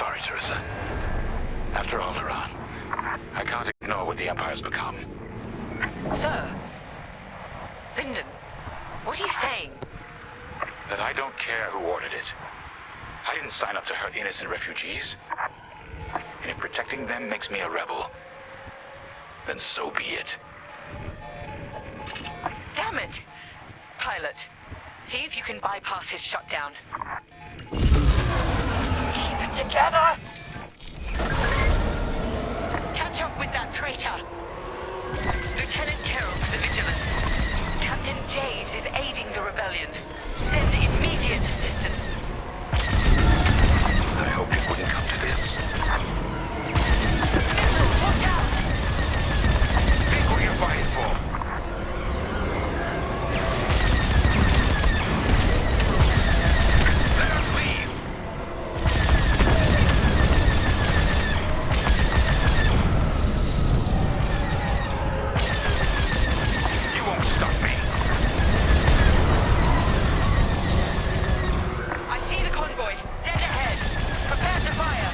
sorry, Teresa. After Alderaan, I can't ignore what the Empire's become. Sir? Lyndon, what are you saying? That I don't care who ordered it. I didn't sign up to hurt innocent refugees. And if protecting them makes me a rebel, then so be it. Damn it! Pilot, see if you can bypass his shutdown. Keep it together! Catch up with that traitor! Lieutenant Carroll to the Vigilance. Captain Javes is aiding the rebellion. Send immediate assistance. I hoped it wouldn't come to this. Missiles, watch out! Think what you're fighting for. Let us leave! You won't stop me. I see the convoy. Dead ahead. Prepare to fire.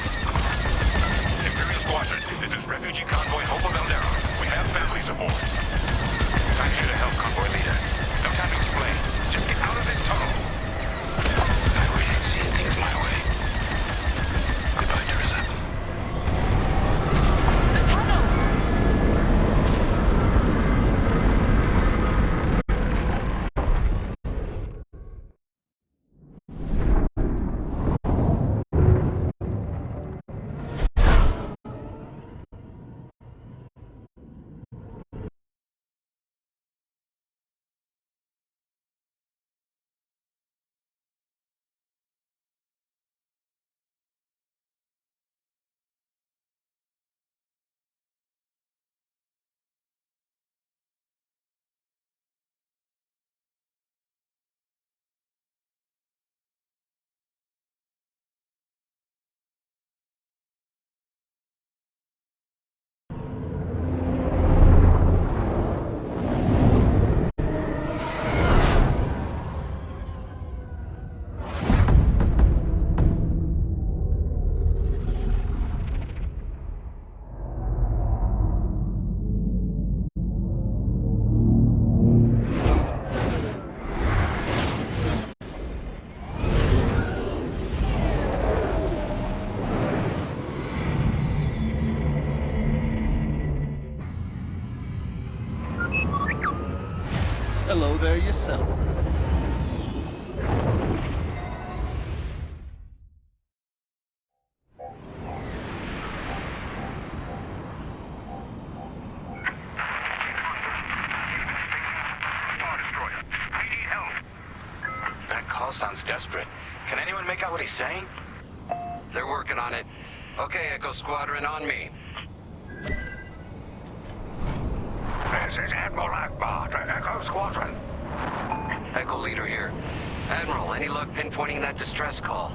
Imperial Squadron, this is Refugee Convoy Hope of Alderaan. We have families aboard. I'm here to help, Convoy Leader. No time to explain. Just get out of this tunnel. I wish you'd seen things my way. Goodbye, Teresa. The tunnel! Hello there yourself. That call sounds desperate. Can anyone make out what he's saying? They're working on it. Okay, Echo Squadron, on me. This is Admiral Akbar to Echo Squadron. Echo Leader here. Admiral, any luck pinpointing that distress call?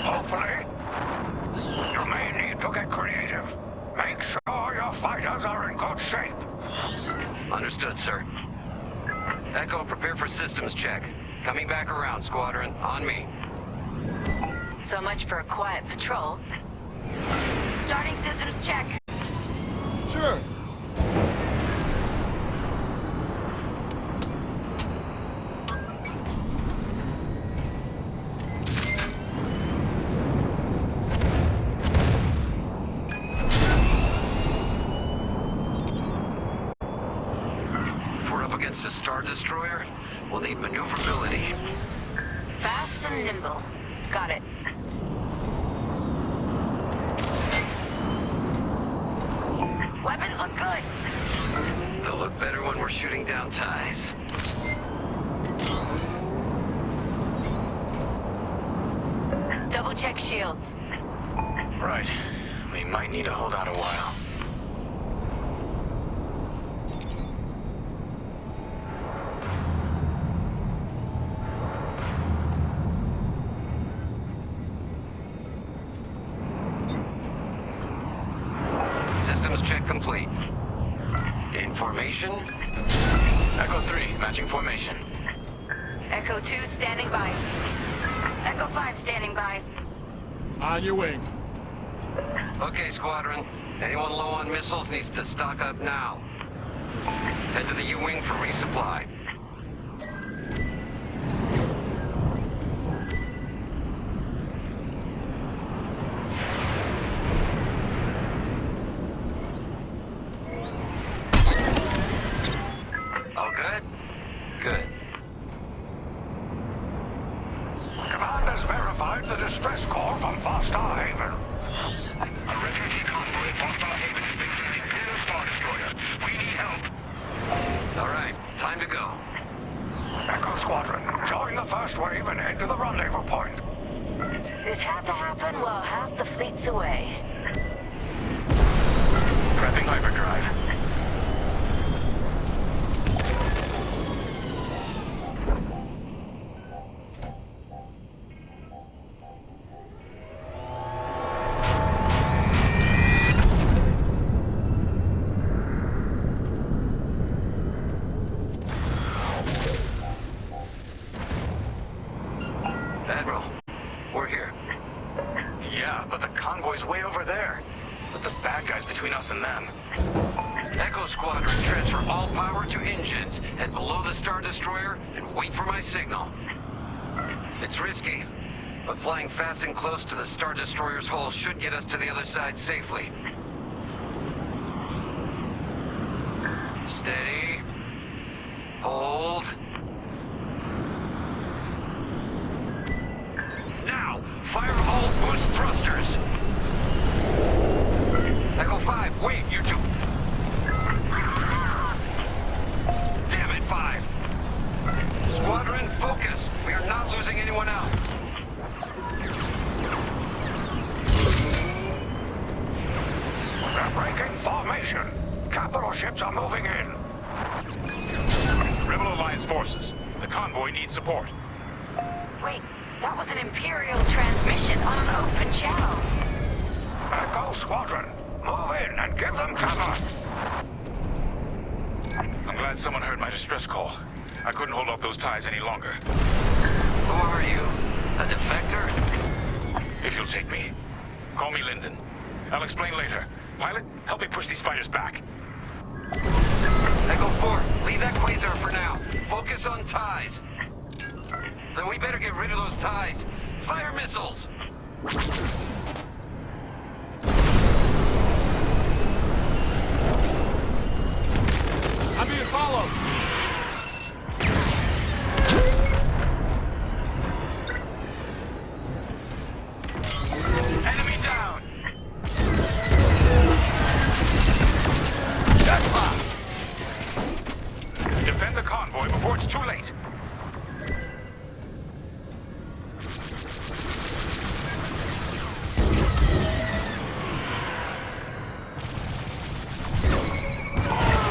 Hopefully. You may need to get creative. Make sure your fighters are in good shape. Understood, sir. Echo, prepare for systems check. Coming back around, Squadron. On me. So much for a quiet patrol. Starting systems check. Sure. If we're up against a Star Destroyer, we'll need maneuverability. Fast and nimble. Got it. Weapons look good. They'll look better when we're shooting down ties. Double check shields. Right. We might need to hold out a while. Systems check complete. In formation? Echo 3, matching formation. Echo 2 standing by. Echo 5 standing by. On your wing. Okay, Squadron. Anyone low on missiles needs to stock up now. Head to the U-Wing for resupply. All good? Good. Command has verified the distress call from Vostar Haven. A refugee convoy at Vostar Haven is basically clear of Star Destroyer. We need help. All right, time to go. Echo Squadron, join the first wave and head to the rendezvous point. This had to happen while half the fleet's away. Prepping hyperdrive. Admiral, we're here. Yeah, but the convoy's way over there. Put the bad guys between us and them. Echo Squadron, transfer all power to engines. Head below the Star Destroyer and wait for my signal. It's risky, but flying fast and close to the Star Destroyer's hull should get us to the other side safely. Steady. Hold. Now, fire all boost thrusters. Echo 5, wait, you two. Damn it, 5. Squadron, focus. We are not losing anyone else. We're breaking formation. Capital ships are moving in. Rebel Alliance forces. The convoy needs support. Wait, that was an Imperial transmission on an open channel. Echo Squadron, move in and give them cover. I'm glad someone heard my distress call. I couldn't hold off those ties any longer. Who are you? A defector? If you'll take me. Call me Lyndon. I'll explain later. Pilot, help me push these fighters back. Echo 4, leave that quasar for now. Focus on ties. Then we better get rid of those ties. Fire missiles! I'm being followed. Enemy down! Defend the convoy before it's too late.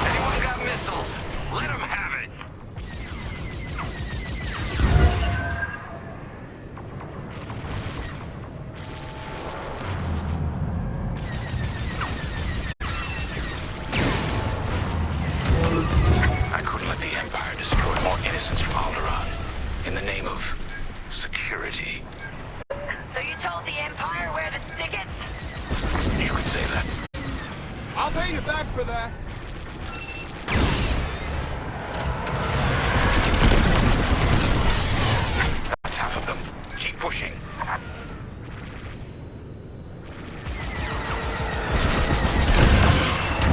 Anyone got missiles? Let them have it! I couldn't let the Empire destroy more innocents from Alderaan in the name of security. So you told the Empire where to stick it? You could say that. I'll pay you back for that. That's half of them. Keep pushing.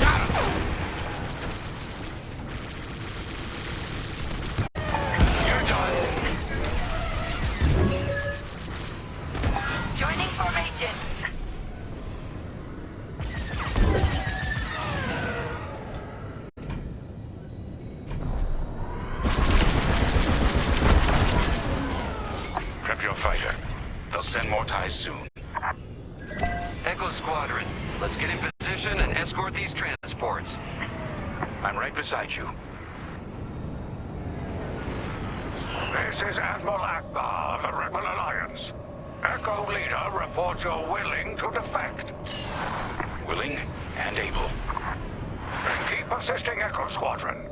Got him! You're done. Joining formation. Prep your fighter. They'll send more ties soon. Echo Squadron, let's get in position and escort these transports. I'm right beside you. This is Admiral Akbar of the Rebel Alliance. Echo Leader reports you're willing to defect. Willing and able. Then keep assisting Echo Squadron.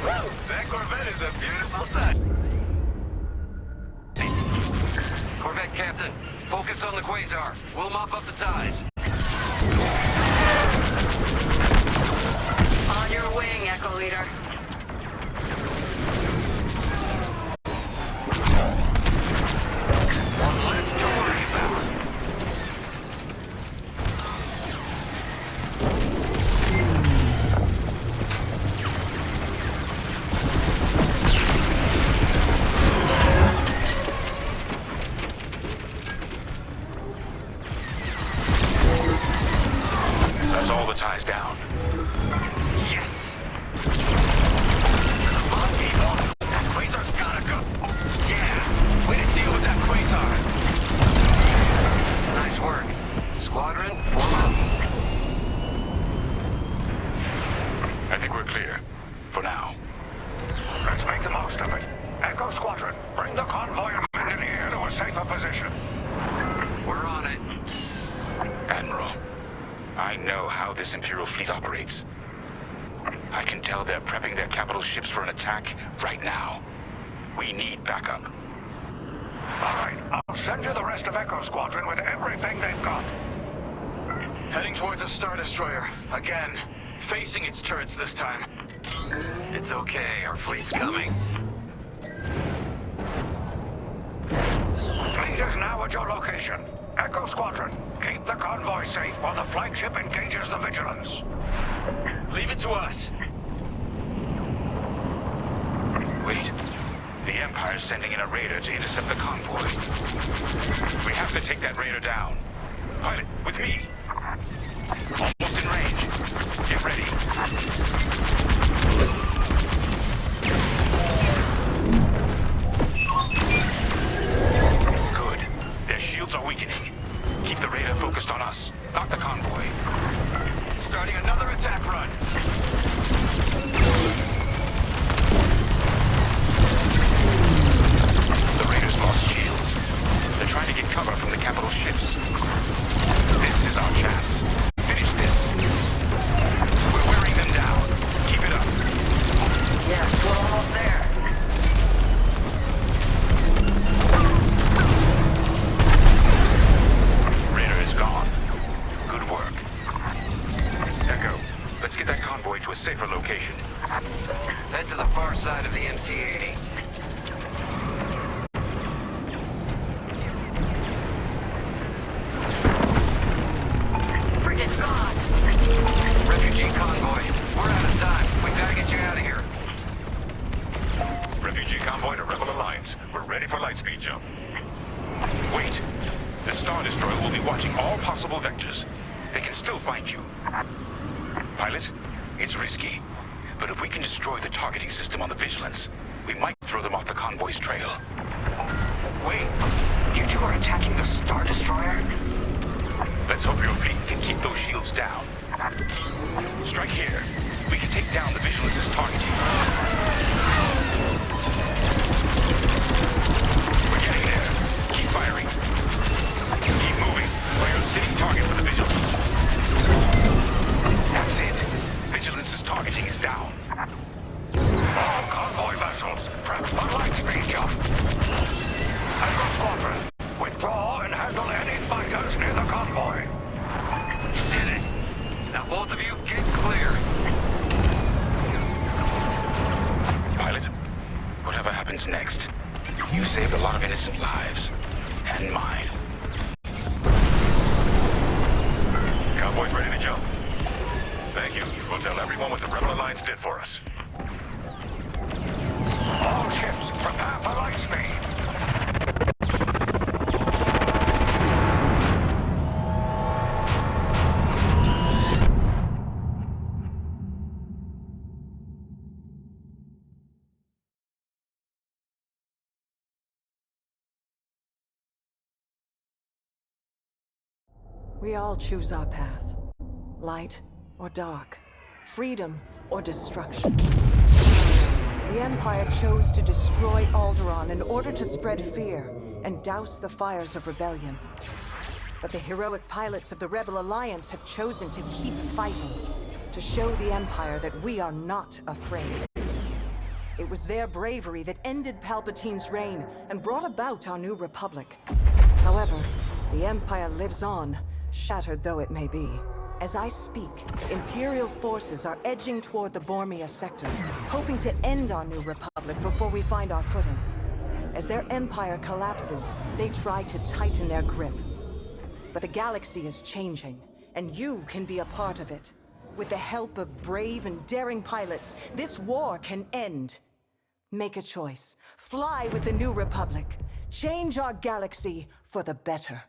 Woo! That Corvette is a beautiful sight. Corvette Captain, focus on the Quasar. We'll mop up the ties. On your wing, Echo Leader. One less to worry about. That's all the ties down. Yes! Come on, people! That Quasar's gotta go! Yeah! Way to deal with that Quasar! Nice work. Squadron, form up. I think we're clear. For now. Let's make the most of it. Echo Squadron, bring the convoy of men in the air to a safer position. We're on it. Admiral, I know how this Imperial fleet operates. I can tell they're prepping their capital ships for an attack right now. We need backup. All right, I'll send you the rest of Echo Squadron with everything they've got. Heading towards a Star Destroyer. Again. Facing its turrets this time. It's okay, our fleet's coming. Fleet is now at your location. Echo Squadron, keep the convoy safe while the flagship engages the Vigilance. Leave it to us. Wait. The Empire's sending in a raider to intercept the convoy. We have to take that raider down. Pilot, with me. Almost in range. Get ready. Good. Their shields are weakening. Keep the raider focused on us, not the convoy. Starting another attack run. The raiders lost shields. They're trying to get cover from the capital ships. This is our chance. Finish this. We're wearing them down. Keep it up. Yes, we're almost there. Raider is gone. Good work. Echo, let's get that convoy to a safer location. Head to the far side of the MC-80. Frigate's gone. Refugee convoy, we're out of time. We gotta get you out of here. Refugee convoy to Rebel Alliance. We're ready for lightspeed jump. Wait. The Star Destroyer will be watching all possible vectors. They can still find you. Pilot, it's risky. But if we can destroy the targeting system on the Vigilance, we might throw them off the convoy's trail. Wait, you two are attacking the Star Destroyer? Let's hope your fleet can keep those shields down. Strike here. We can take down the Vigilance's targeting. We're getting there. Keep firing. Keep moving, or you're a sitting target for the Vigilance. That's it. Vigilance's targeting is down. All convoy vessels, prep for lightspeed jump. Echo Squadron, withdraw and handle any fighters near the convoy. Did it. Now both of you, get clear. Pilot, whatever happens next, you saved a lot of innocent lives. And mine. Convoy's ready to jump. Thank you. We'll tell everyone what the Rebel Alliance did for us. All ships, prepare for lightspeed. We all choose our path. Light or dark. Freedom or destruction. The Empire chose to destroy Alderaan in order to spread fear and douse the fires of rebellion. But the heroic pilots of the Rebel Alliance have chosen to keep fighting, to show the Empire that we are not afraid. It was their bravery that ended Palpatine's reign and brought about our new republic. However, the Empire lives on, shattered though it may be. As I speak, Imperial forces are edging toward the Bormia sector, hoping to end our new republic before we find our footing. As their empire collapses, they try to tighten their grip. But the galaxy is changing, and you can be a part of it. With the help of brave and daring pilots, this war can end. Make a choice. Fly with the New Republic. Change our galaxy for the better.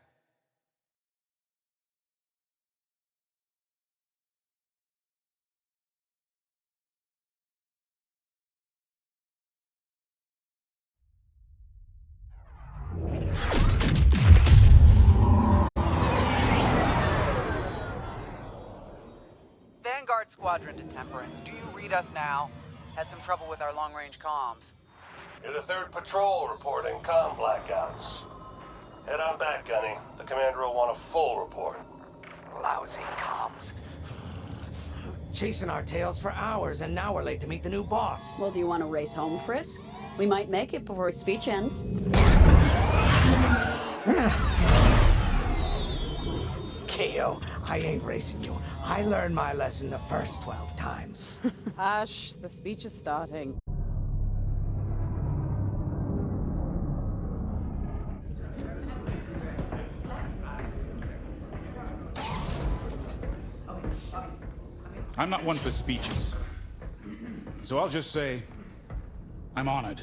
Vanguard Squadron to Temperance. Do you read us now? Had some trouble with our long-range comms. You're the 3rd Patrol reporting comm blackouts. Head on back, Gunny. The commander will want a full report. Lousy comms. Chasing our tails for hours, and now we're late to meet the new boss. Well, do you want to race home, Frisk? We might make it before speech ends. Keo, I ain't racing you. I learned my lesson the first 12 times. Hush, the speech is starting. I'm not one for speeches. So I'll just say, I'm honored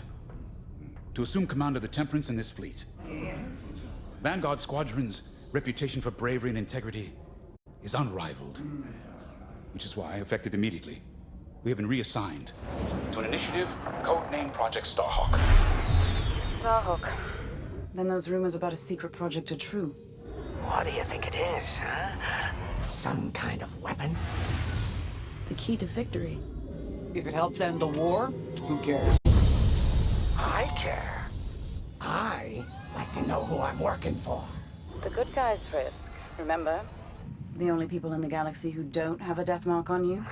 to assume command of the Temperance in this fleet. Vanguard Squadron's reputation for bravery and integrity is unrivaled. Which is why, effective immediately, we have been reassigned to an initiative codenamed Project Starhawk. Starhawk. Then those rumors about a secret project are true. What do you think it is, huh? Some kind of weapon? The key to victory. If it helps end the war, who cares? I care. I like to know who I'm working for. The good guys, Frisk. Remember? The only people in the galaxy who don't have a death mark on you?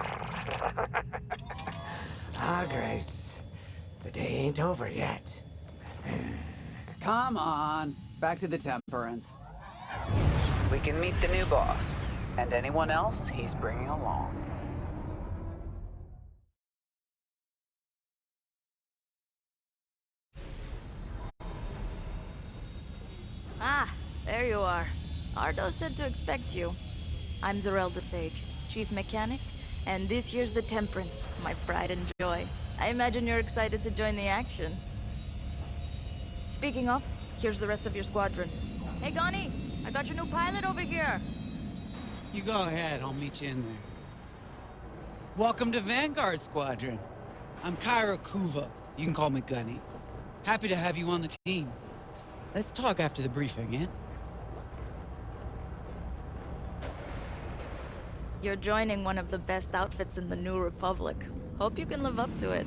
Ah, Grace. The day ain't over yet. Come on. Back to the Temperance. We can meet the new boss. And anyone else he's bringing along. Ah, there you are. Ardo said to expect you. I'm Zarel the Sage, Chief Mechanic, and this here's the Temperance, my pride and joy. I imagine you're excited to join the action. Speaking of, here's the rest of your squadron. Hey, Gunny, I got your new pilot over here. You go ahead, I'll meet you in there. Welcome to Vanguard Squadron. I'm Kyra Kuva. You can call me Gunny. Happy to have you on the team. Let's talk after the briefing, yeah? You're joining one of the best outfits in the New Republic. Hope you can live up to it.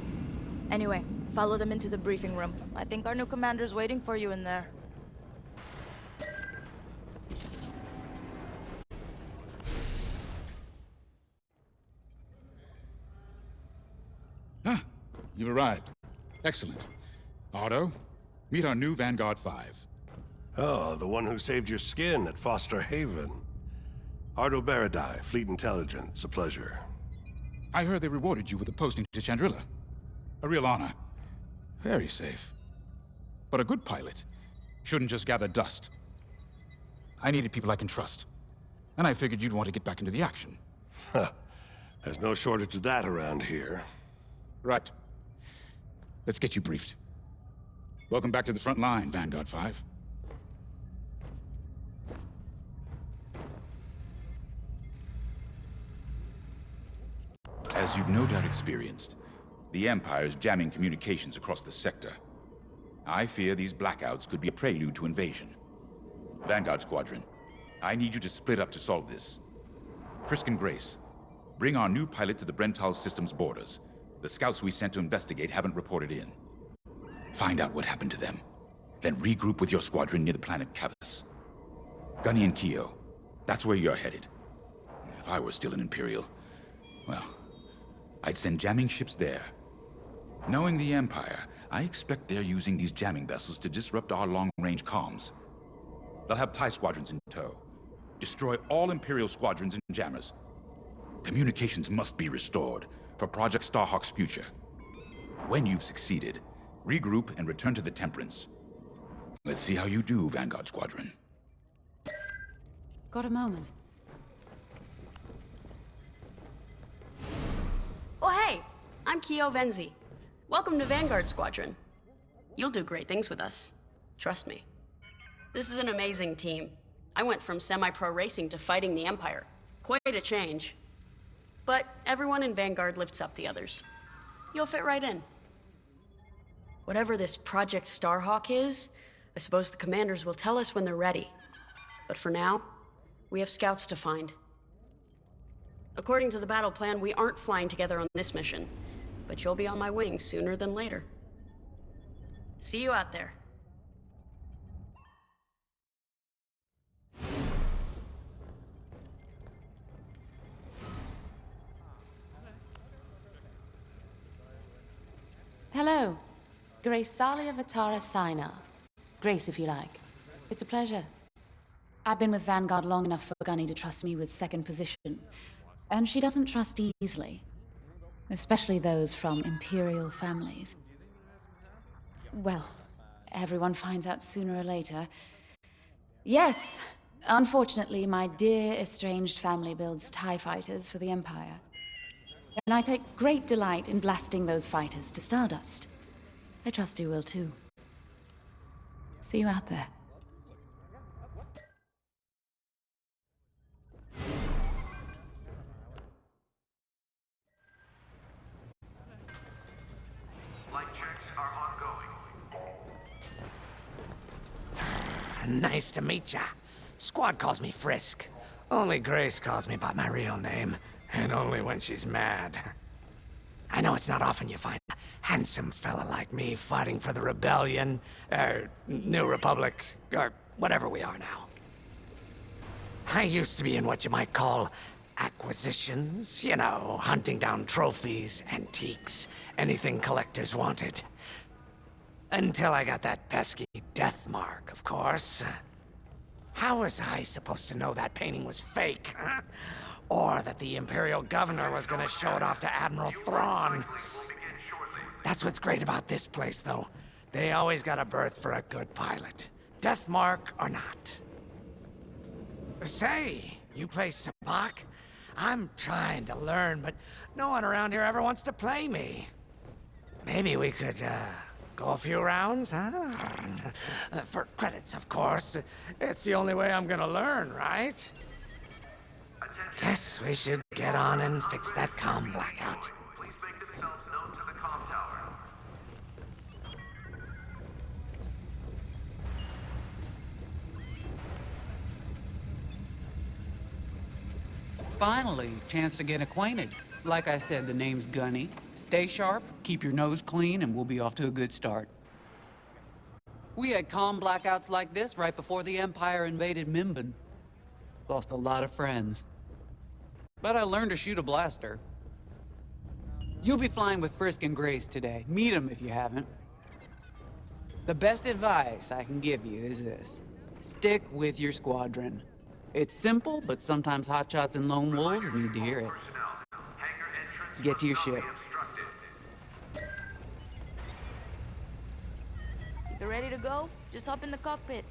Anyway, follow them into the briefing room. I think our new commander's waiting for you in there. Ah, you've arrived. Excellent. Ardo, meet our new Vanguard 5. Oh, the one who saved your skin at Foster Haven. Ardo Baradai, Fleet Intelligence. A pleasure. I heard they rewarded you with a posting to Chandrila. A real honor. Very safe. But a good pilot shouldn't just gather dust. I needed people I can trust. And I figured you'd want to get back into the action. Huh. There's no shortage of that around here. Right. Let's get you briefed. Welcome back to the front line, Vanguard 5. As you've no doubt experienced, the Empire is jamming communications across the sector. I fear these blackouts could be a prelude to invasion. Vanguard Squadron, I need you to split up to solve this. Frisk and Grace, bring our new pilot to the Brental Systems borders. The scouts we sent to investigate haven't reported in. Find out what happened to them. Then regroup with your squadron near the planet Cavus. Gunny and Keo, that's where you're headed. If I were still an Imperial, well, I'd send jamming ships there. Knowing the Empire, I expect they're using these jamming vessels to disrupt our long-range comms. They'll have TIE squadrons in tow. Destroy all Imperial squadrons and jammers. Communications must be restored for Project Starhawk's future. When you've succeeded, regroup and return to the Temperance. Let's see how you do, Vanguard Squadron. Got a moment? Oh, hey! I'm Keo Venzi. Welcome to Vanguard Squadron. You'll do great things with us. Trust me. This is an amazing team. I went from semi-pro racing to fighting the Empire. Quite a change. But everyone in Vanguard lifts up the others. You'll fit right in. Whatever this Project Starhawk is, I suppose the commanders will tell us when they're ready. But for now, we have scouts to find. According to the battle plan, we aren't flying together on this mission, but you'll be on my wing sooner than later. See you out there. Hello. Grace Salia Vatara Sina. Grace, if you like. It's a pleasure. I've been with Vanguard long enough for Gunny to trust me with second position. And she doesn't trust easily. Especially those from Imperial families. Well, everyone finds out sooner or later. Yes, unfortunately, my dear estranged family builds TIE fighters for the Empire. And I take great delight in blasting those fighters to stardust. I trust you will too. See you out there. Nice to meet ya. Squad calls me Frisk. Only Grace calls me by my real name, and only when she's mad. I know it's not often you find a handsome fella like me fighting for the Rebellion, or New Republic, or whatever we are now. I used to be in what you might call acquisitions. You know, hunting down trophies, antiques, anything collectors wanted. Until I got that pesky death mark, of course. How was I supposed to know that painting was fake, huh? Or that the Imperial Governor was gonna show it off to Admiral Thrawn? That's what's great about this place, though. They always got a berth for a good pilot. Death mark or not. Say, you play Sabacc? I'm trying to learn, but no one around here ever wants to play me. Maybe we could, go a few rounds, huh? For credits, of course. It's the only way I'm gonna learn, right? Guess we should get on and fix that comm blackout. Please make themselves known to the comm tower. Finally, chance to get acquainted. Like I said, the name's Gunny. Stay sharp, keep your nose clean, and we'll be off to a good start. We had comm blackouts like this right before the Empire invaded Mimban. Lost a lot of friends. But I learned to shoot a blaster. You'll be flying with Frisk and Grace today. Meet them if you haven't. The best advice I can give you is this. Stick with your squadron. It's simple, but sometimes hotshots and lone wolves need to hear it. Get to your ship. If you're ready to go, just hop in the cockpit.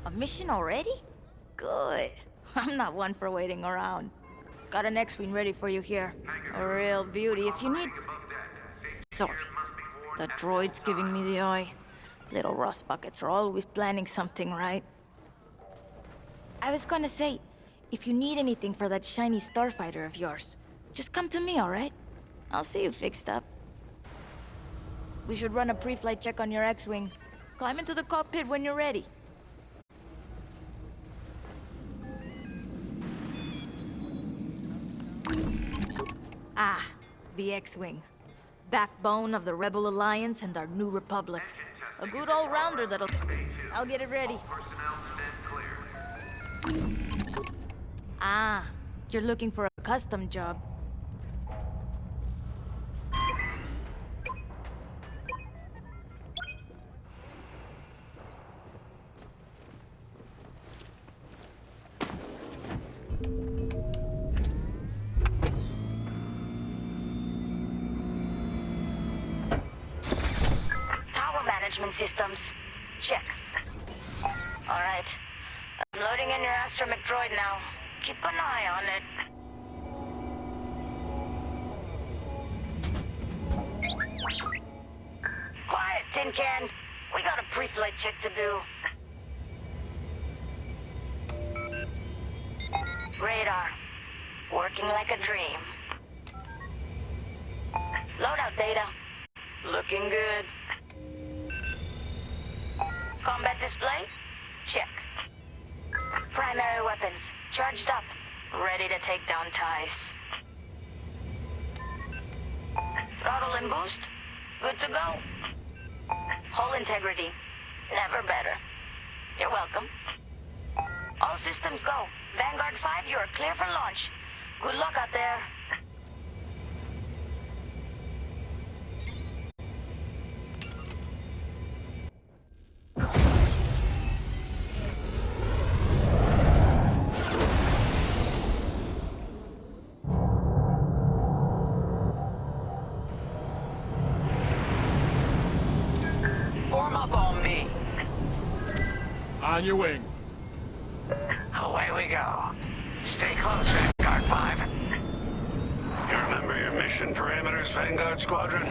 A mission already? Good. I'm not one for waiting around. Got an X-Wing ready for you here. A real beauty if you need... Sorry. The droid's giving me the eye. Little rust buckets are always planning something, right? I was gonna say, if you need anything for that shiny starfighter of yours, just come to me, alright? I'll see you fixed up. We should run a pre-flight check on your X-Wing. Climb into the cockpit when you're ready. Ah, the X-Wing. Backbone of the Rebel Alliance and our new republic. A good all-rounder that'll... I'll get it ready. Ah, you're looking for a custom job. Management systems. Check. All right. I'm loading in your astromech droid now. Keep an eye on it. Quiet, Tin Can. We got a pre-flight check to do. Radar. Working like a dream. Loadout data. Looking good. Combat display? Check. Primary weapons, charged up, ready to take down TIEs. Throttle and boost, good to go. Hull integrity, never better. You're welcome. All systems go. Vanguard 5, you are clear for launch. Good luck out there. On your wing. Away we go. Stay close, Vanguard 5. You remember your mission parameters, Vanguard Squadron?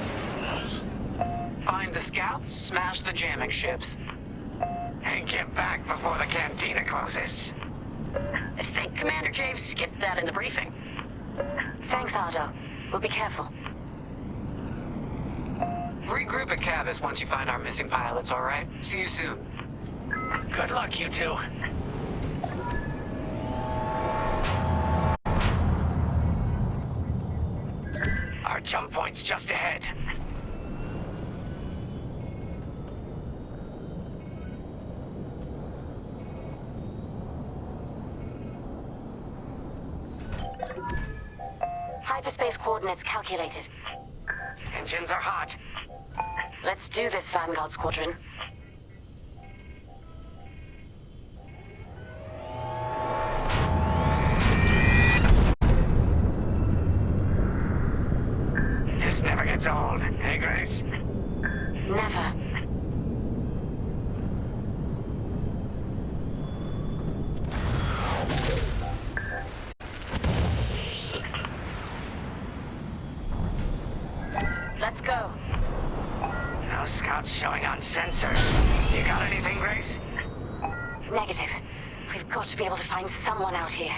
Find the scouts, smash the jamming ships. And get back before the cantina closes. I think Commander Javes skipped that in the briefing. Thanks, Otto. We'll be careful. Regroup at Cavus once you find our missing pilots, all right? See you soon. Good luck, you two. Our jump point's just ahead. Hyperspace coordinates calculated. Engines are hot. Let's do this, Vanguard Squadron. This never gets old, hey, Grace? Never. Let's go. No scouts showing on sensors. You got anything, Grace? Negative. We've got to be able to find someone out here.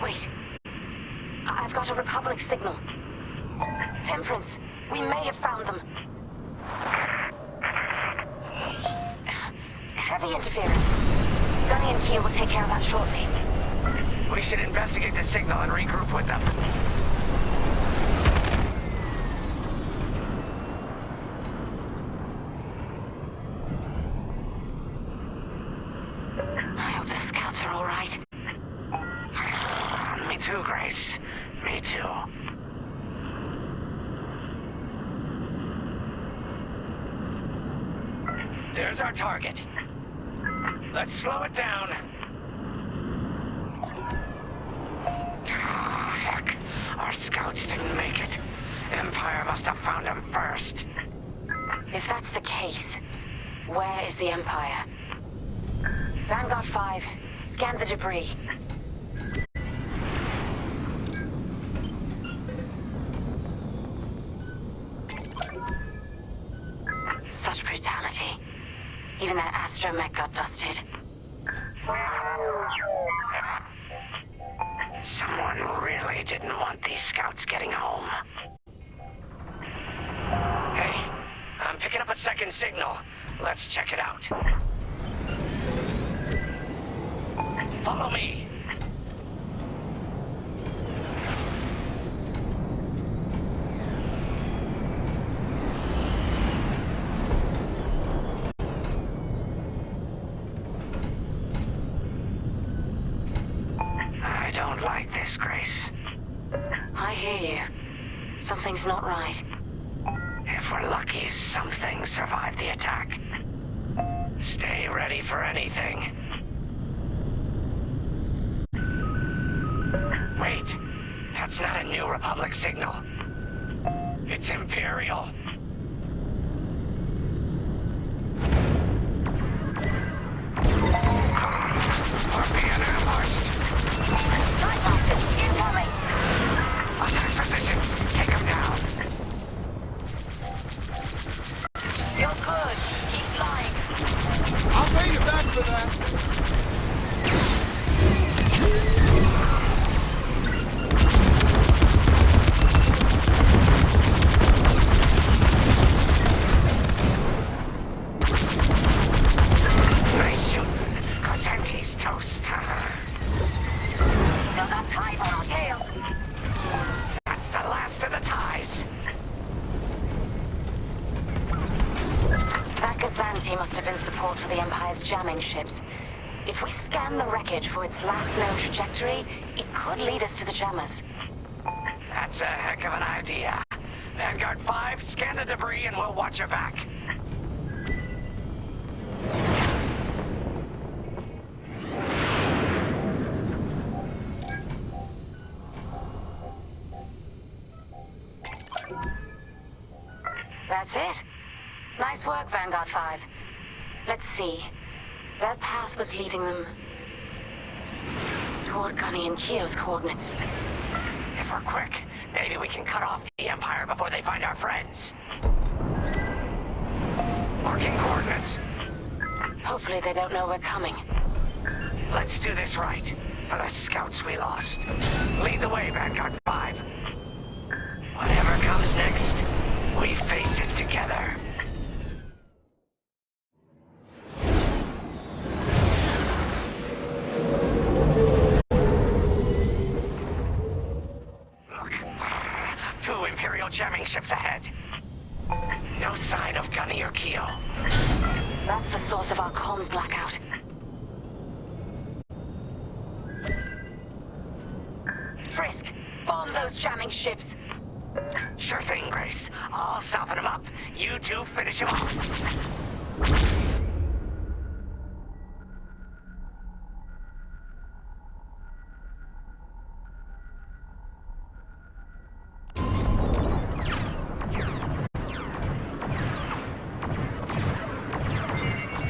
Wait. I've got a Republic signal. Temperance. We may have found them. Heavy interference. Gunny and Keel will take care of that shortly. We should investigate the signal and regroup with them. I hope the scouts are all right. Me too, Grace. Me too. There's our target. Let's slow it down. Ah, heck. Our scouts didn't make it. Empire must have found them first. If that's the case, where is the Empire? Vanguard 5, scan the debris. Such brutality. Even that astromech got dusted. Someone really didn't want these scouts getting home. Hey, I'm picking up a second signal. Let's check it out. Follow me. this, Grace. I hear you. Something's not right. If we're lucky, something survived the attack. Stay ready for anything. Wait, that's not a New Republic signal. It's Imperial. We're being ambushed. TIE fighters, incoming! Attack positions, take them down. You're good. Keep flying. I'll pay you back for that. Nice shooting. Cosenti's toast. Still got ties on our tails. That's the last of the ties. That Gazanti must have been support for the Empire's jamming ships. If we scan the wreckage for its last known trajectory, it could lead us to the jammers. That's a heck of an idea. Vanguard 5, scan the debris and we'll watch your back. That's it. Nice work, Vanguard 5. Let's see. Their path was leading them toward Gunny and Keo's coordinates. If we're quick, maybe we can cut off the Empire before they find our friends. Marking coordinates. Hopefully they don't know we're coming. Let's do this right, for the scouts we lost. Lead the way, Vanguard 5. Whatever comes next, we face it together. Look, 2 Imperial jamming ships ahead. No sign of Gunny or Keo. That's the source of our comms blackout. Frisk, bomb those jamming ships. Sure thing, Grace. I'll soften him up. You two finish him off.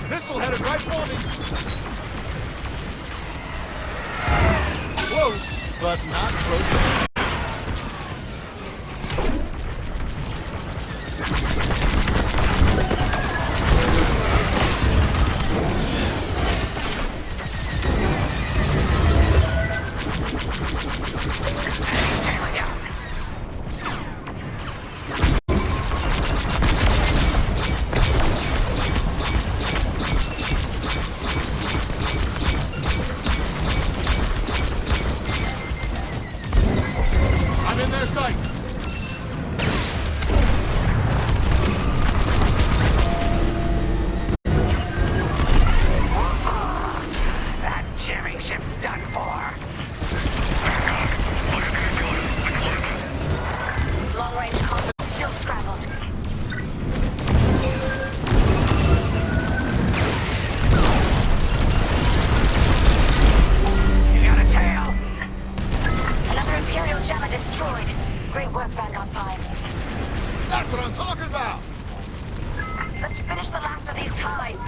Missile headed right for me. Close, but not close enough. He's tailing you. I'm in their sights. That jamming ship's done for. Long-range comms are still scrambled. You got a tail. Another Imperial jammer destroyed. Great work, Vanguard 5. That's what I'm talking about. Let's finish the last of these ties.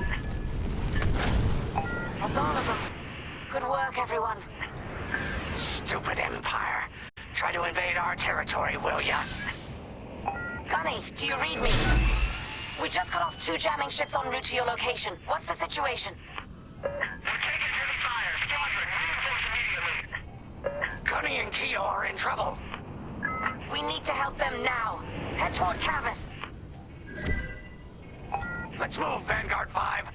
That's all of them. Good work, everyone. Stupid Empire. Try to invade our territory, will ya? Gunny, do you read me? We just cut off 2 jamming ships en route to your location. What's the situation? Gunny and Keo are in trouble. We need to help them now. Head toward Cavus. Let's move, Vanguard 5.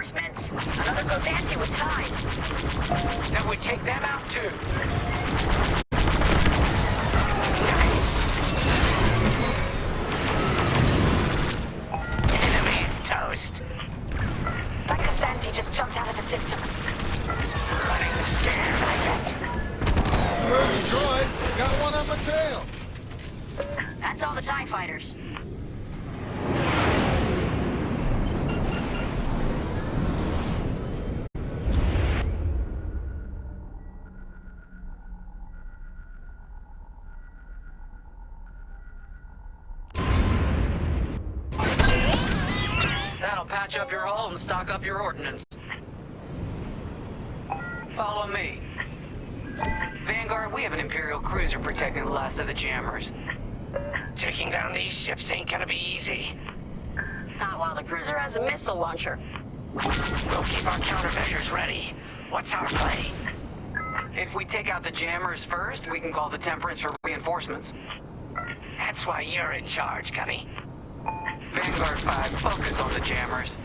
Reinforcements? Another Gozanti with ties. Then we take them out too. Nice. Enemy's toast. That Gozanti just jumped out of the system. Running scared, I bet. Heard you, droid. Got one on my tail. That's all the TIE fighters. That'll patch up your hull and stock up your ordnance. Follow me. Vanguard, we have an Imperial cruiser protecting the last of the jammers. Taking down these ships ain't gonna be easy. Not while the cruiser has a missile launcher. We'll keep our countermeasures ready. What's our play? If we take out the jammers first, we can call the Temperance for reinforcements. That's why you're in charge, Gunny. Vanguard 5, focus on the jammers.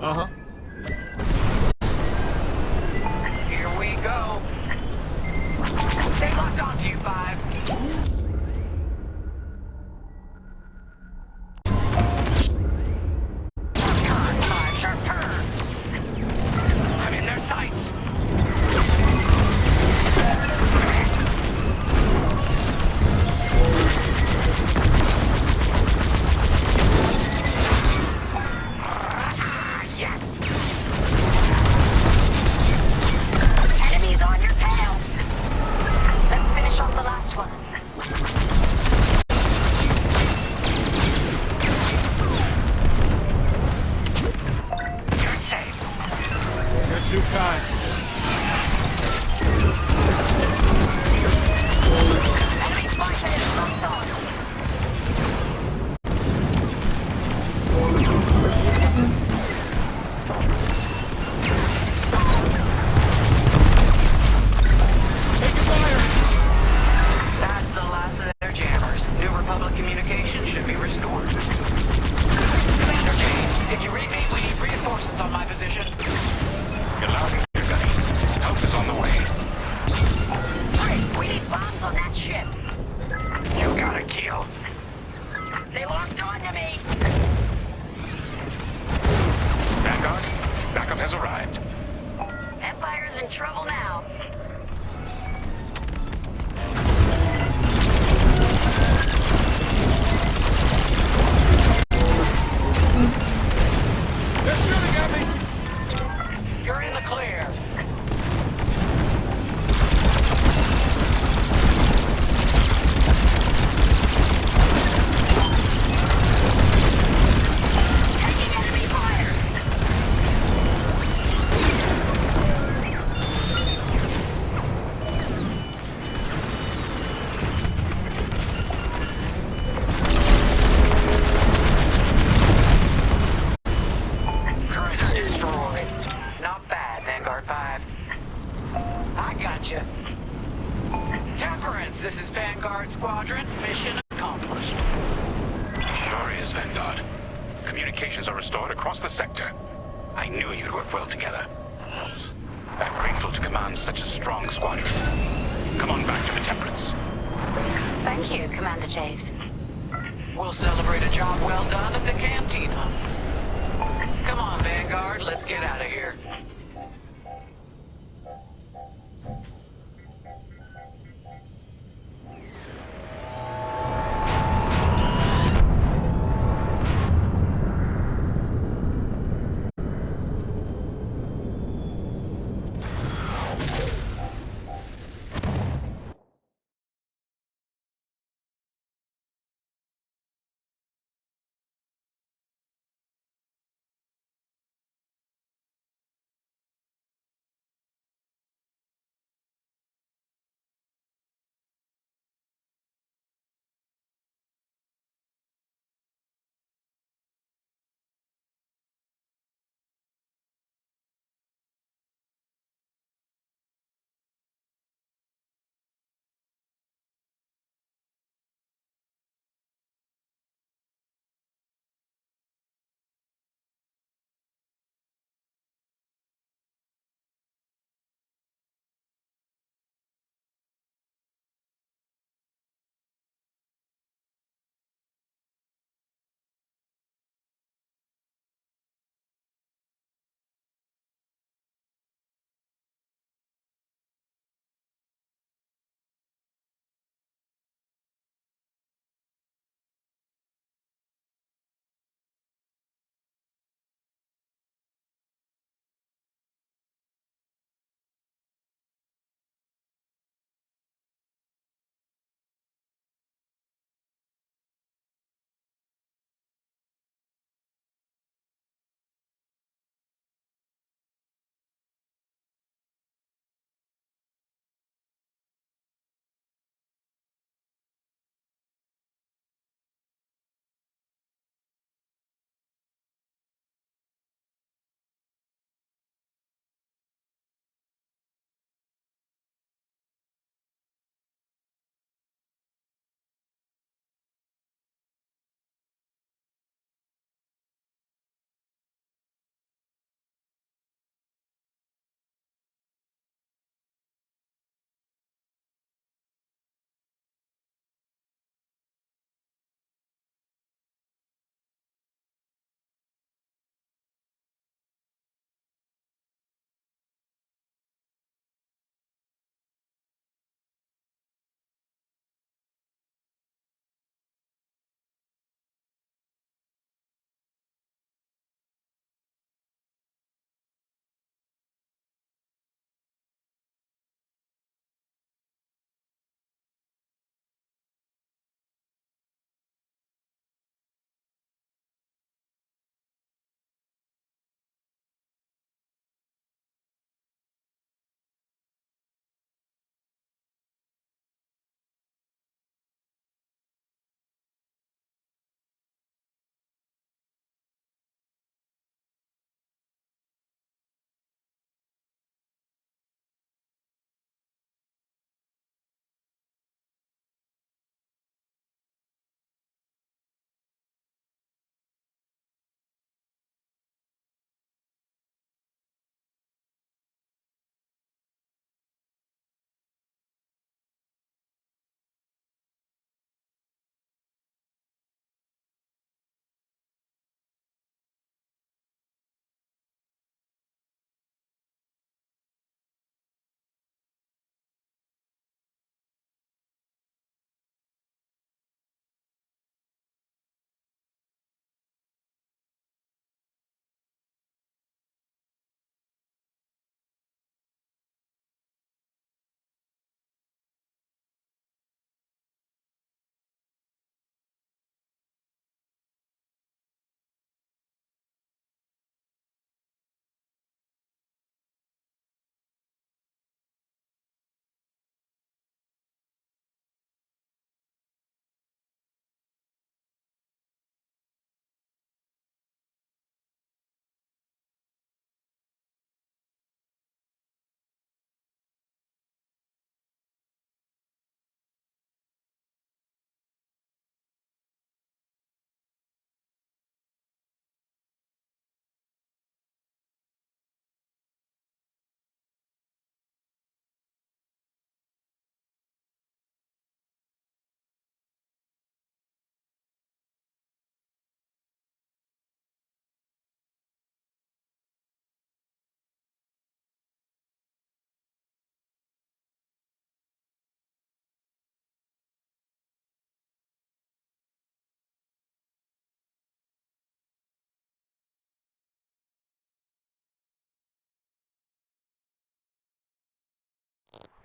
Uh-huh. Here we go. They locked onto you, 5. Sharp turns. I'm in their sights. Yes. Enemies on your tail. Let's finish off the last one. You're safe. You're too kind. Enemy fighter is locked on. Taking fire. That's the last of their jammers. New Republic communication should be restored. Commander James, if you read me, we need reinforcements on my position. You're loud and clear, Gunny. Help is on the way. Frisk, we need bombs on that ship. You got it, Keel. They locked onto me. Vanguard, backup has arrived. Empire's in trouble now. They're shooting at me. You're in the clear. Taking enemy fire. Cruiser destroyed. Not bad, Vanguard 5. I gotcha. Temperance, this is Vanguard Squadron. Mission accomplished. Sure is, Vanguard. Communications are restored across the sector. I knew you'd work well together. I'm grateful to command such a strong squadron. Come on back to the Temperance. Thank you, Commander Javes. We'll celebrate a job well done at the cantina. Come on, Vanguard, let's get out of here.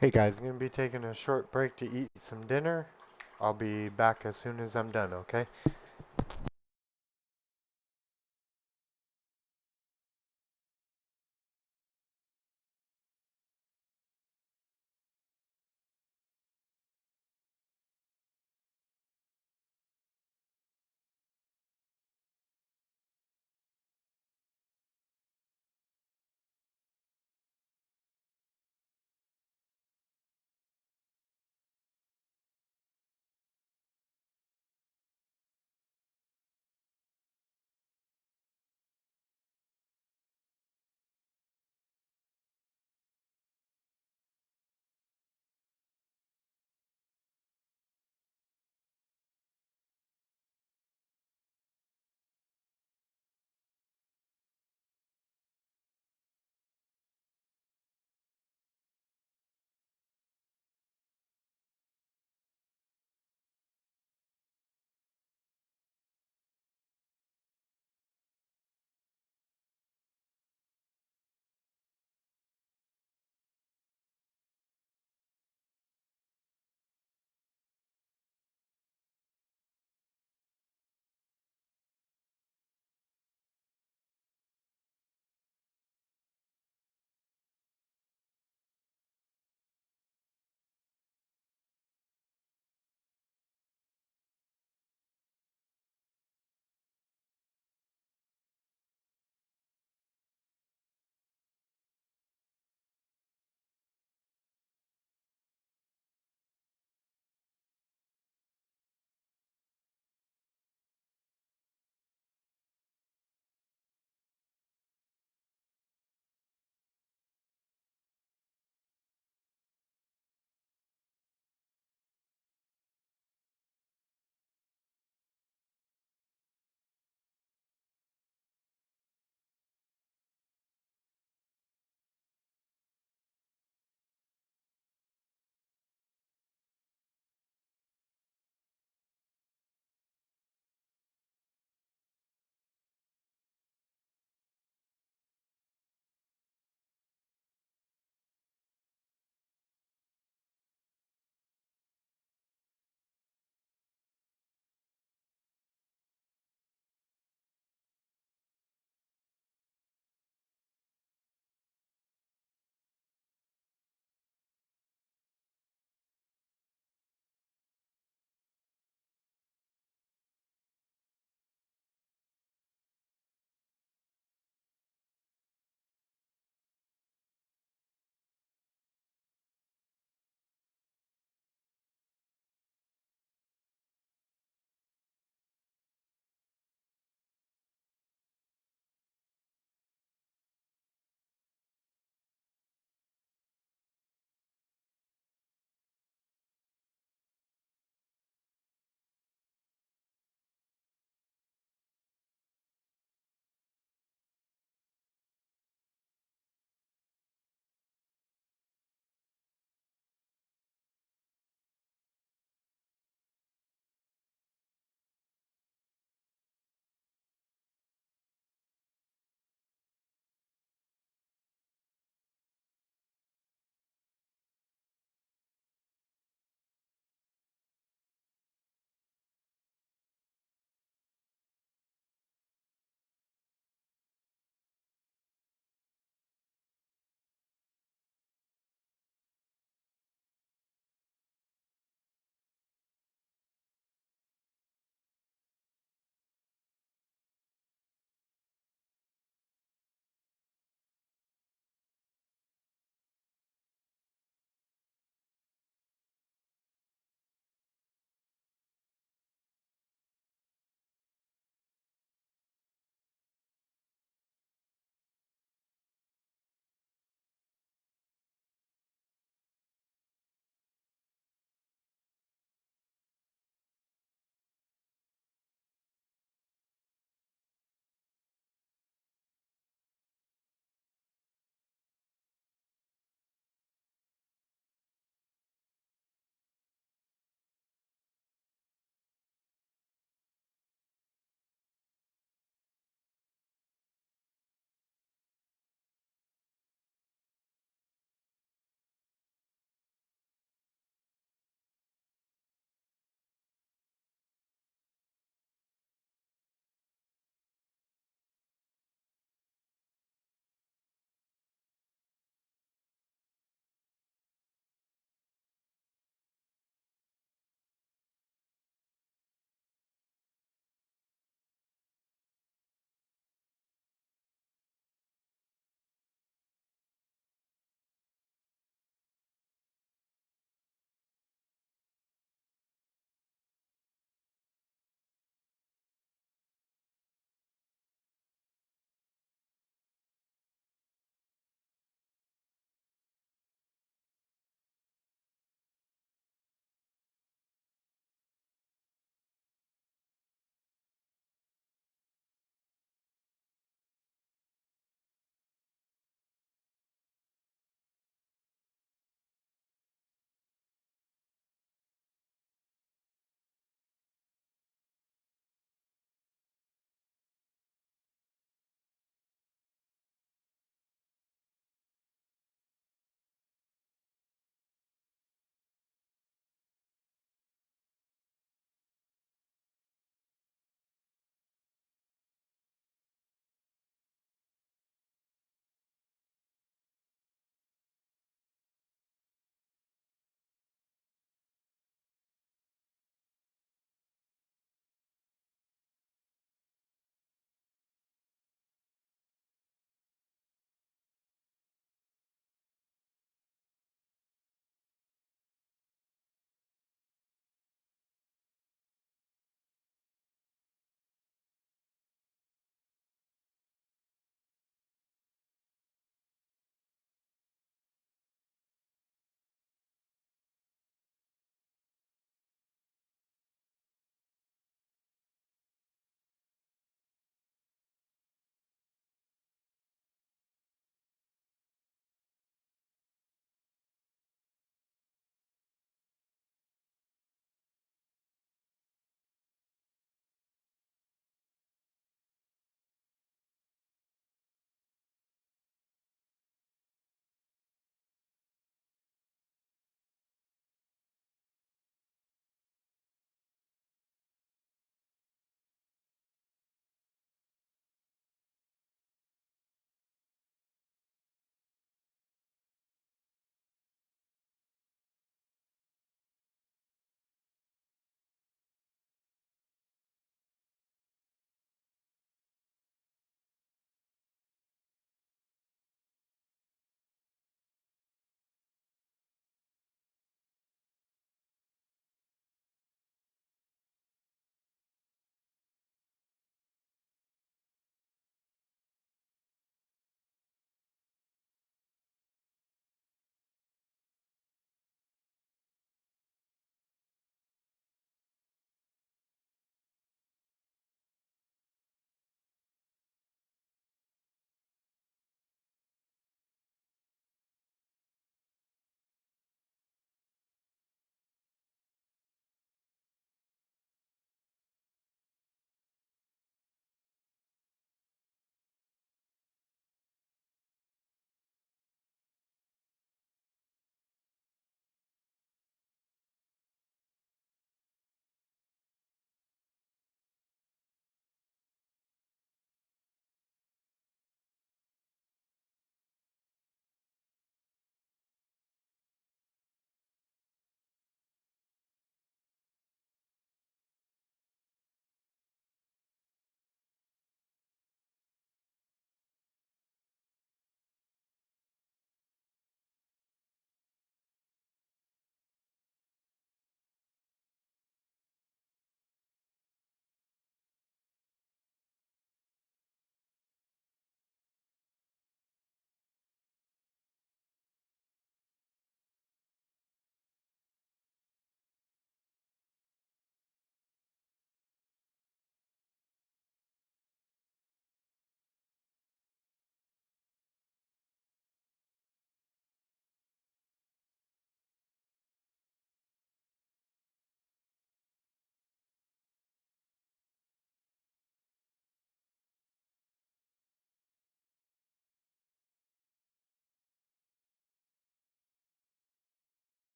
Hey guys, I'm going to be taking a short break to eat some dinner. I'll be back as soon as I'm done, okay?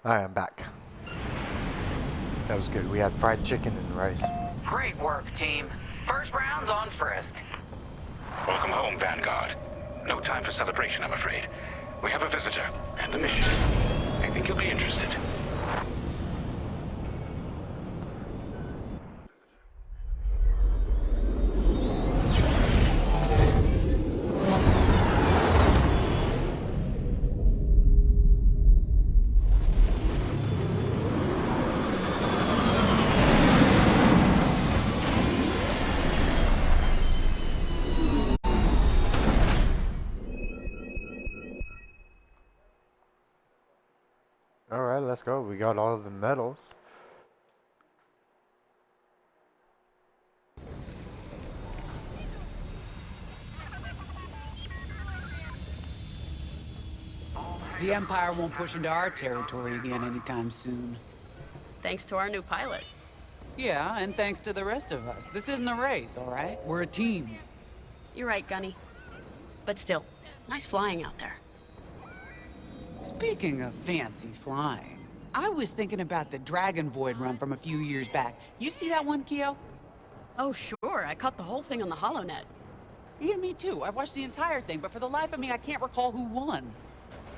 I am back. That was good. We had fried chicken and rice. Great work, team. First round's on Frisk. Welcome home, Vanguard. No time for celebration, I'm afraid. We have a visitor and a mission. I think you'll be interested. Alright, let's go. We got all of the medals. The Empire won't push into our territory again anytime soon. Thanks to our new pilot. Yeah, and thanks to the rest of us. This isn't a race, all right? We're a team. You're right, Gunny. But still, nice flying out there. Speaking of fancy flying, I was thinking about the Dragon Void run from a few years back. You see that one, Keo? Oh, sure. I caught the whole thing on the HoloNet. Yeah, me too. I watched the entire thing, but for the life of me, I can't recall who won.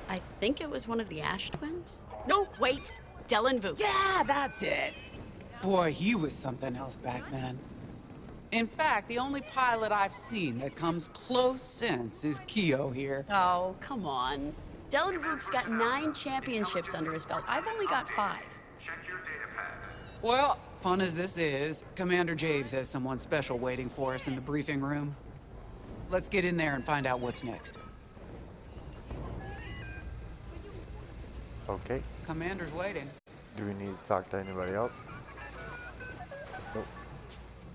I think it was one of the Ash twins? No, wait. Dylan Voos. Yeah, that's it. Boy, he was something else back then. In fact, the only pilot I've seen that comes close since is Keo here. Oh, come on. Dylan Voos got 9 championships under his belt. I've only got 5. Well, fun as this is, Commander Javes has someone special waiting for us in the briefing room. Let's get in there and find out what's next. Okay. Commander's waiting. Do we need to talk to anybody else? Nope.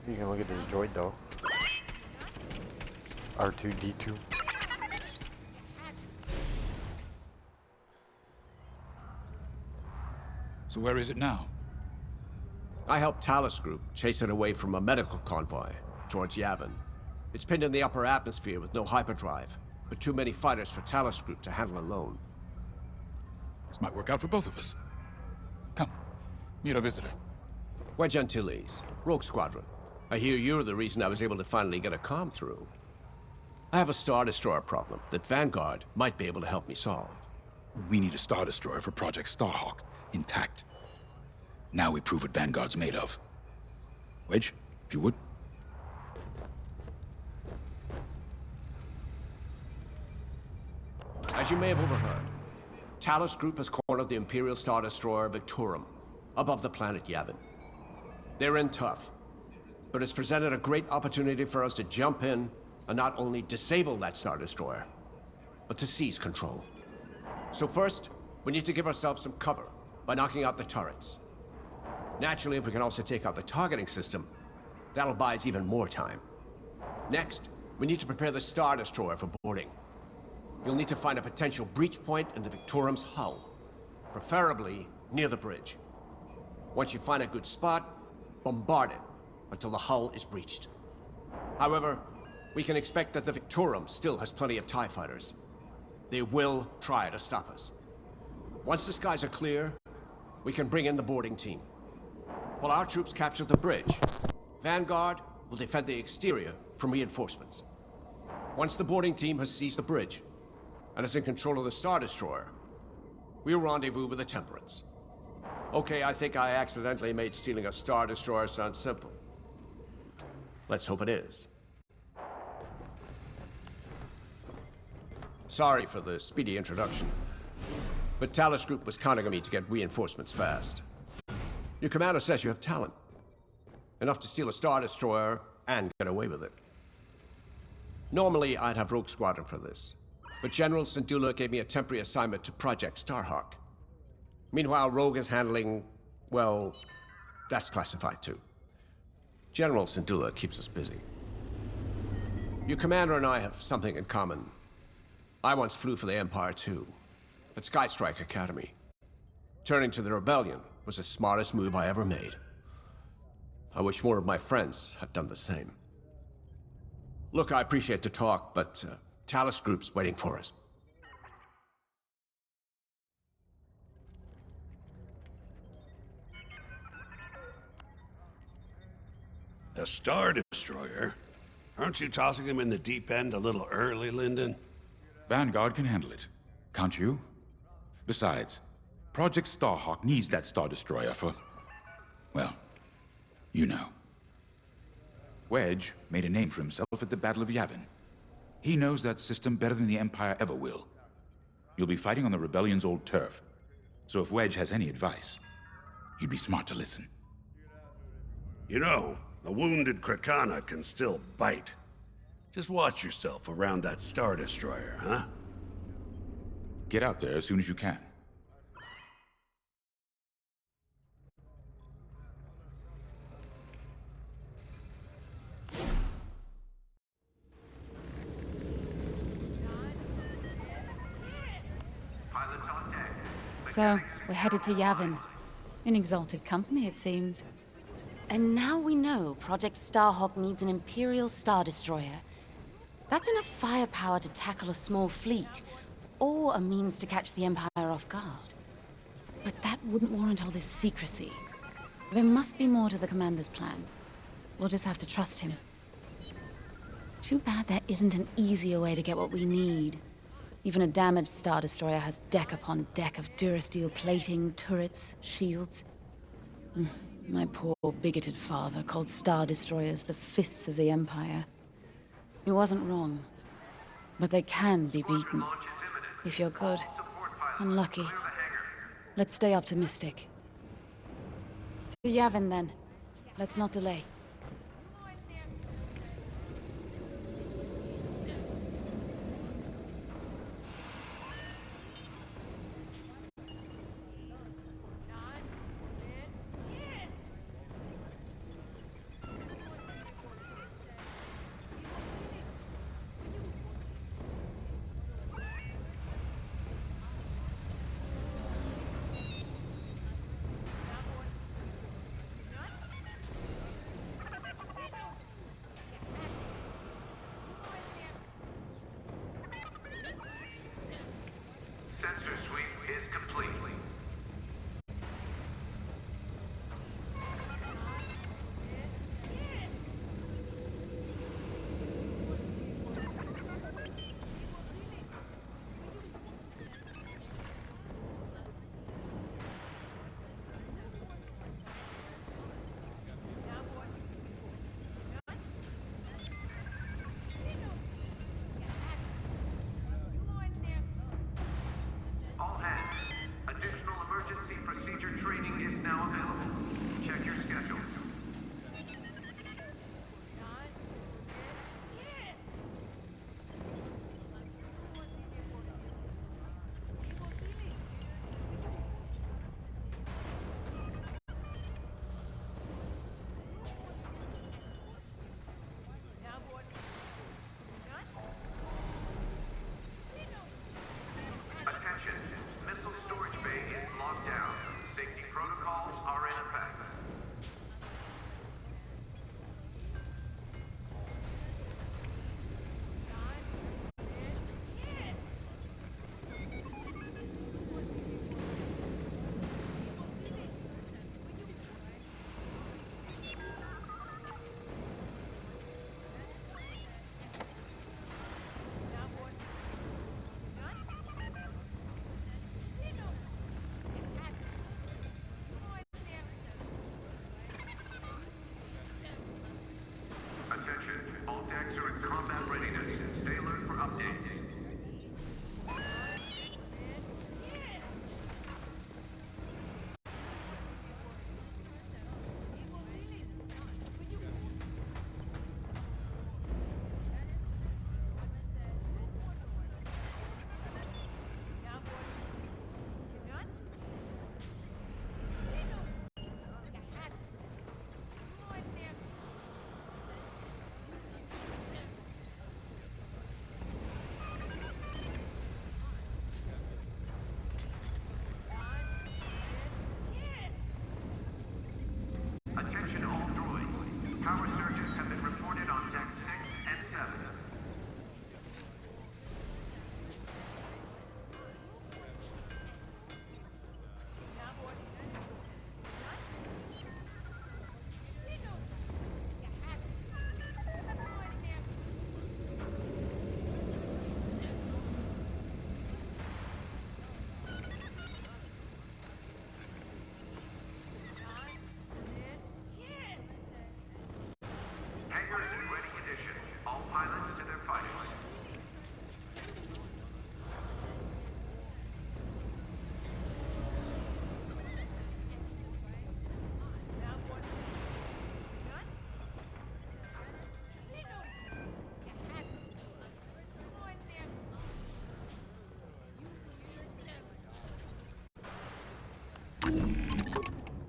You can look at this droid though. R2-D2. So where is it now? I helped Talus Group chase it away from a medical convoy towards Yavin. It's pinned in the upper atmosphere with no hyperdrive, but too many fighters for Talus Group to handle alone. This might work out for both of us. Come, meet our visitor. Wedge Antilles, Rogue Squadron. I hear you're the reason I was able to finally get a comm through. I have a Star Destroyer problem that Vanguard might be able to help me solve. We need a Star Destroyer for Project Starhawk, intact. Now we prove what Vanguard's made of. Wedge, if you would. As you may have overheard, Talus Group has cornered the Imperial Star Destroyer Victorum, above the planet Yavin. They're in tough, but it's presented a great opportunity for us to jump in and not only disable that Star Destroyer, but to seize control. So first, we need to give ourselves some cover by knocking out the turrets. Naturally, if we can also take out the targeting system, that'll buy us even more time. Next, we need to prepare the Star Destroyer for boarding. You'll need to find a potential breach point in the Victorum's hull, preferably near the bridge. Once you find a good spot, bombard it until the hull is breached. However, we can expect that the Victorum still has plenty of TIE fighters. They will try to stop us. Once the skies are clear, we can bring in the boarding team. While our troops capture the bridge, Vanguard will defend the exterior from reinforcements. Once the boarding team has seized the bridge and is in control of the Star Destroyer, we'll rendezvous with the Temperance. Okay, I think I accidentally made stealing a Star Destroyer sound simple. Let's hope it is. Sorry for the speedy introduction, but Talus Group was counting on me to get reinforcements fast. Your commander says you have talent. Enough to steal a Star Destroyer and get away with it. Normally, I'd have Rogue Squadron for this, but General Syndulla gave me a temporary assignment to Project Starhawk. Meanwhile, Rogue is handling, well, that's classified too. General Syndulla keeps us busy. Your commander and I have something in common. I once flew for the Empire too, at Skystrike Academy. Turning to the Rebellion was the smartest move I ever made. I wish more of my friends had done the same. Look, I appreciate the talk, but Talus Group's waiting for us. A Star Destroyer? Aren't you tossing him in the deep end a little early, Lyndon? Vanguard can handle it. Can't you? Besides, Project Starhawk needs that Star Destroyer for... well, you know. Wedge made a name for himself at the Battle of Yavin. He knows that system better than the Empire ever will. You'll be fighting on the Rebellion's old turf, so if Wedge has any advice, he'd be smart to listen. You know, a wounded Krakana can still bite. Just watch yourself around that Star Destroyer, huh? Get out there as soon as you can. So, we're headed to Yavin. In exalted company, it seems. And now we know Project Starhawk needs an Imperial Star Destroyer. That's enough firepower to tackle a small fleet, or a means to catch the Empire off guard. But that wouldn't warrant all this secrecy. There must be more to the Commander's plan. We'll just have to trust him. Too bad there isn't an easier way to get what we need. Even a damaged Star Destroyer has deck upon deck of Durasteel plating, turrets, shields. My poor, bigoted father called Star Destroyers the fists of the Empire. He wasn't wrong. But they can be beaten. If you're good and lucky. Let's stay optimistic. To Yavin, then. Let's not delay.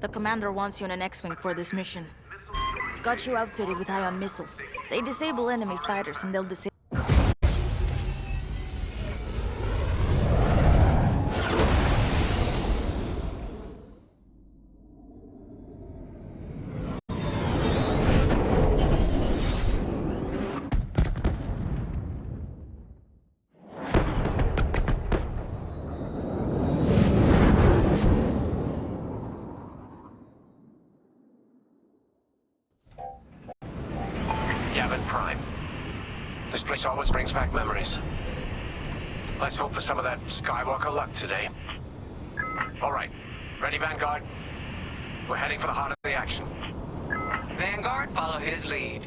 The commander wants you in an X-Wing for this mission. Got you outfitted with ion missiles. They disable enemy fighters and they'll disable... Yavin Prime. This place always brings back memories. Let's hope for some of that Skywalker luck today. All right. Ready, Vanguard? We're heading for the heart of the action. Vanguard, follow his lead.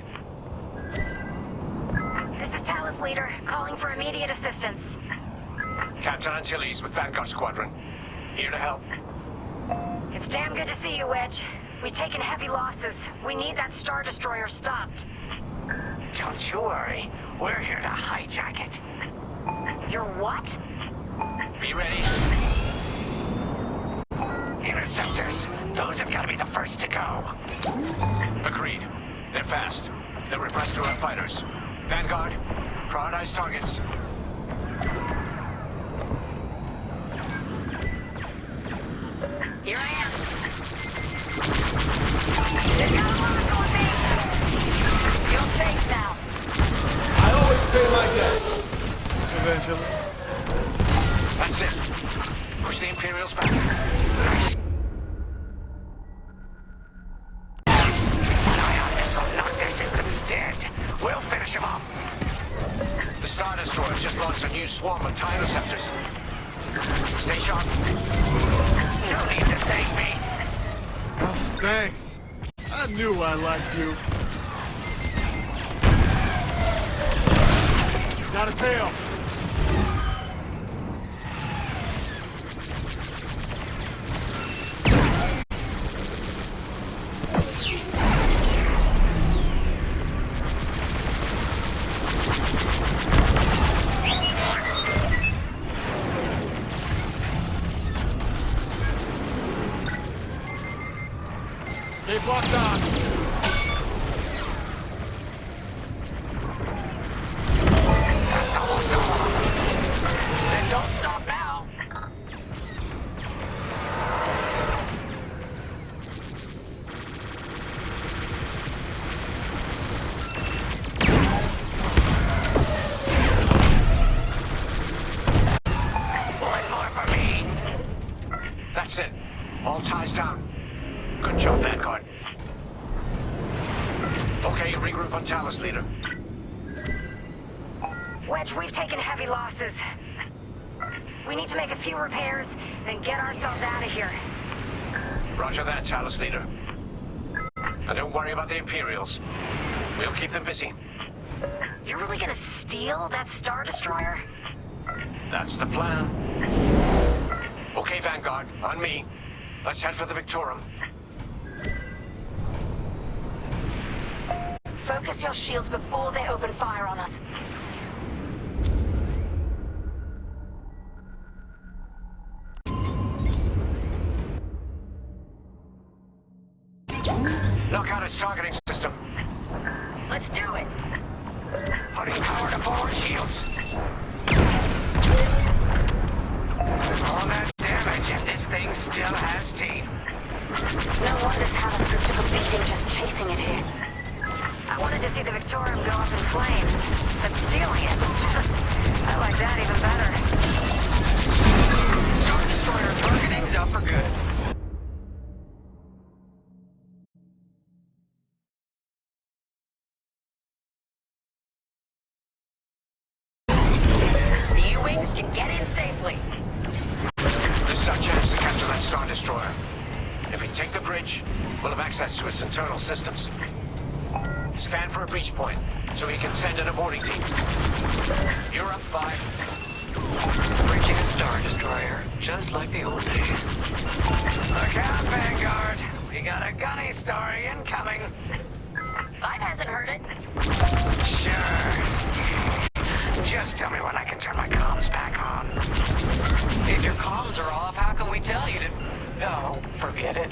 This is Talus Leader, calling for immediate assistance. Captain Antilles with Vanguard Squadron. Here to help. It's damn good to see you, Wedge. We've taken heavy losses. We need that Star Destroyer stopped. Don't you worry. We're here to hijack it. You're what? Be ready. Interceptors. Those have got to be the first to go. Agreed. They're fast. They'll rip right through our fighters. Vanguard, prioritize targets. Here I am. There's not a lot on me. You're safe now. I always pay my debts. Eventually. That's it. Push the Imperials back. An ion missile knocked their systems dead. We'll finish them off. The Star Destroyer just launched a new swarm of TIE interceptors. Stay sharp. No need to thank me. Oh, thanks. I knew I liked you. Got a tail. They've locked on. That's almost all of them. Then don't stop now. One more for me. That's it. All ties down. Good job, Vanguard. Okay, regroup on Talus, Leader. Wedge, we've taken heavy losses. We need to make a few repairs, then get ourselves out of here. Roger that, Talus, Leader. And don't worry about the Imperials. We'll keep them busy. You're really gonna steal that Star Destroyer? That's the plan. Okay, Vanguard, on me. Let's head for the Victorum. Focus your shields before they open fire on us. Knock out its targeting system. Let's do it. Putting power to forward shields. All that damage and this thing still has teeth. No wonder Talus Group took a beating just chasing it here. I wanted to see the Victorium go up in flames, but stealing it, I like that even better. Star Destroyer targeting's up for good. The U-Wings can get in safely. This is our chance to capture that Star Destroyer. If we take the bridge, we'll have access to its internal systems. Scan for a breach point, so we can send in a boarding team. You're up, 5. Bridging a Star Destroyer, just like the old days. Look out, Vanguard. We got a gunny story incoming. 5 hasn't heard it. Sure. Just tell me when I can turn my comms back on. If your comms are off, how can we tell you to... Oh, forget it.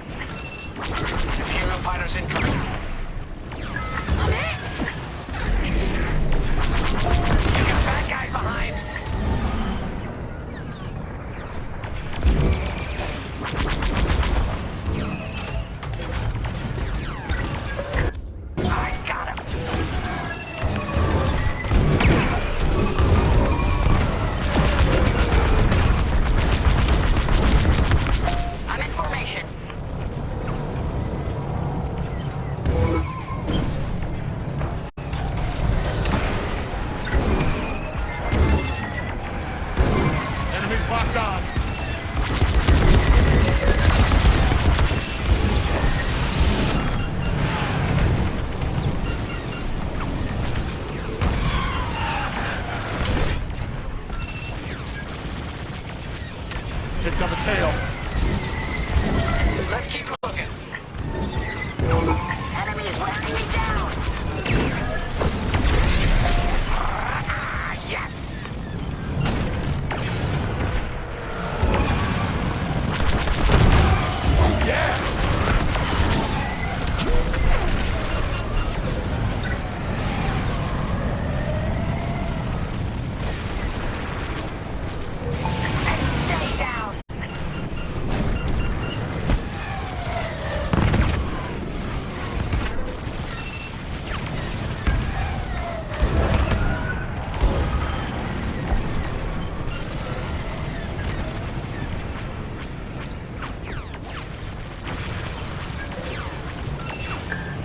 Imperial fighters incoming. I'm hit! You got bad guys behind. I got him. I'm in formation. Enemies locked on. Picked up a tail. Let's keep looking. Enemies wearing me down. Yes. Stay down.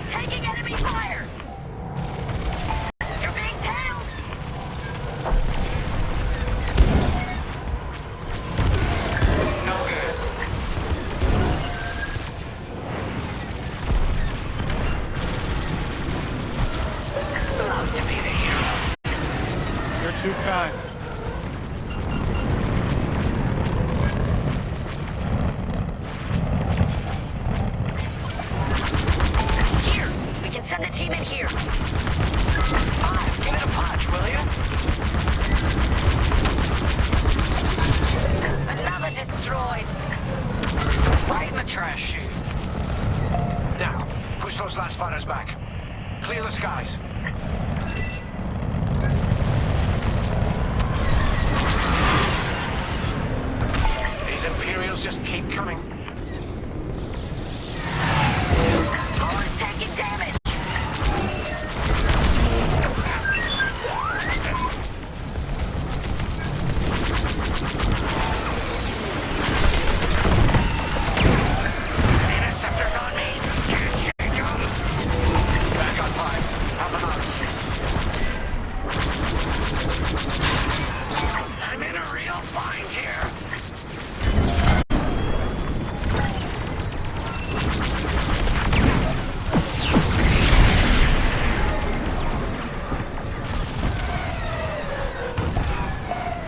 Taking enemy fire. You're being tailed. No good. Love to be the hero. You're too kind. Here, we can send a team in here. Five, give it a punch, will you? Another destroyed. Right in the trash chute. Now, push those last fighters back. Clear the skies. These Imperials just keep coming. Hull is taking damage. Interceptors on me. Can't shake 'em. Back on 5. Helping out. I'm in a real bind here.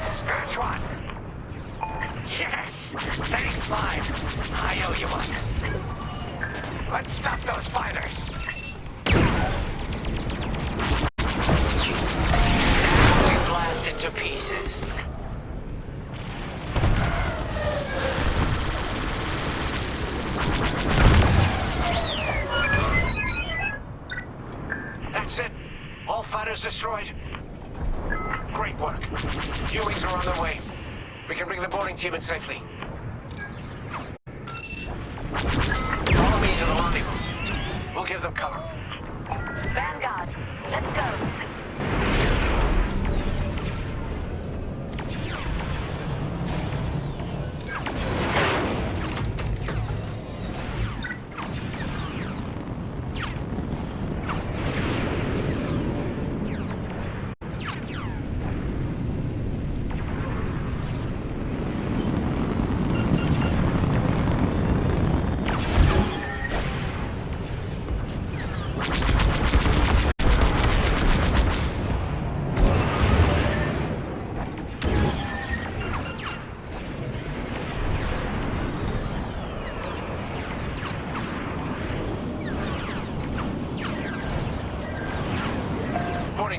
Scratch one. Yes! Thanks, Five. I owe you one. Let's stop those fighters. We blasted to pieces. That's it. All fighters destroyed. Great work. U-Wings are on their way. We can bring the boarding team in safely. Follow me to the rendezvous. We'll give them cover. Vanguard, let's go.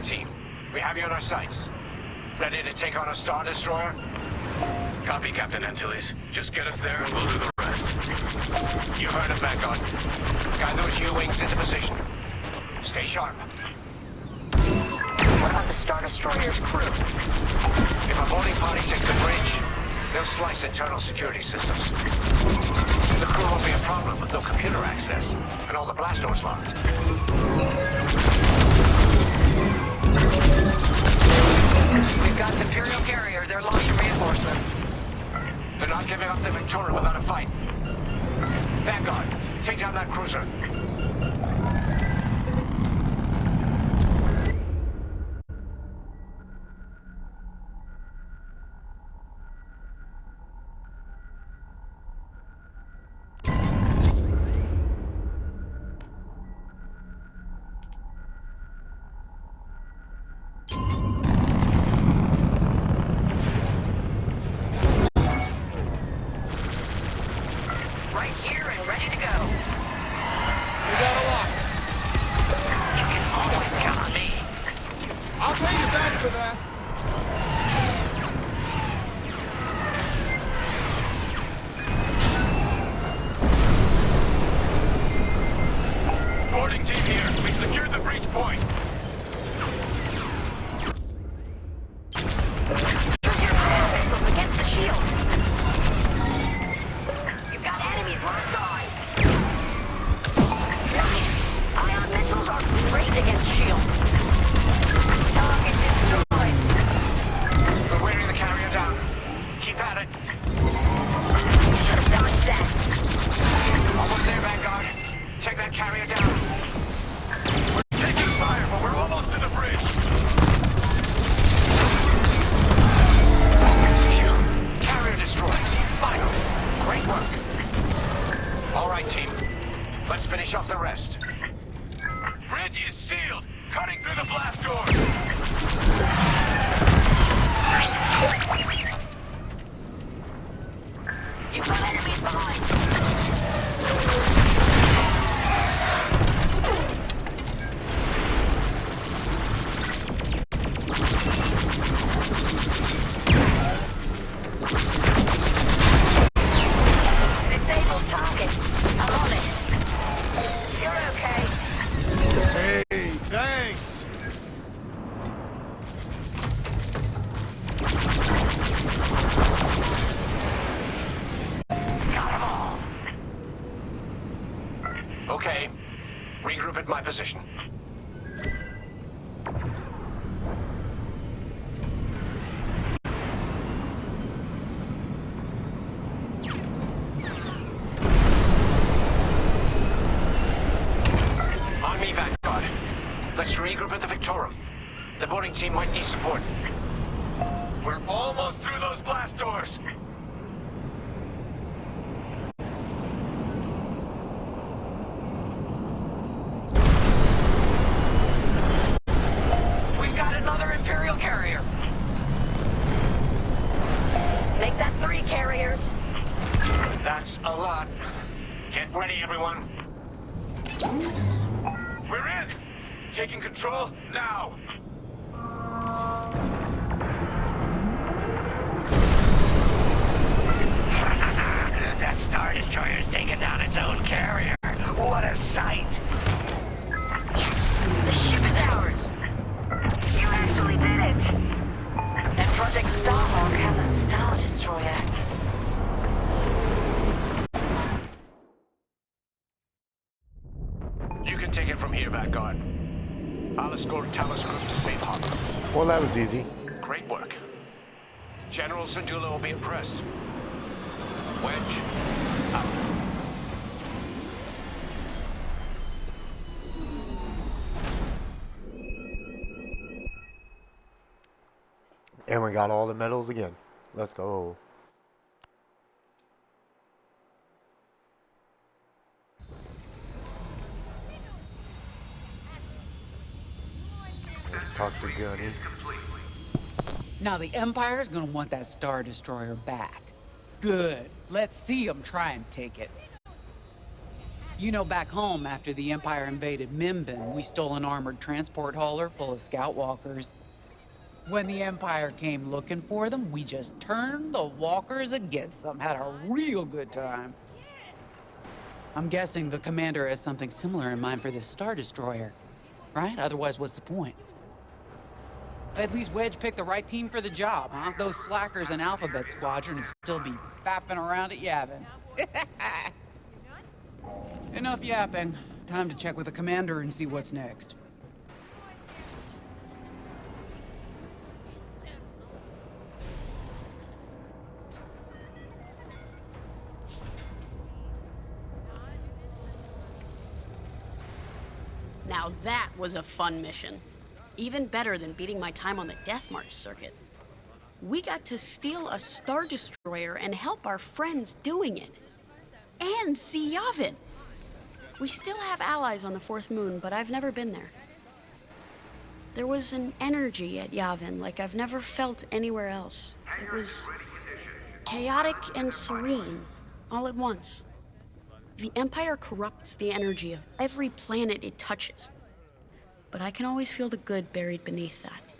Team, we have you on our sights. Ready to take on a Star Destroyer? Copy, Captain Antilles. Just get us there and we'll do the rest. You heard him, Vanguard. Guide those U-wings into position. Stay sharp. What about the Star Destroyer's crew? If a boarding party takes the bridge, they'll slice internal security systems. The crew won't be a problem with no computer access, and all the blast doors locked. We've got the Imperial carrier. They're launching reinforcements. They're not giving up the Victoria without a fight. Vanguard, take down that cruiser. Right here and ready to go. You got a lock. You can always count on me. I'll pay you back for that. Boarding team here. We've secured the breach point. Use your ion missiles against the shields. You've got enemies locked on. Nice. Ion missiles are great against shields. Target destroyed. We're wearing the carrier down. Keep at it. Should have dodged that. Almost there, Vanguard. Take that carrier down. We're taking fire, but we're almost to the bridge. Phew. Carrier destroyed. Final. Great work. All right, team. Let's finish off the rest. Bridge is sealed. Cutting through the blast doors. You've got enemies behind. Disable target. I'm on it. You're okay. Hey, thanks. Got them all. Okay. Regroup at my position. On me, Vanguard. Let's regroup at the Victorum. The boarding team might need support. We're almost through those blast doors. We've got another Imperial carrier. Make that 3 carriers. That's a lot. Get ready, everyone. We're in. Taking control now. That Star Destroyer's taken down its own carrier. What a sight! Yes! The ship is ours! You actually did it! And Project Starhawk has a Star Destroyer. You can take it from here, Vanguard. I'll escort Talos Group to safe harbor. Well, that was easy. Great work. General Syndulla will be impressed. Wedge, out. And we got all the medals again. Let's go. Let's talk to Gunny. Now the Empire's gonna want that Star Destroyer back. Good. Let's see them try and take it. You know, back home, after the Empire invaded Minbin, we stole an armored transport hauler full of scout walkers. When the Empire came looking for them, we just turned the walkers against them. Had a real good time. I'm guessing the commander has something similar in mind for this Star Destroyer, right? Otherwise, what's the point? At least Wedge picked the right team for the job, huh? Those slackers in Alphabet Squadron would still be fapping around at Yavin. Enough yapping. Time to check with the commander and see what's next. Now that was a fun mission. Even better than beating my time on the Death March circuit. We got to steal a Star Destroyer and help our friends doing it. And see Yavin. We still have allies on the Fourth Moon, but I've never been there. There was an energy at Yavin like I've never felt anywhere else. It was chaotic and serene, all at once. The Empire corrupts the energy of every planet it touches. But I can always feel the good buried beneath that.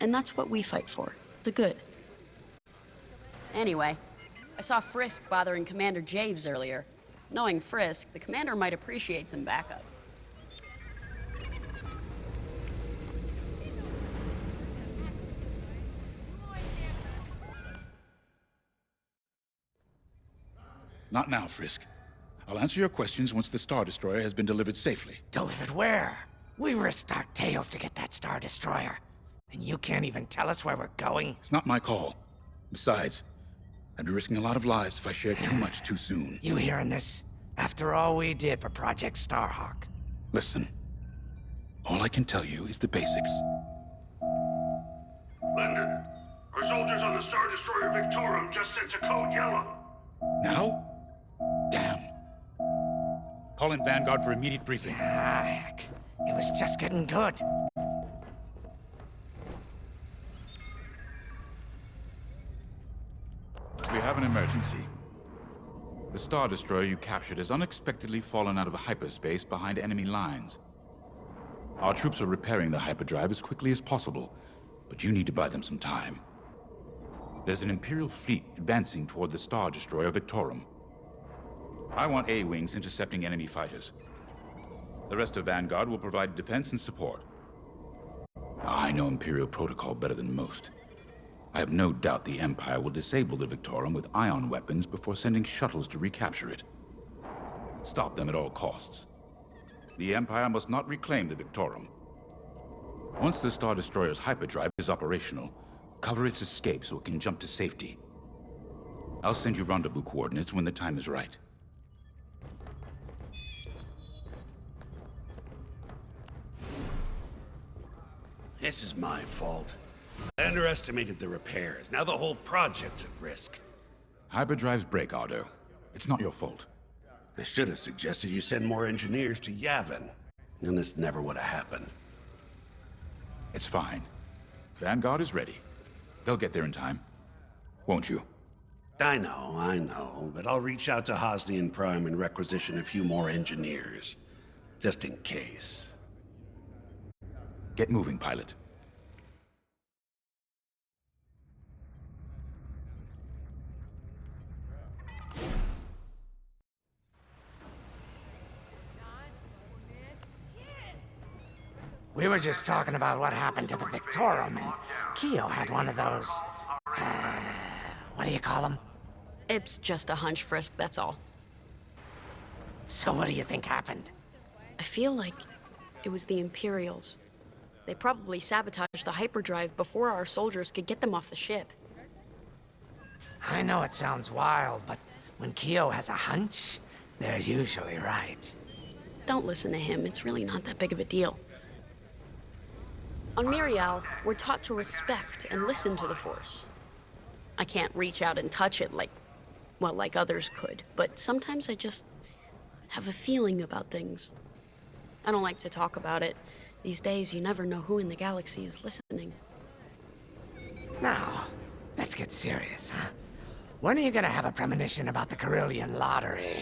And that's what we fight for, the good. Anyway, I saw Frisk bothering Commander Javes earlier. Knowing Frisk, the commander might appreciate some backup. Not now, Frisk. I'll answer your questions once the Star Destroyer has been delivered safely. Delivered where? We risked our tails to get that Star Destroyer. And you can't even tell us where we're going? It's not my call. Besides, I'd be risking a lot of lives if I shared too much too soon. You hearing this? After all we did for Project Starhawk. Listen, all I can tell you is the basics. Linden, our soldiers on the Star Destroyer Victorum just sent a code yellow. Now? Damn. Call in Vanguard for immediate briefing. Ah, heck. It was just getting good. We have an emergency. The Star Destroyer you captured has unexpectedly fallen out of hyperspace behind enemy lines. Our troops are repairing the hyperdrive as quickly as possible, but you need to buy them some time. There's an Imperial fleet advancing toward the Star Destroyer Victorum. I want A-Wings intercepting enemy fighters. The rest of Vanguard will provide defense and support. I know Imperial protocol better than most. I have no doubt the Empire will disable the Victorum with ion weapons before sending shuttles to recapture it. Stop them at all costs. The Empire must not reclaim the Victorum. Once the Star Destroyer's hyperdrive is operational, cover its escape so it can jump to safety. I'll send you rendezvous coordinates when the time is right. This is my fault. I underestimated the repairs. Now the whole project's at risk. Hyperdrives break, Ardo. It's not your fault. I should have suggested you send more engineers to Yavin. And this never would have happened. It's fine. Vanguard is ready. They'll get there in time. Won't you? I know. But I'll reach out to Hosnian Prime and requisition a few more engineers. Just in case. Get moving, pilot. We were just talking about what happened to the Victorum, and Keo had one of those... what do you call them? It's just a hunch, Frisk, that's all. So what do you think happened? I feel like it was the Imperials. They probably sabotaged the hyperdrive before our soldiers could get them off the ship. I know it sounds wild, but when Keo has a hunch, they're usually right. Don't listen to him, it's really not that big of a deal. On Miriel, we're taught to respect and listen to the Force. I can't reach out and touch it like others could, but sometimes I just have a feeling about things. I don't like to talk about it. These days, you never know who in the galaxy is listening. Now, let's get serious, huh? When are you gonna have a premonition about the Carillion lottery?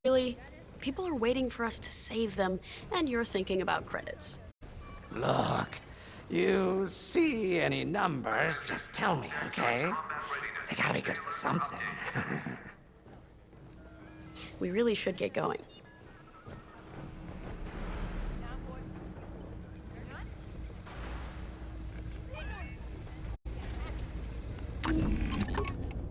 Really? People are waiting for us to save them, and you're thinking about credits. Look, you see any numbers, just tell me, okay? They gotta be good for something. We really should get going.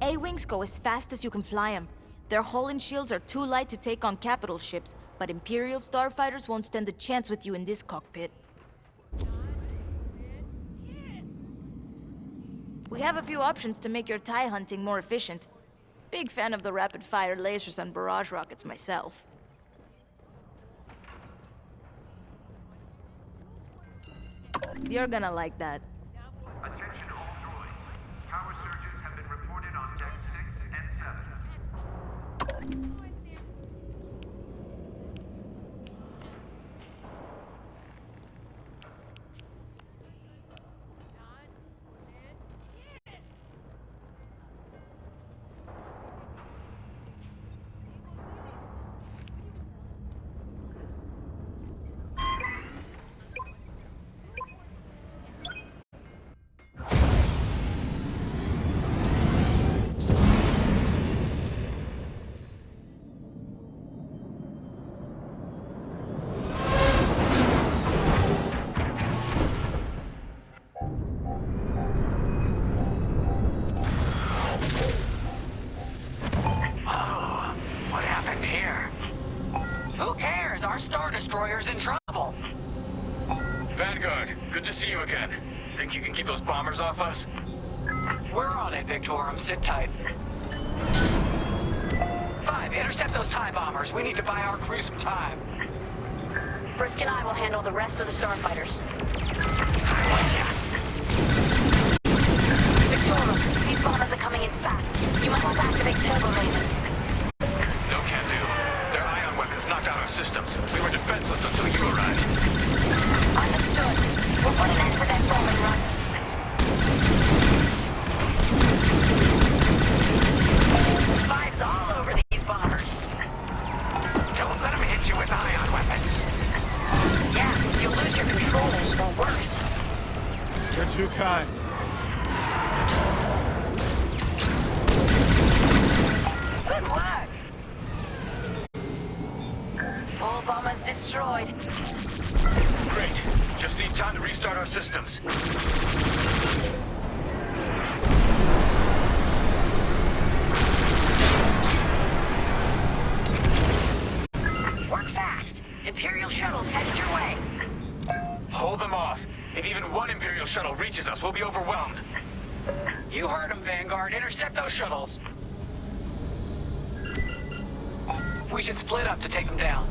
A-Wings go as fast as you can fly them. Their hull and shields are too light to take on capital ships, but Imperial starfighters won't stand a chance with you in this cockpit. We have a few options to make your TIE hunting more efficient. Big fan of the rapid-fire lasers and barrage rockets myself. You're gonna like that. Attention all droids. Tower surges have been reported on deck 6 and 7. Destroyer's in trouble. Vanguard, good to see you again. Think you can keep those bombers off us? We're on it, Victorum. Sit tight. 5, intercept those TIE bombers. We need to buy our crew some time. Frisk and I will handle the rest of the starfighters. I'm with ya. Victorum, these bombers are coming in fast. You might want to activate turbo lasers. No can do. Their ion weapons knocked out our systems. We were defenseless until you arrived. Understood. We'll put an end to their bombing runs. Five's all over these bombers. Don't let them hit you with ion weapons. Yeah, you'll lose your controls, or worse. You're too kind. Good work. All bombers destroyed. Great. Just need time to restart our systems. Work fast. Imperial shuttle's headed your way. Hold them off. If even one Imperial shuttle reaches us, we'll be overwhelmed. You heard them, Vanguard. Intercept those shuttles. We should split up to take them down.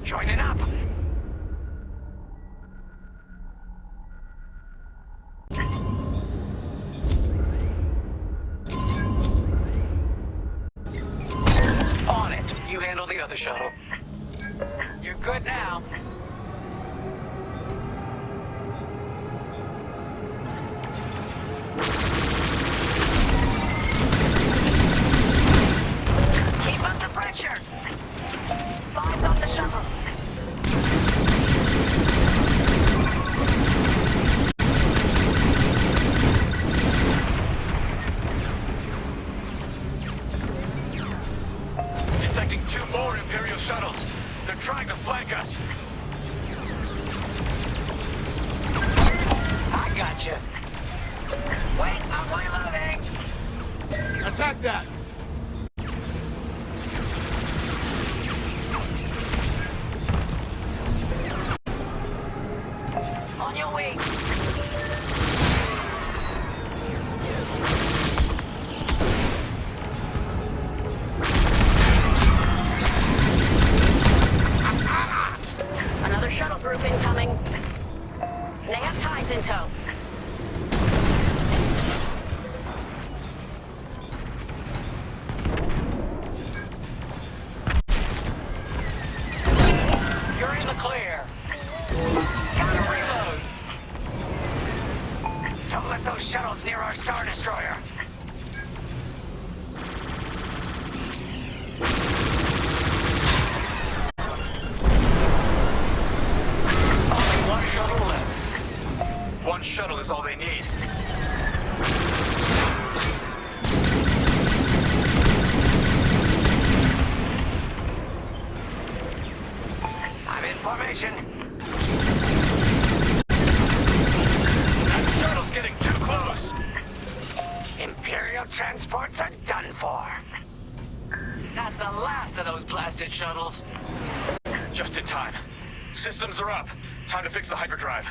Joining up. On it. You handle the other shuttle. You're good now. Keep under pressure. Five got the shuttle. Detecting 2 more Imperial shuttles. They're trying to flank us. I got you. Wait, I'm reloading. Attack that! On your way. Another shuttle group incoming. They have ties in tow. You're in the clear. Gotta reload. Don't let those shuttles near our Star Destroyer. Only one shuttle left. One shuttle is all they need. situation? That shuttle's getting too close. Imperial transports are done for. That's the last of those blasted shuttles. Just in time. Systems are up. Time to fix the hyperdrive.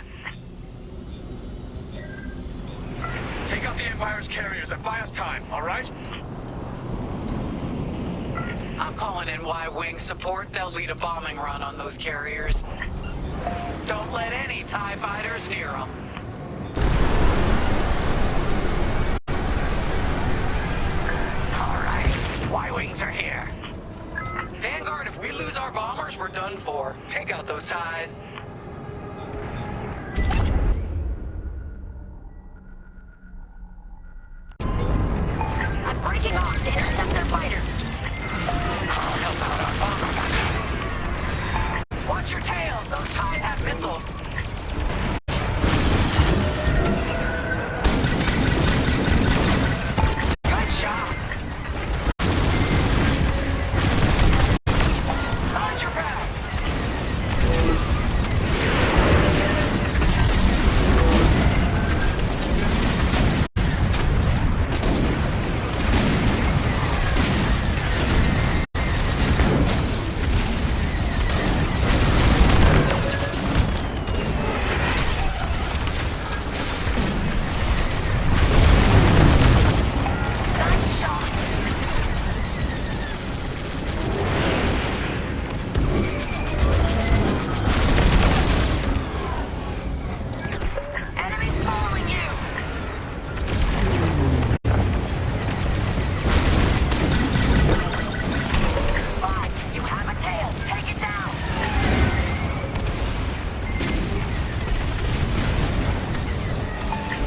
Take out the Empire's carriers and buy us time, all right? I'm calling in Y-Wing support. They'll lead a bombing run on those carriers. Don't let any TIE fighters near them. All right, Y-Wings are here. Vanguard, if we lose our bombers, we're done for. Take out those TIEs. I'm breaking off to intercept their fighters. Watch your tails. Those TIEs have missiles. Good shot. Launch your back. Nice shot. Enemies following you. Fine, you have a tail. Take it down.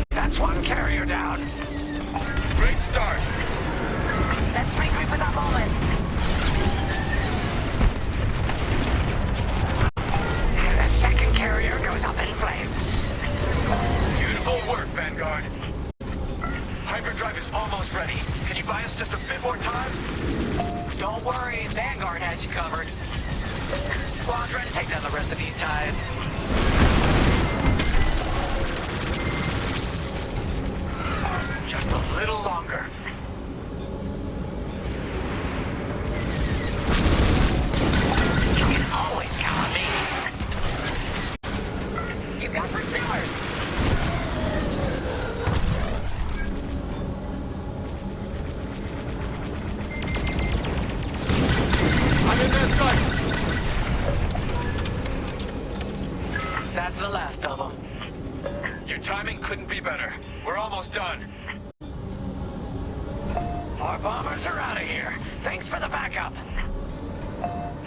That's one carrier down. Great start. Let's regroup with our bombers. And the second carrier goes up in flames. Beautiful work, Vanguard. Hyperdrive is almost ready. Can you buy us just a bit more time? Don't worry, Vanguard has you covered. Squadron, take down the rest of these TIEs. Just a little longer. You can always count on me. You got pursuers. I'm in their sights. That's the last of them. Your timing couldn't be better. We're almost done. Our bombers are out of here. Thanks for the backup.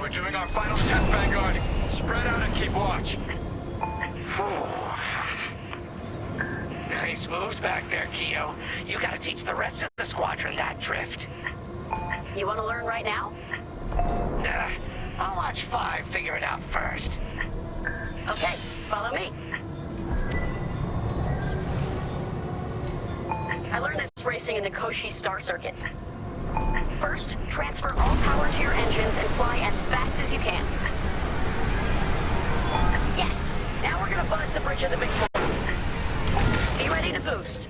We're doing our final test, Vanguard. Spread out and keep watch. Nice moves back there, Keo. You gotta teach the rest of the squadron that drift. You want to learn right now? Nah, I'll watch 5 figure it out first. Okay, follow me. I learned this racing in the Koshi Star Circuit. First, transfer all power to your engines and fly as fast as you can. Yes! Now we're gonna buzz the bridge of the Victoria. Be ready to boost.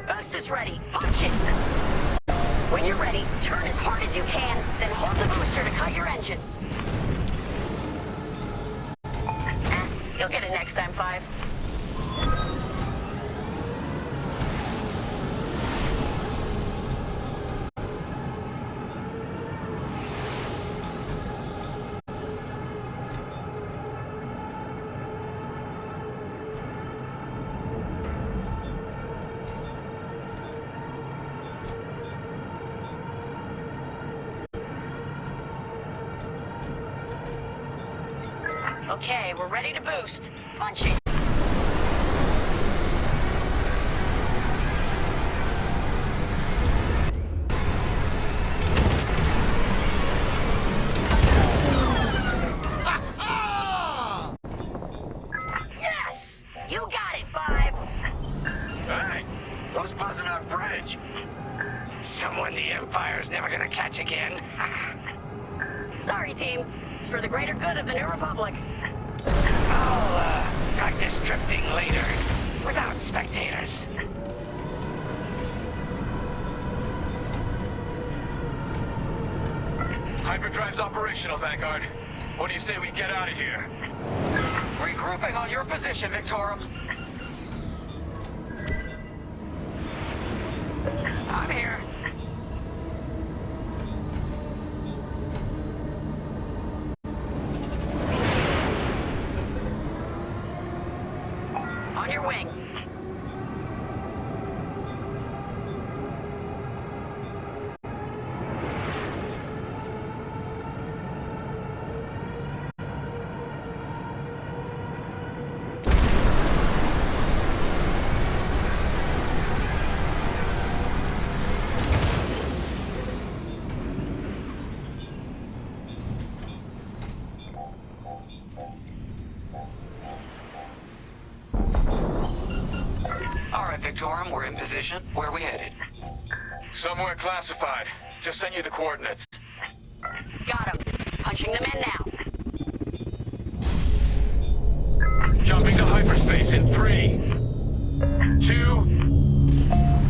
Boost is ready. Punch it! When you're ready, turn as hard as you can, then hold the booster to cut your engines. You'll get it next time, 5. Okay, we're ready to boost. Punch it. Someone the Empire's never gonna catch again. Sorry, team. It's for the greater good of the New Republic. I'll, practice drifting later, without spectators. Hyperdrive's operational, Vanguard. What do you say we get out of here? Regrouping on your position, Victorum. I'm here. On your wing. Victorum, we're in position. Where are we headed? Somewhere classified. Just sent you the coordinates. Got him. Punching them in now. Jumping to hyperspace in 3, 2,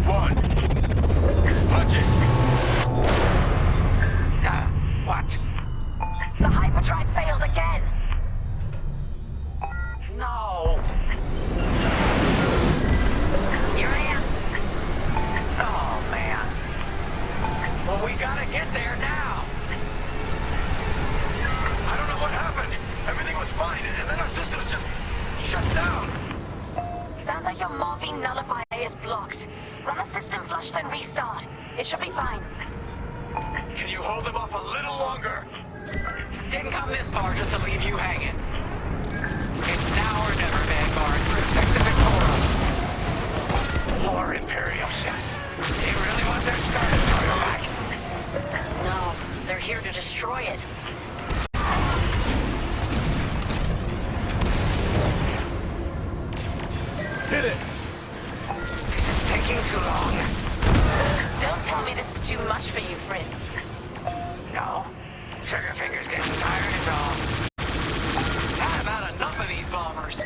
1. Punch it. What? The hyperdrive failed again. No. Here I am. Oh, man. Well, we gotta get there now. I don't know what happened. Everything was fine, and then our systems just shut down. Sounds like your morphine nullifier is blocked. Run a system flush, then restart. It should be fine. Can you hold them off a little longer? Didn't come this far just to leave you hanging. It's now or never, Vanguard. Protect the Victorum. Poor Imperial ships. They really want their Star Destroyer back. No, they're here to destroy it. Hit it! This is taking too long. Don't tell me this is too much for you, Frisk. No. Sugarfinger's getting tired is all. I've had enough of these bombers.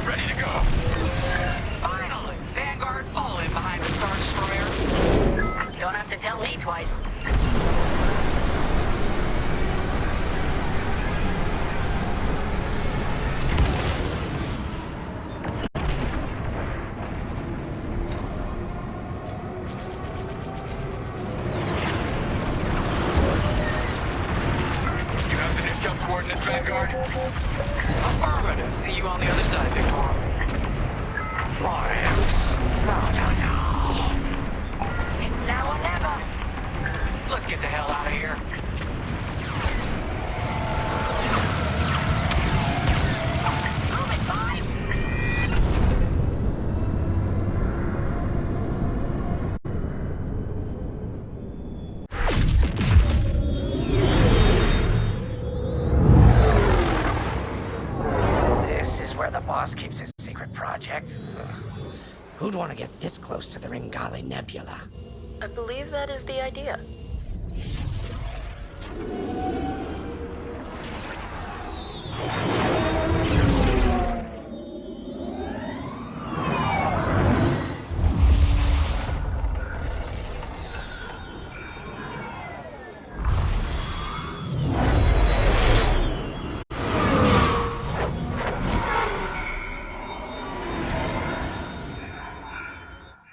ready to go. Finally! Vanguard, fall in behind the Star Destroyer. Don't have to tell me twice. You have the new jump coordinates, Vanguard? Affirmative. See you on the other side, Victor. Morris. No. It's now or never. Let's get the hell out of here. Move it, Vine! This is where the boss keeps his secret project. Who'd want to get this close to the Ringali Nebula? I believe that is the idea.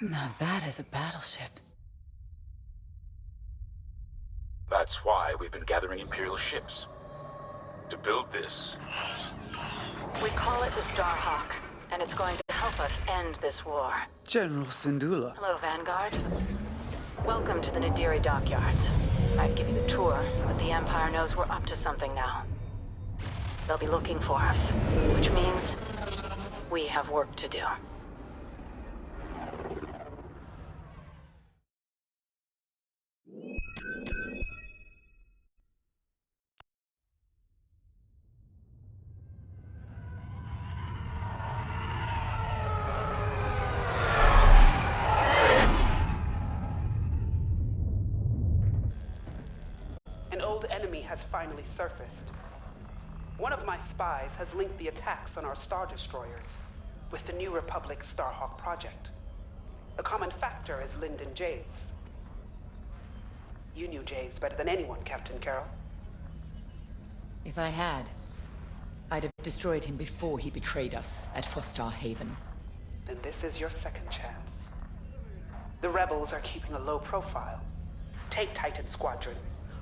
Now that is a battleship. That's why we've been gathering Imperial ships. To build this. We call it the Starhawk, and it's going to help us end this war. General Syndulla. Hello, Vanguard. Welcome to the Nadiri dockyards. I'd give you the tour, but the Empire knows we're up to something now. They'll be looking for us, which means we have work to do. An old enemy has finally surfaced. One of my spies has linked the attacks on our Star Destroyers with the New Republic Starhawk project. A common factor is Lyndon Javes. You knew Javes better than anyone, Captain Carroll. If I had, I'd have destroyed him before he betrayed us at Fostar Haven. Then this is your second chance. The rebels are keeping a low profile. Take Titan Squadron,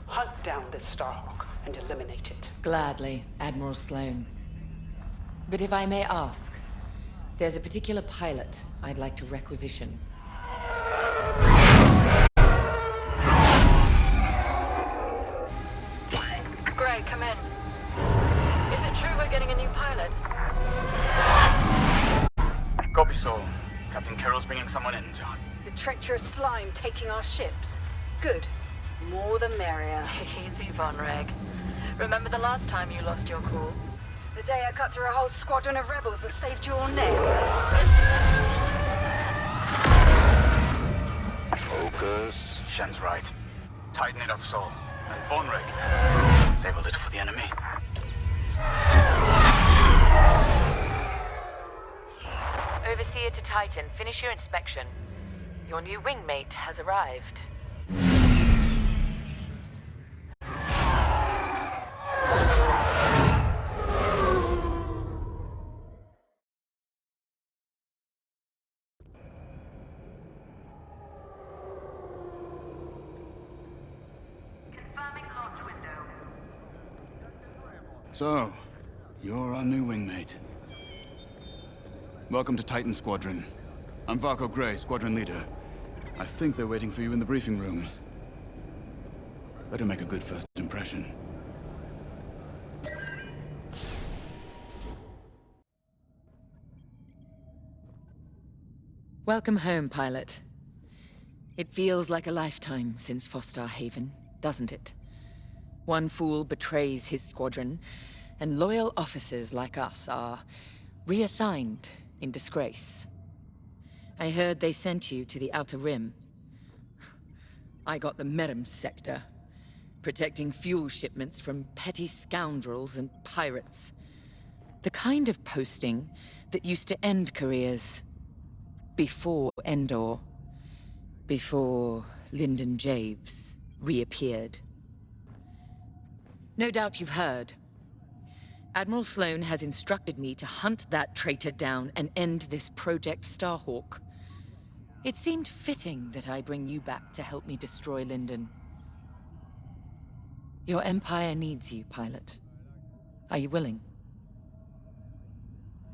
hunt down this Starhawk, and eliminate it. Gladly, Admiral Sloane. But if I may ask, there's a particular pilot I'd like to requisition. Gray, come in. Is it true we're getting a new pilot? Copy, Sol. Captain Carroll's bringing someone in, John. The treacherous slime taking our ships. Good. More the merrier. Easy, Von Reg. Remember the last time you lost your cool? The day I cut through a whole squadron of rebels and saved your neck. Focus. Shen's right. Tighten it up, Sol. And Von Reg, save a little for the enemy. Overseer to Titan, finish your inspection. Your new wingmate has arrived. So, you're our new wingmate. Welcome to Titan Squadron. I'm Varko Grey, Squadron Leader. I think they're waiting for you in the briefing room. Better make a good first impression. Welcome home, pilot. It feels like a lifetime since Fostar Haven, doesn't it? One fool betrays his squadron, and loyal officers like us are reassigned in disgrace. I heard they sent you to the Outer Rim. I got the Merim sector, protecting fuel shipments from petty scoundrels and pirates. The kind of posting that used to end careers. Before Endor. Before Lyndon Javes reappeared. No doubt you've heard. Admiral Sloane has instructed me to hunt that traitor down and end this Project Starhawk. It seemed fitting that I bring you back to help me destroy Lyndon. Your Empire needs you, pilot. Are you willing?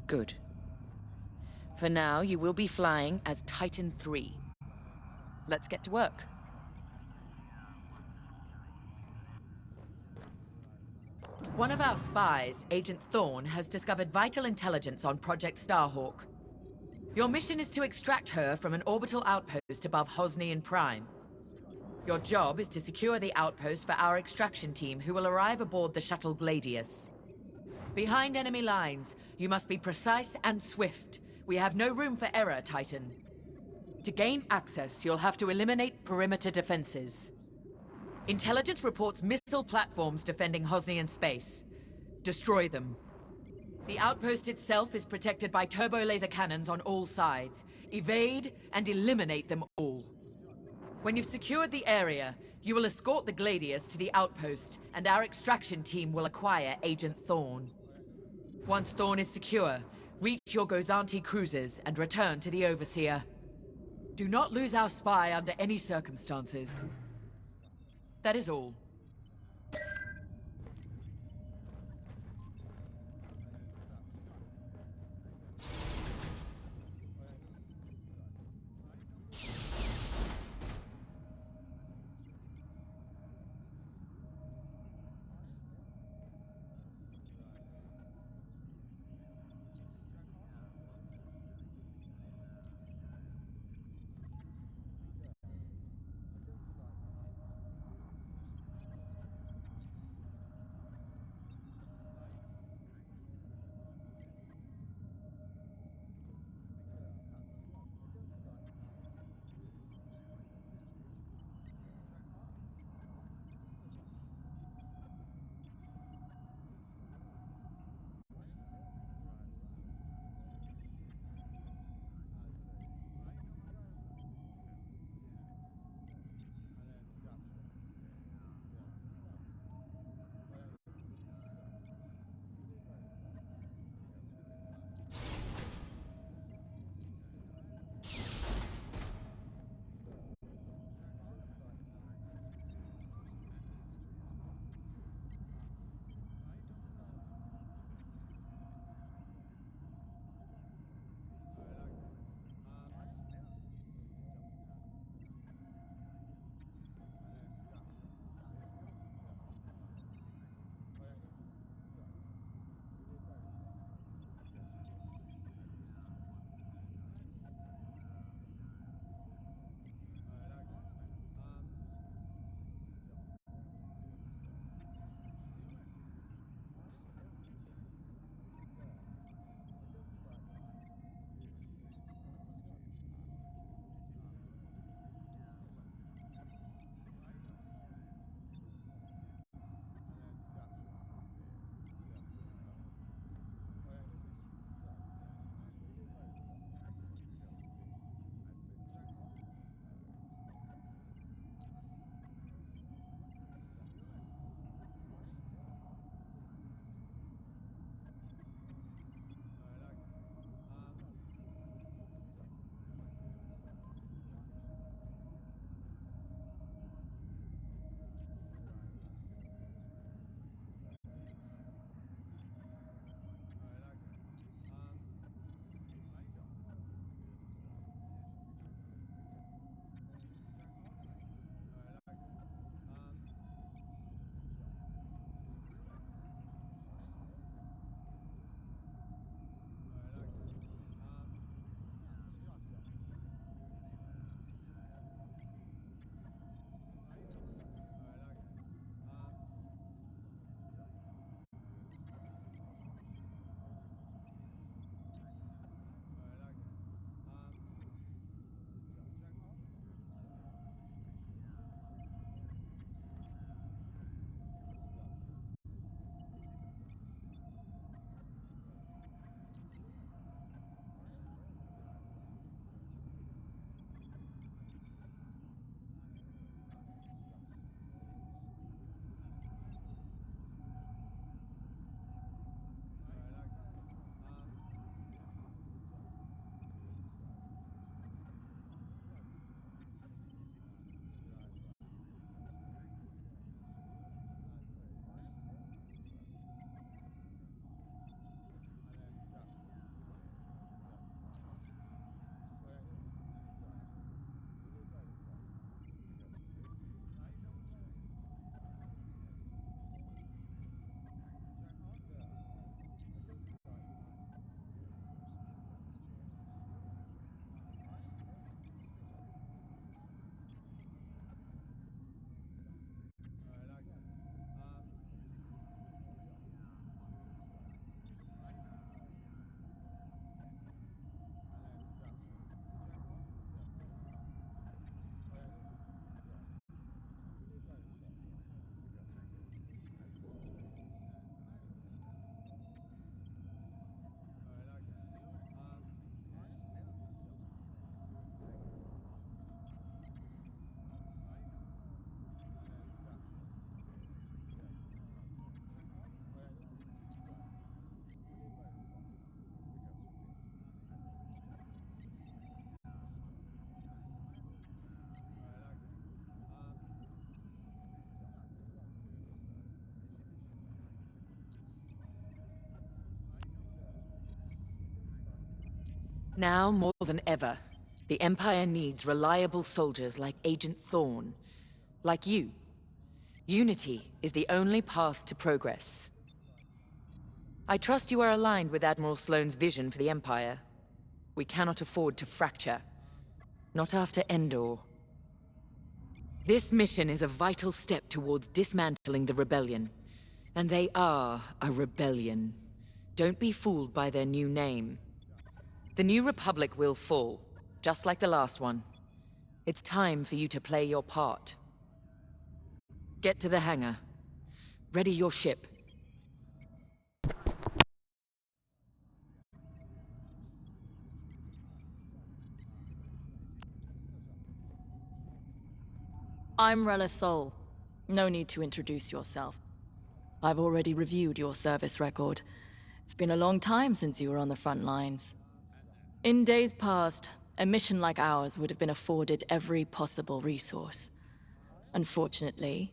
Good. For now, you will be flying as Titan III. Let's get to work. One of our spies, Agent Thorne, has discovered vital intelligence on Project Starhawk. Your mission is to extract her from an orbital outpost above Hosnian Prime. Your job is to secure the outpost for our extraction team, who will arrive aboard the shuttle Gladius. Behind enemy lines, you must be precise and swift. We have no room for error, Titan. To gain access, you'll have to eliminate perimeter defenses. Intelligence reports missile platforms defending Hosnian space. Destroy them. The outpost itself is protected by turbo laser cannons on all sides. Evade and eliminate them all. When you've secured the area, you will escort the Gladius to the outpost, and our extraction team will acquire Agent Thorne. Once Thorne is secure, reach your Gozanti cruisers and return to the Overseer. Do not lose our spy under any circumstances. That is all. Now more than ever, the Empire needs reliable soldiers like Agent Thorne. Like you. Unity is the only path to progress. I trust you are aligned with Admiral Sloane's vision for the Empire. We cannot afford to fracture. Not after Endor. This mission is a vital step towards dismantling the rebellion. And they are a rebellion. Don't be fooled by their new name. The New Republic will fall, just like the last one. It's time for you to play your part. Get to the hangar. Ready your ship. I'm Rella Sol. No need to introduce yourself. I've already reviewed your service record. It's been a long time since you were on the front lines. In days past, a mission like ours would have been afforded every possible resource. Unfortunately,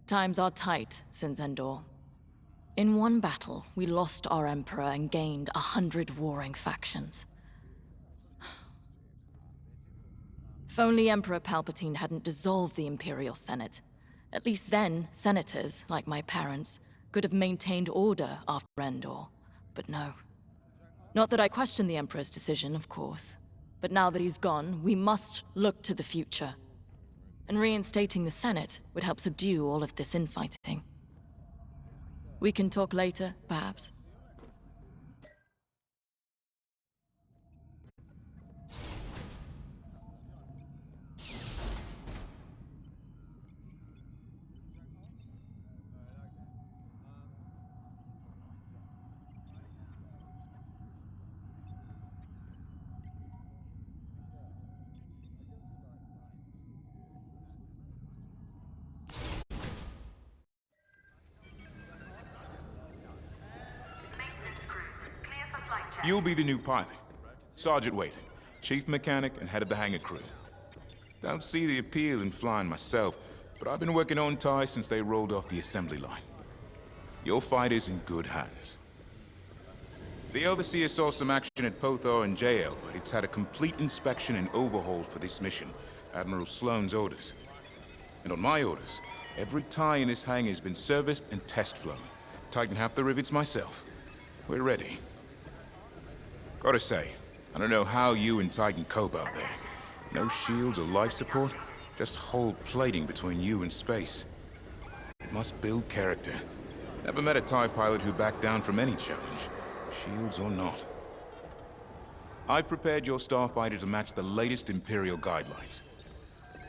times are tight since Endor. In one battle, we lost our Emperor and gained 100 warring factions. If only Emperor Palpatine hadn't dissolved the Imperial Senate. At least then, senators, like my parents, could have maintained order after Endor. But no. Not that I question the Emperor's decision, of course. But now that he's gone, we must look to the future. And reinstating the Senate would help subdue all of this infighting. We can talk later, perhaps? You'll be the new pilot. Sergeant Wade, chief mechanic and head of the hangar crew. Don't see the appeal in flying myself, but I've been working on TIE since they rolled off the assembly line. Your fight is in good hands. The Overseer saw some action at Pothor and JL, but it's had a complete inspection and overhaul for this mission, Admiral Sloane's orders. And on my orders, every TIE in this hangar has been serviced and test flown. Tighten half the rivets myself. We're ready. Gotta say, I don't know how you and Titan cope out there. No shields or life support, just whole plating between you and space. It must build character. Never met a TIE pilot who backed down from any challenge, shields or not. I've prepared your starfighter to match the latest Imperial guidelines.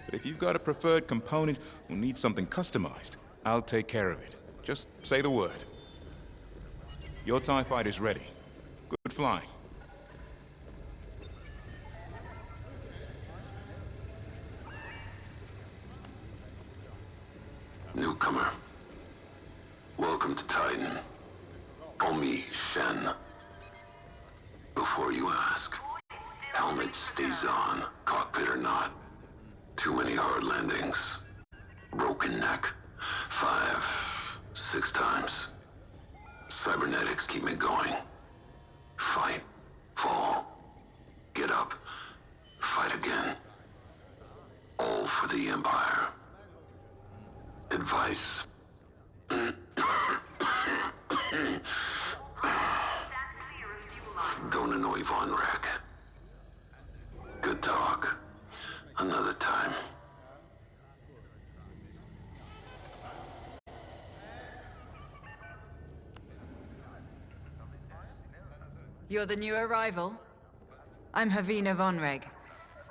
But if you've got a preferred component or need something customized, I'll take care of it. Just say the word. Your TIE fighter's ready. Good flying. Newcomer. Welcome to Titan. Call me Shen. Before you ask, helmet stays on, cockpit or not. Too many hard landings. Broken neck. 5, 6 times. Cybernetics keep me going. Fight, fall, get up, fight again. All for the Empire. Advice. Don't annoy Von Rek. Good talk. Another time. You're the new arrival? I'm Havina Von Reg.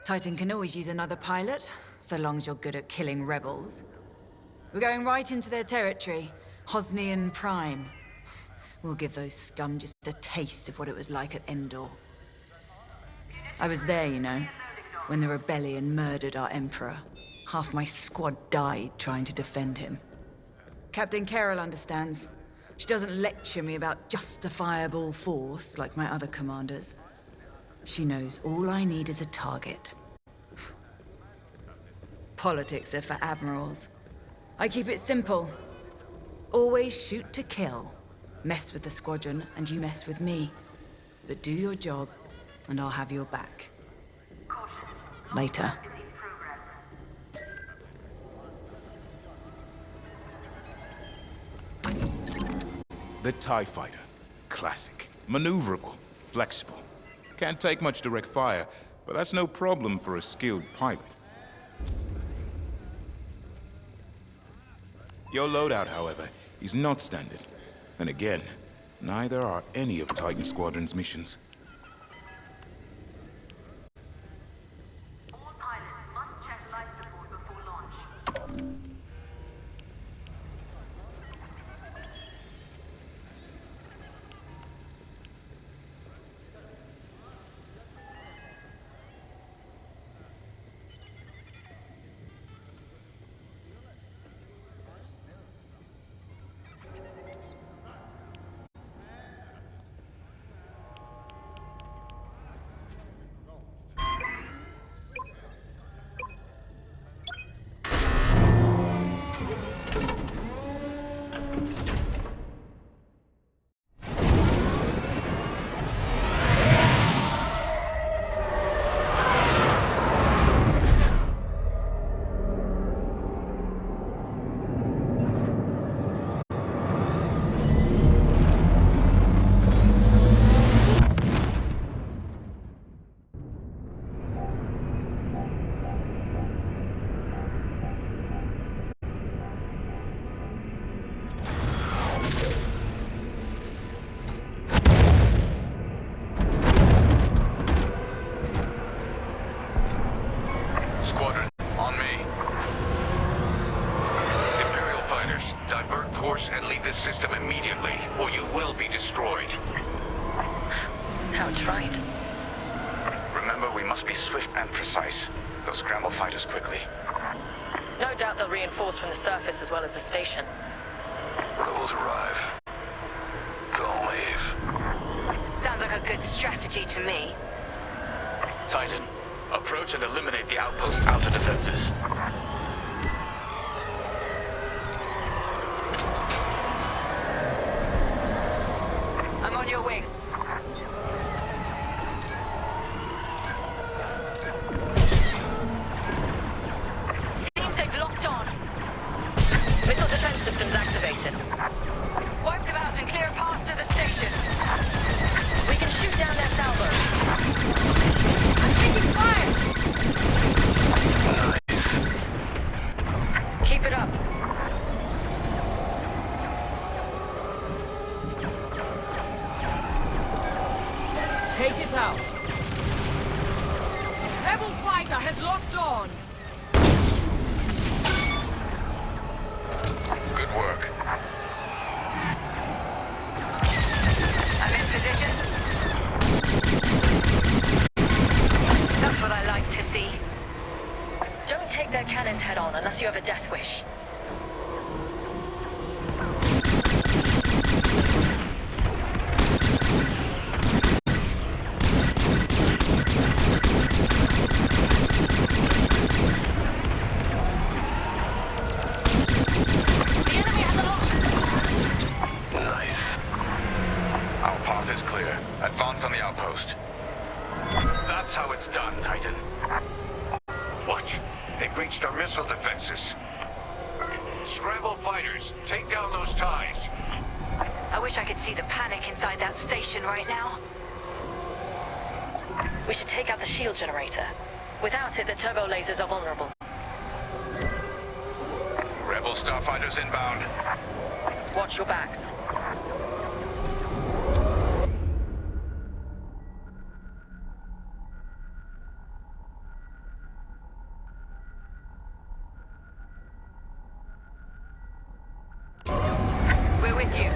Titan can always use another pilot, so long as you're good at killing rebels. We're going right into their territory, Hosnian Prime. We'll give those scum just a taste of what it was like at Endor. I was there, you know, when the rebellion murdered our Emperor. Half my squad died trying to defend him. Captain Carroll understands. She doesn't lecture me about justifiable force like my other commanders. She knows all I need is a target. Politics are for admirals. I keep it simple. Always shoot to kill. Mess with the squadron and you mess with me. But do your job and I'll have your back. Later. The TIE Fighter. Classic. Maneuverable. Flexible. Can't take much direct fire, but that's no problem for a skilled pilot. Your loadout, however, is not standard. And again, neither are any of Titan Squadron's missions. All pilots must check life support before launch. Squadron, on me. Imperial fighters, divert course and leave this system immediately, or you will be destroyed. How trite. Remember, we must be swift and precise. They'll scramble fighters quickly. No doubt they'll reinforce from the surface as well as the station. Rebels arrive. Don't leave. Sounds like a good strategy to me. Titan, approach and eliminate the outpost's outer defenses. I'm on your wing. Seems they've locked on. Missile defense systems activated. Wipe them out and clear a path to the station. We can shoot down their salvos. I'm taking fire! Keep it up. Take it out. Rebel fighter has locked on. Good work. I'm in position. That's what I like to see. Don't take their cannons head on unless you have a death wish. The enemy has a lock. Nice. Our path is clear. Advance on the outpost. That's how it's done, Titan. What? They breached our missile defenses. Scramble fighters, take down those ties. I wish I could see the panic inside that station right now. We should take out the shield generator. Without it, the turbo lasers are vulnerable. Rebel starfighters inbound. Watch your backs. We're with you.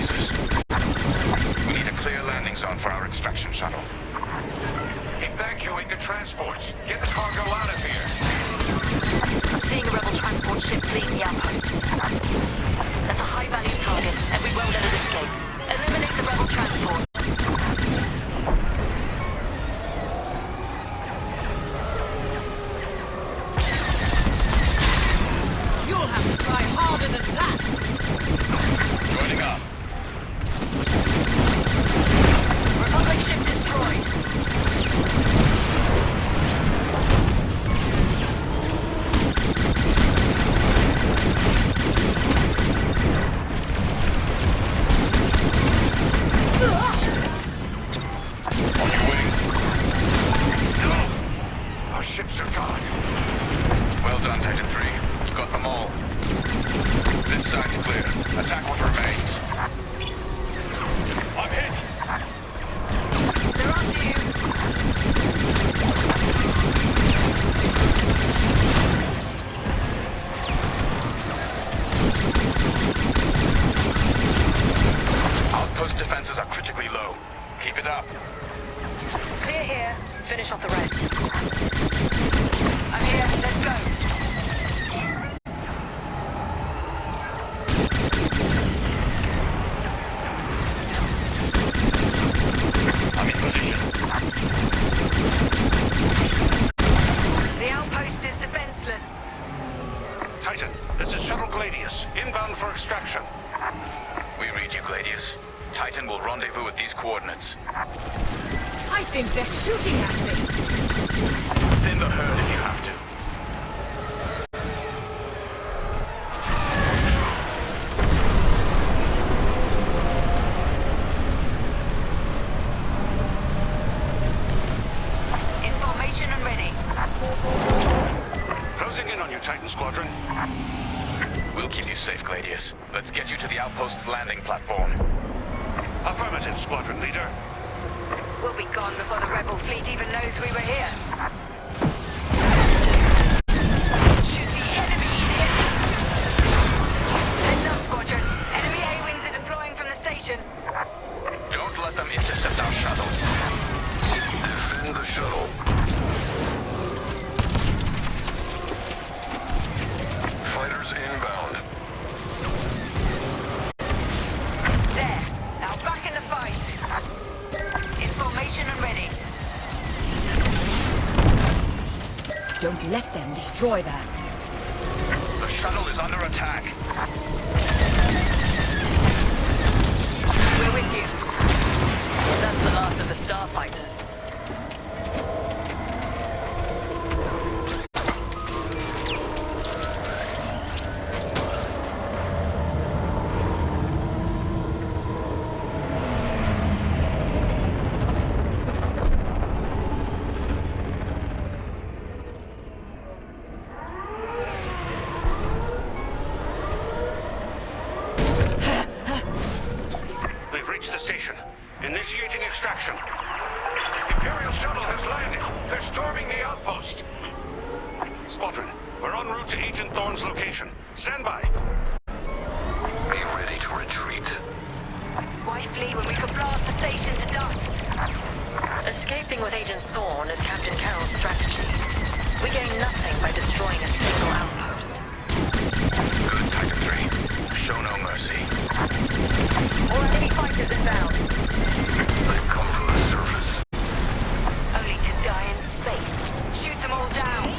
lasers. We need a clear landing zone for our extraction shuttle. Evacuate the transports. Get the cargo out of here. I'm seeing a rebel transport ship fleeing the outpost. That's a high-value target, and we won't let it escape. Eliminate the rebel transport. You'll have to try harder than that! Joining up. Republic ship destroyed. On your wing. No! Our ships are gone. Well done, Titan 3. You got them all. This side's clear. Attack what remains. I'm hit! They're after you. Outpost defenses are critically low. Keep it up. Clear here. Finish off the rest. I'm here. Let's go. I'm in position. The outpost is defenseless. Titan, this is Shuttle Gladius, inbound for extraction. We read you, Gladius. Titan will rendezvous at these coordinates. I think they're shooting at me! Thin the herd if you have to. Information and ready. Closing in on you, Titan Squadron. We'll keep you safe, Gladius. Let's get you to the outpost's landing platform. Affirmative, Squadron Leader. We'll be gone before the rebel fleet even knows we were here. Shoot the enemy, idiot! Heads up, Squadron. Enemy A-wings are deploying from the station. Don't let them intercept our shuttle. Defend the shuttle. Fighters inbound. There. Now back in the fight. Information and ready. Don't let them destroy that. The shuttle is under attack. We're with you. That's the last of the starfighters. They've reached the station. Initiating extraction. Imperial shuttle has landed. They're storming the outpost. Squadron, we're en route to Agent Thorne's location. Stand by. Be ready to retreat. Why flee when we could blast the station to dust? Escaping with Agent Thorne is Captain Carroll's strategy. We gain nothing by destroying a single outpost. Good, Titan 3. Show no mercy. More enemy fighters inbound. They've come from the surface. Only to die in space. Shoot them all down.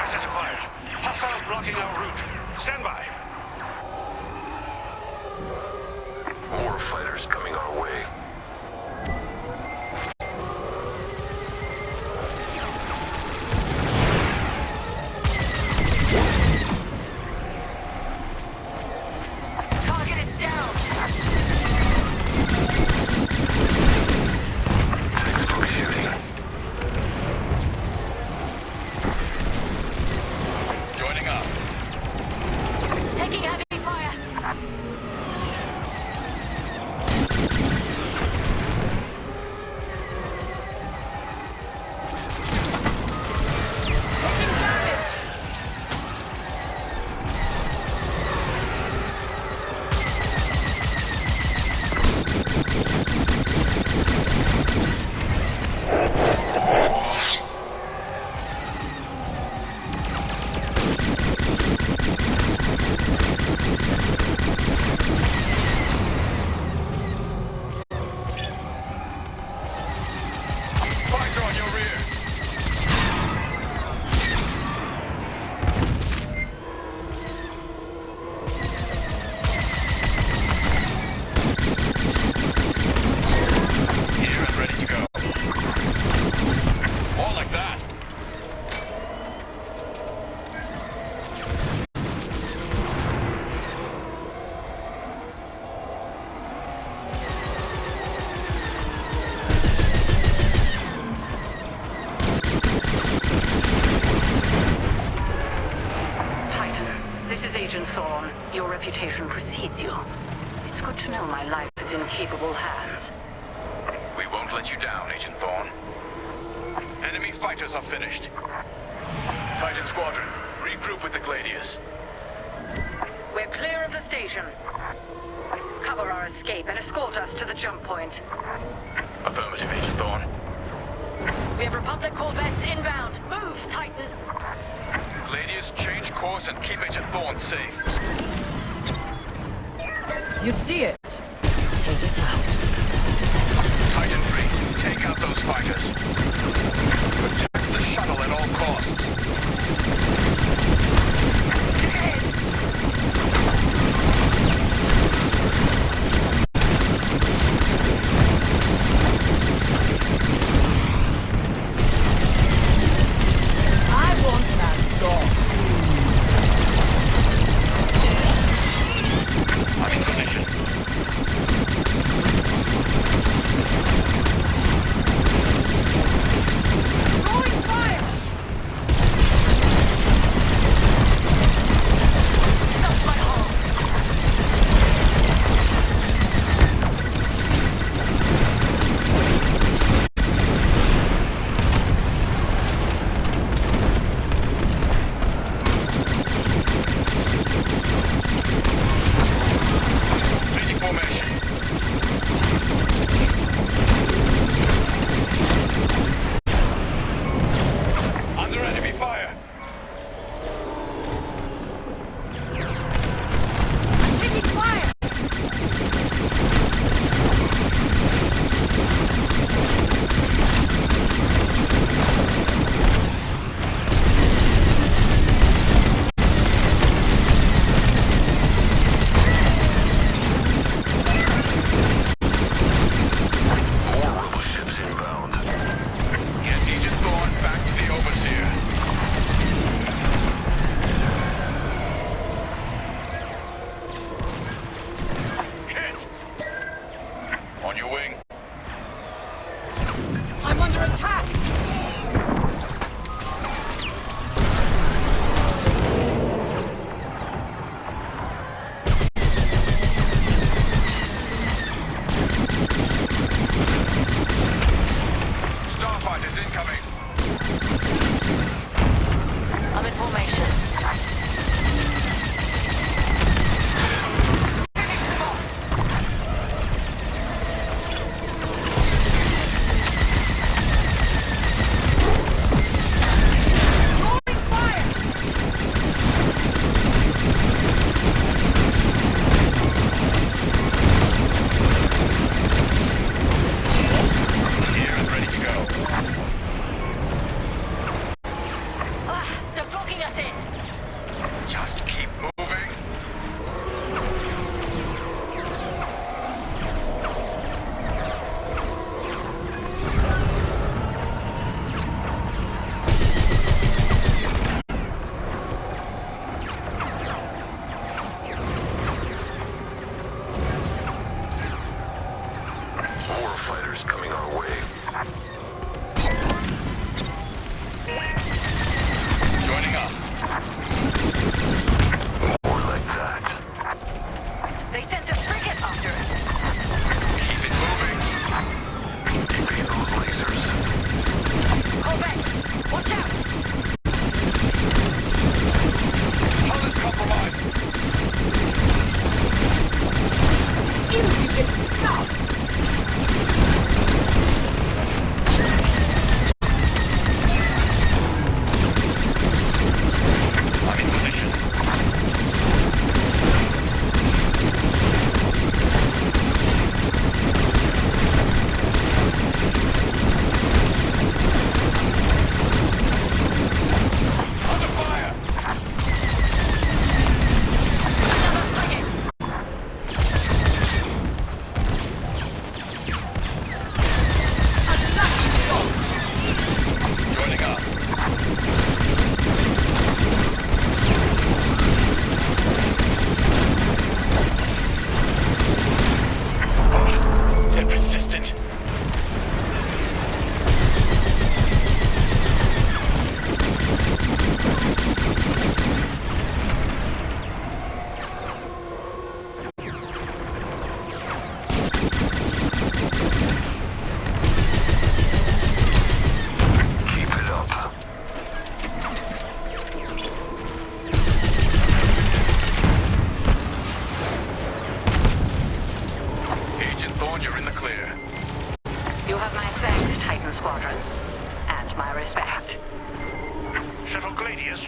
Access acquired. Hostiles blocking our route. Stand by. More fighters coming our way. Target is down. Textbook shooting. Joining up. Taking heavy fire. Taking damage. Fighter on your rear. Here and ready to go. More like that. Titan, this is Agent Thorne. Your reputation precedes you. It's good to know my life is in capable hands. We won't let you down, Agent Thorne. Enemy fighters are finished. Titan Squadron, regroup with the Gladius. We're clear of the station. Cover our escape and escort us to the jump point. Affirmative, Agent Thorne. We have Republic corvettes inbound. Move, Titan! Gladius, change course and keep Agent Thorne safe. You see it. Take it out. Titan 3, take out those fighters. Protect the shuttle at all costs. I want that gone. I'm in position. Throwing fire! Stop my hull! Changing formation. Under enemy fire. Taking fire! More rebel ships inbound. Get Agent Thorne back to the Overseer.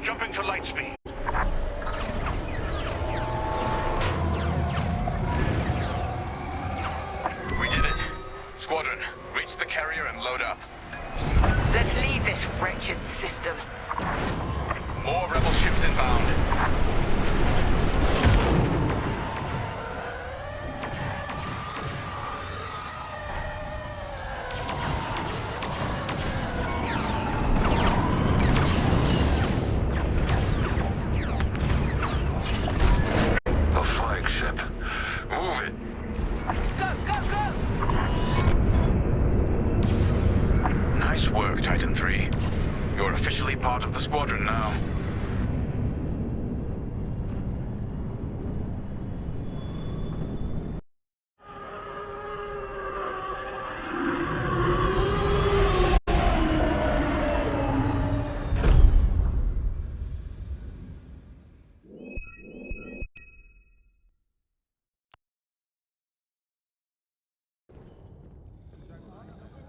jumping to light speed. We did it. Squadron, reach the carrier and load up. Let's leave this wretched system. More rebel ships inbound. A flagship. Move it. Go, go, go! Nice work, Titan 3. You're officially part of the squadron now.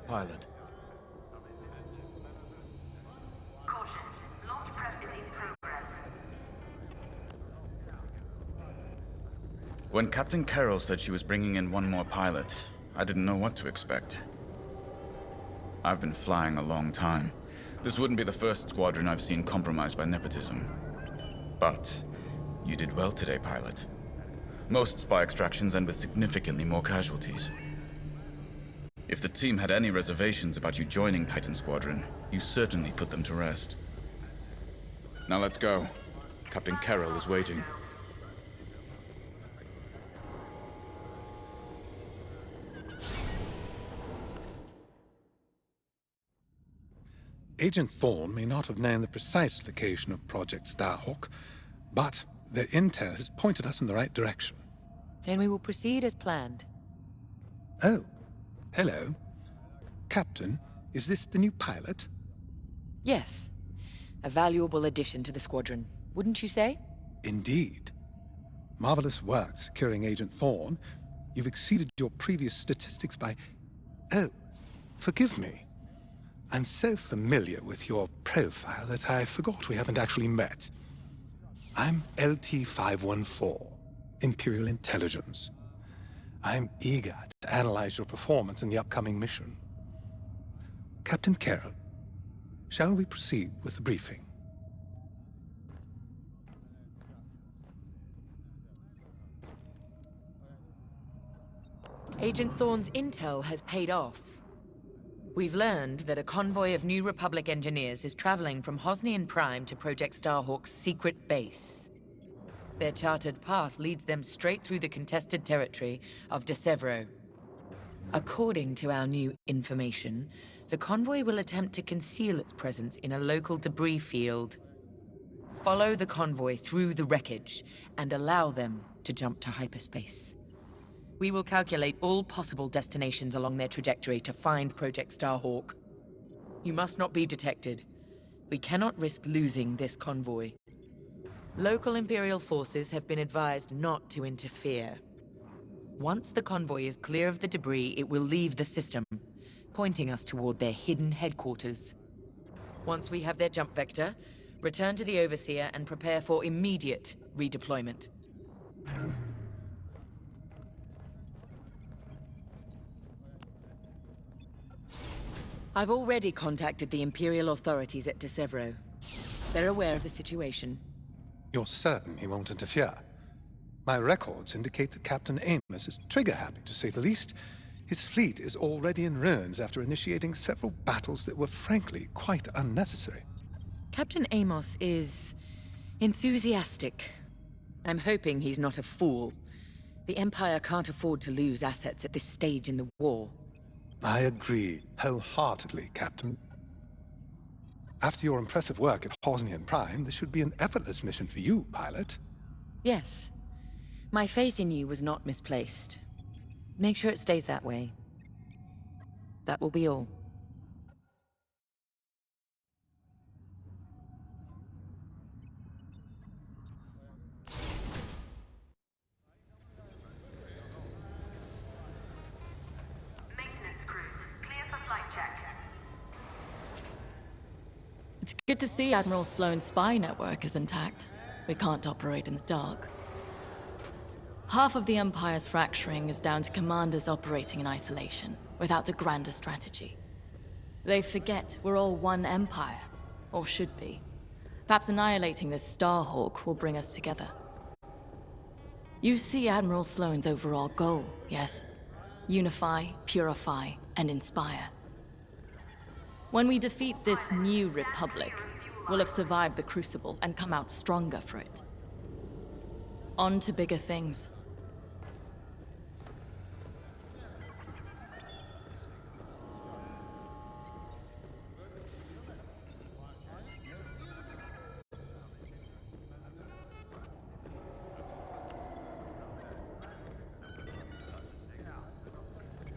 Pilot. When Captain Carroll said she was bringing in one more pilot, I didn't know what to expect. I've been flying a long time. This wouldn't be the first squadron I've seen compromised by nepotism. But you did well today, pilot. Most spy extractions end with significantly more casualties. If the team had any reservations about you joining Titan Squadron, you certainly put them to rest. Now let's go. Captain Carroll is waiting. Agent Thorne may not have known the precise location of Project Starhawk, but their intel has pointed us in the right direction. Then we will proceed as planned. Oh, hello. Captain, is this the new pilot? Yes. A valuable addition to the squadron, wouldn't you say? Indeed. Marvelous work securing Agent Thorne. You've exceeded your previous statistics by... Oh, forgive me. I'm so familiar with your profile that I forgot we haven't actually met. I'm LT-514, Imperial Intelligence. I'm eager to analyze your performance in the upcoming mission. Captain Carroll, shall we proceed with the briefing? Agent Thorne's intel has paid off. We've learned that a convoy of New Republic engineers is traveling from Hosnian Prime to Project Starhawk's secret base. Their charted path leads them straight through the contested territory of De Severo. According to our new information, the convoy will attempt to conceal its presence in a local debris field. Follow the convoy through the wreckage and allow them to jump to hyperspace. We will calculate all possible destinations along their trajectory to find Project Starhawk. You must not be detected. We cannot risk losing this convoy. Local Imperial forces have been advised not to interfere. Once the convoy is clear of the debris, it will leave the system, pointing us toward their hidden headquarters. Once we have their jump vector, return to the Overseer and prepare for immediate redeployment. I've already contacted the Imperial authorities at De Severo. They're aware of the situation. You're certain he won't interfere? My records indicate that Captain Amos is trigger-happy, to say the least. His fleet is already in ruins after initiating several battles that were frankly quite unnecessary. Captain Amos is enthusiastic. I'm hoping he's not a fool. The Empire can't afford to lose assets at this stage in the war. I agree wholeheartedly, Captain. After your impressive work at Hosnian Prime, this should be an effortless mission for you, pilot. Yes. My faith in you was not misplaced. Make sure it stays that way. That will be all. It's good Good to see Admiral Sloane's spy network is intact. We can't operate in the dark. Half of the Empire's fracturing is down to commanders operating in isolation, without a grander strategy. They forget we're all one empire, or should be. Perhaps annihilating this Starhawk will bring us together. You see Admiral Sloane's overall goal, yes? Unify, purify, and inspire. When we defeat this new Republic, we'll have survived the Crucible and come out stronger for it. On to bigger things.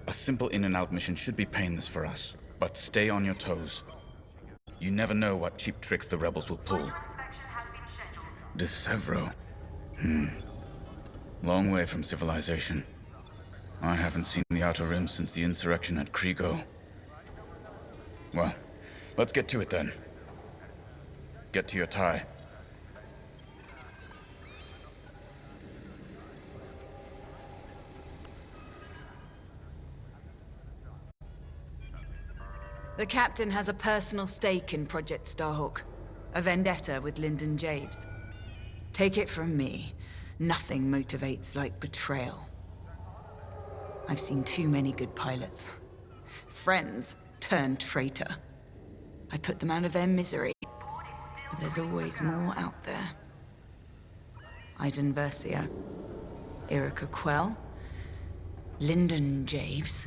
A simple in-and-out mission should be painless for us, but stay on your toes. You never know what cheap tricks the rebels will pull. Decevro. Long way from civilization. I haven't seen the Outer Rim since the insurrection at Kriego. Well, let's get to it then. Get to your tie. The Captain has a personal stake in Project Starhawk. A vendetta with Lyndon Javes. Take it from me, nothing motivates like betrayal. I've seen too many good pilots. Friends turned traitor. I put them out of their misery, but there's always more out there. Iden Versio, Erica Quell, Lyndon Javes.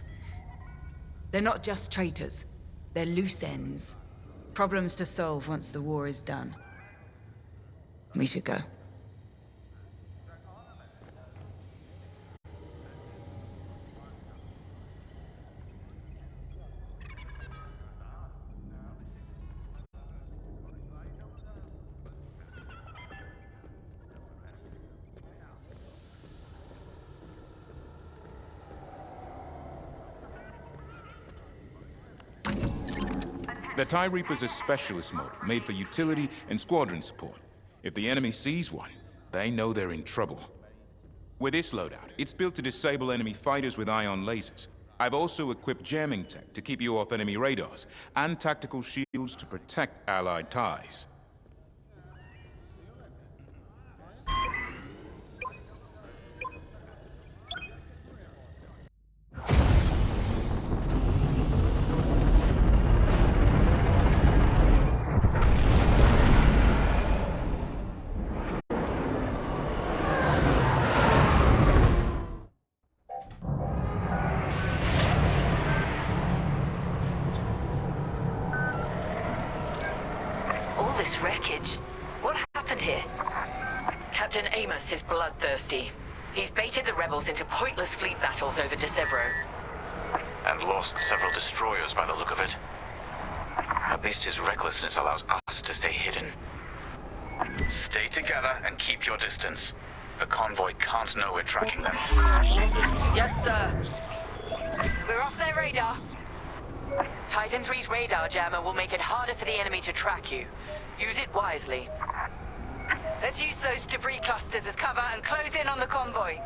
They're not just traitors. They're loose ends. Problems to solve once the war is done. We should go. The TIE Reaper's a specialist model, made for utility and squadron support. If the enemy sees one, they know they're in trouble. With this loadout, it's built to disable enemy fighters with ion lasers. I've also equipped jamming tech to keep you off enemy radars, and tactical shields to protect Allied TIEs. This wreckage. What happened here? Captain Amos is bloodthirsty. He's baited the rebels into pointless fleet battles over Decevro. And lost several destroyers by the look of it. At least his recklessness allows us to stay hidden. Stay together and keep your distance. The convoy can't know we're tracking them. Yes, sir. We're off their radar. Titan III's radar jammer will make it harder for the enemy to track you. Use it wisely. Let's use those debris clusters as cover and close in on the convoy.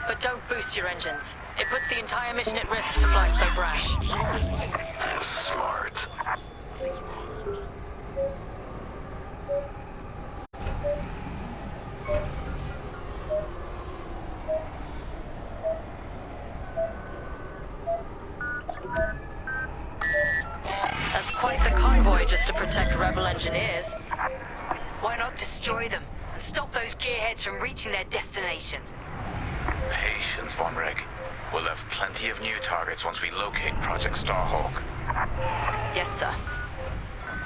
But don't boost your engines. It puts the entire mission at risk to fly so brash. Smart. That's quite the convoy just to protect rebel engineers. Why not destroy them and stop those gearheads from reaching their destination? Patience, Von Reg. We'll have plenty of new targets once we locate Project Starhawk. Yes, sir.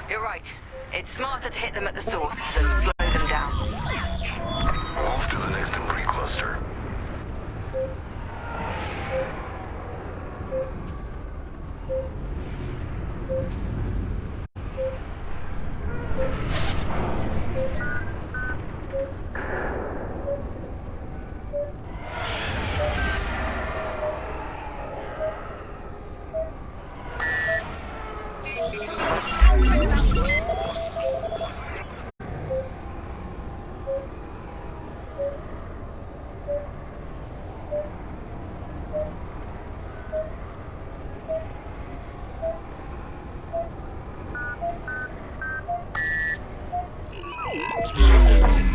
You're right. It's smarter to hit them at the source than slow them down. Move to the next debris cluster.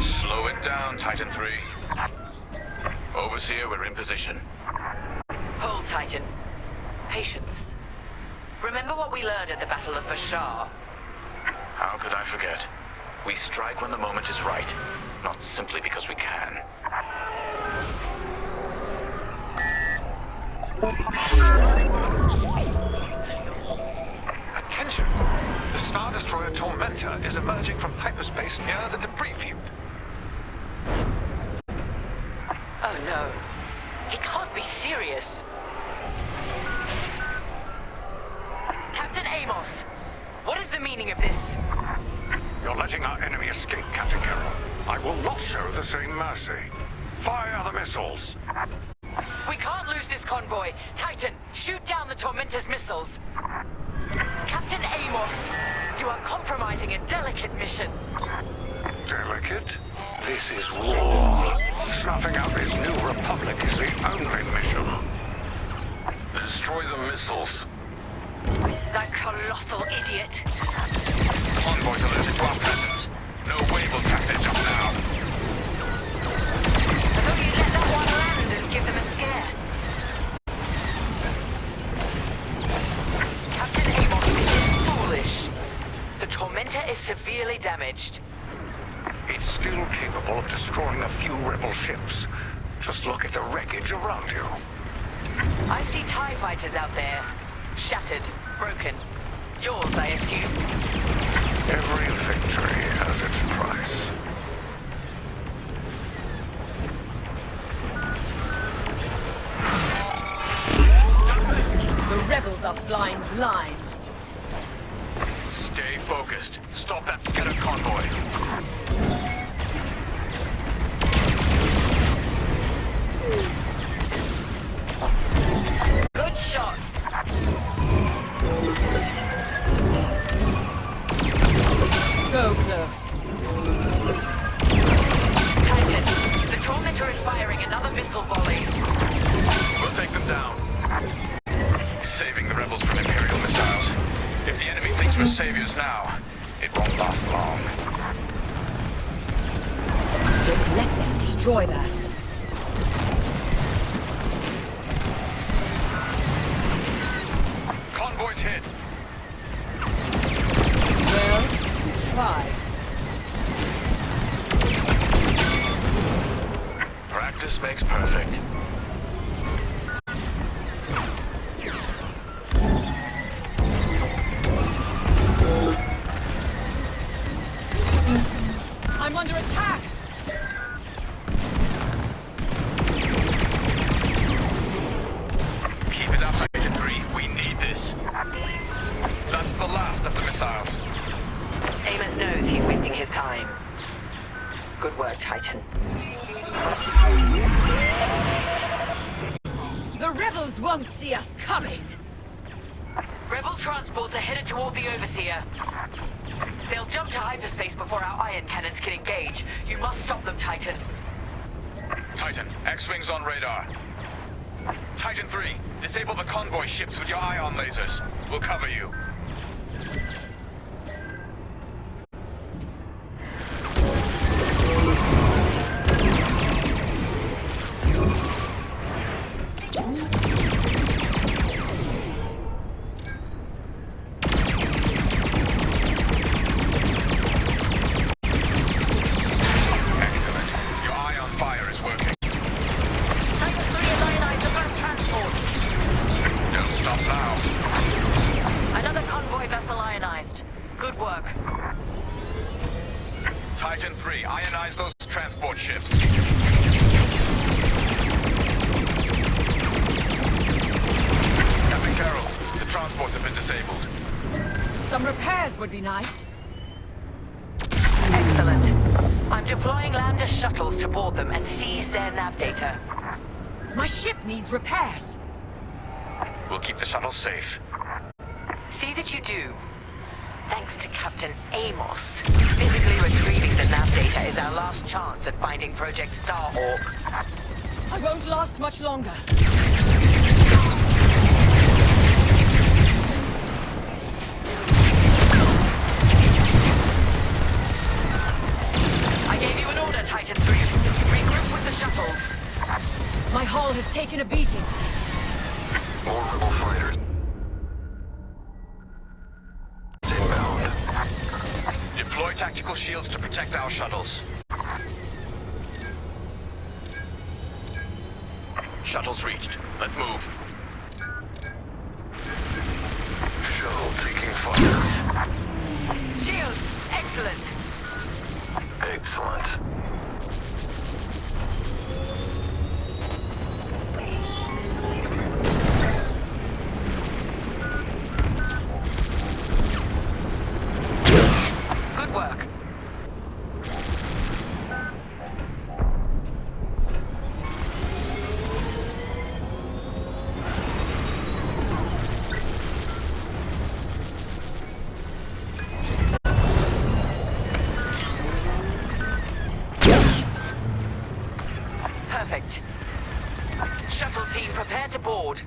Slow it down, Titan 3. Overseer, we're in position. Hold, Titan. Patience. Remember what we learned at the Battle of Vashar? How could I forget? We strike when the moment is right, not simply because we can. Attention! The Star Destroyer Tormentor is emerging from hyperspace near the debris field. Oh no. He can't be serious. Captain Amos, what is the meaning of this? You're letting our enemy escape, Captain Carroll. I will not show the same mercy. Fire the missiles. We can't lose this convoy. Titan, shoot down the Tormentor's missiles. Captain Amos, you are compromising a delicate mission. Delicate? This is war. Snuffing out this new republic is the only mission. Destroy the missiles. That colossal idiot. Convoys alerted to our presence. No way we'll track their jump now. I thought you'd let that one land and give them a scare. Captain Amos, this is foolish. The Tormentor is severely damaged. It's still capable of destroying a few rebel ships. Just look at the wreckage around you. I see TIE fighters out there. Shattered, broken. Yours, I assume. Every victory has its price. The rebels are flying blind. Stay focused. Stop that scattered convoy. Good shot. So close. Titan, the Tormentor is firing another missile volley. We'll take them down. Saving the rebels from Imperial missiles. If the enemy thinks we're saviors now, it won't last long. Don't let them destroy that. Convoy's hit. Well, you tried. Practice makes perfect. I'm under attack! Keep it up, Titan 3. We need this. That's the last of the missiles. Amos knows he's wasting his time. Good work, Titan. The rebels won't see us coming! Rebel transports are headed toward the Overseer. They'll jump to hyperspace before our ion cannons can engage. You must stop them, Titan. Titan, X-Wings on radar. Titan 3, disable the convoy ships with your ion lasers. We'll cover you. Excellent. Your ion fire is working. Titan 3 has ionized the first transport. Don't stop now. Another convoy vessel ionized. Good work. Titan 3, ionize those transport ships. Captain Carroll, the transports have been disabled. Some repairs would be nice. Excellent. I'm deploying lander shuttles to board them and seize their nav data. My ship needs repairs. We'll keep the shuttles safe. See that you do. Thanks to Captain Amos, physically retrieving the nav data is our last chance at finding Project Starhawk. I won't last much longer. My hull has taken a beating. More rebel fighters. Inbound. Deploy tactical shields to protect our shuttles. Shuttles reached. Let's move. Shuttle taking fire. Shields! Excellent! Excellent. Good work. Perfect. Shuttle team, prepare to board.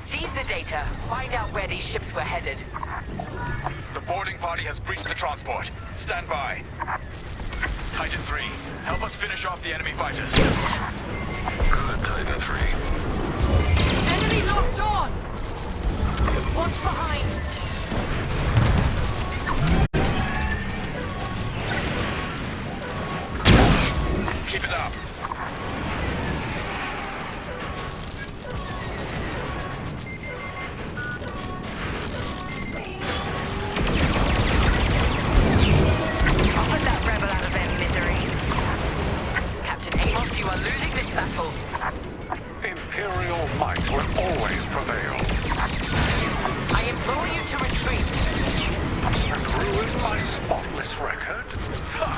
Seize the data. Find out where these ships were headed. The boarding party has breached the transport. Stand by. Titan 3, help us finish off the enemy fighters. Good, Titan 3. Enemy locked on! Watch behind! Keep it up. I'll put that rebel out of their misery. Captain Amos, you are losing this battle. Imperial might will always prevail. I implore you to retreat. And ruin my spotless record? Ha!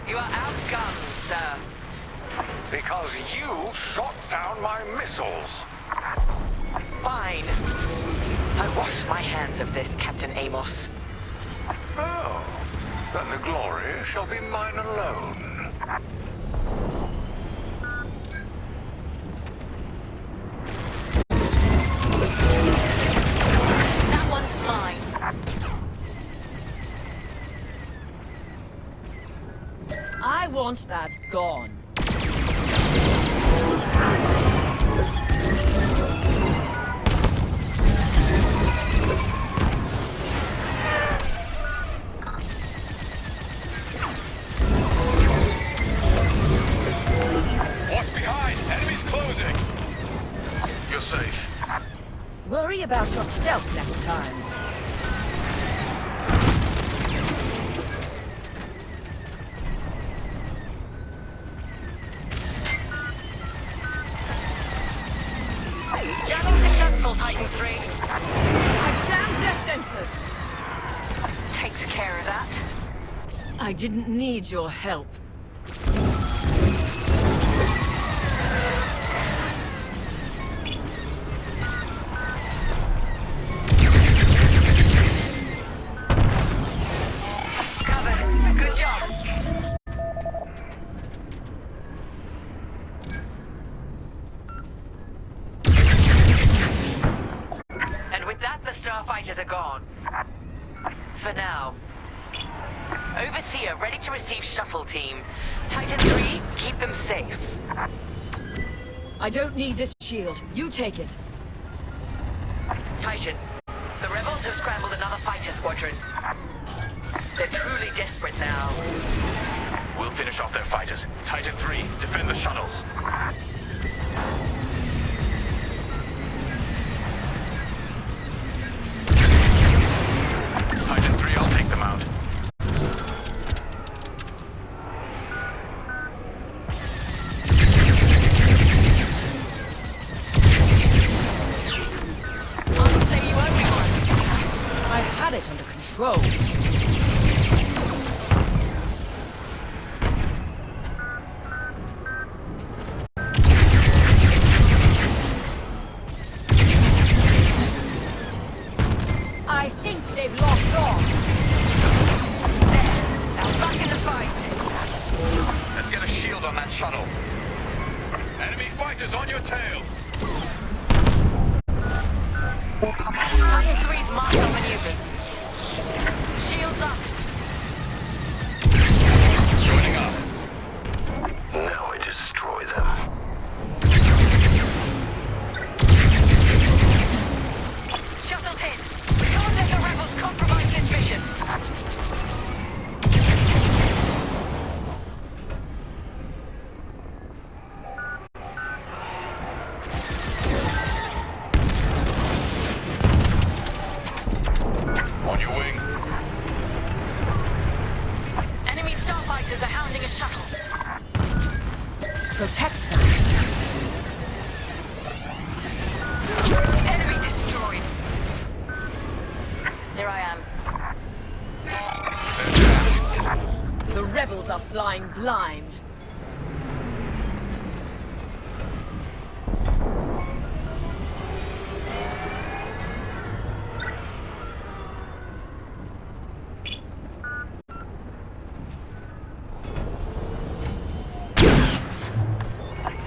You are outgunned, sir. Because you shot down my missiles. Fine. I wash my hands of this, Captain Amos. Oh, then the glory shall be mine alone. That one's mine. I want that gone. Watch behind! Enemies closing! You're safe. Worry about yourself next time. Jamming successful, Titan 3. I jammed their sensors. Takes care of that. I didn't need your help. Covered. Good job. And with that, the starfighters are gone. For now. Overseer, ready to receive shuttle team. Titan 3, keep them safe. I don't need this shield. You take it. Titan, the rebels have scrambled another fighter squadron. They're truly desperate now. We'll finish off their fighters. Titan 3, defend the shuttles. Titan 3, I'll take them out. I'll say you owe me one. I had it under control. I think they've locked on. There. Now back in the fight. Let's get a shield on that shuttle. Enemy fighters on your tail. Titan 3's marched on maneuvers. Shields up. Joining up. Now I destroy them. Starfighters are hounding a shuttle. Protect that. Enemy destroyed. Here I am. The rebels are flying blind.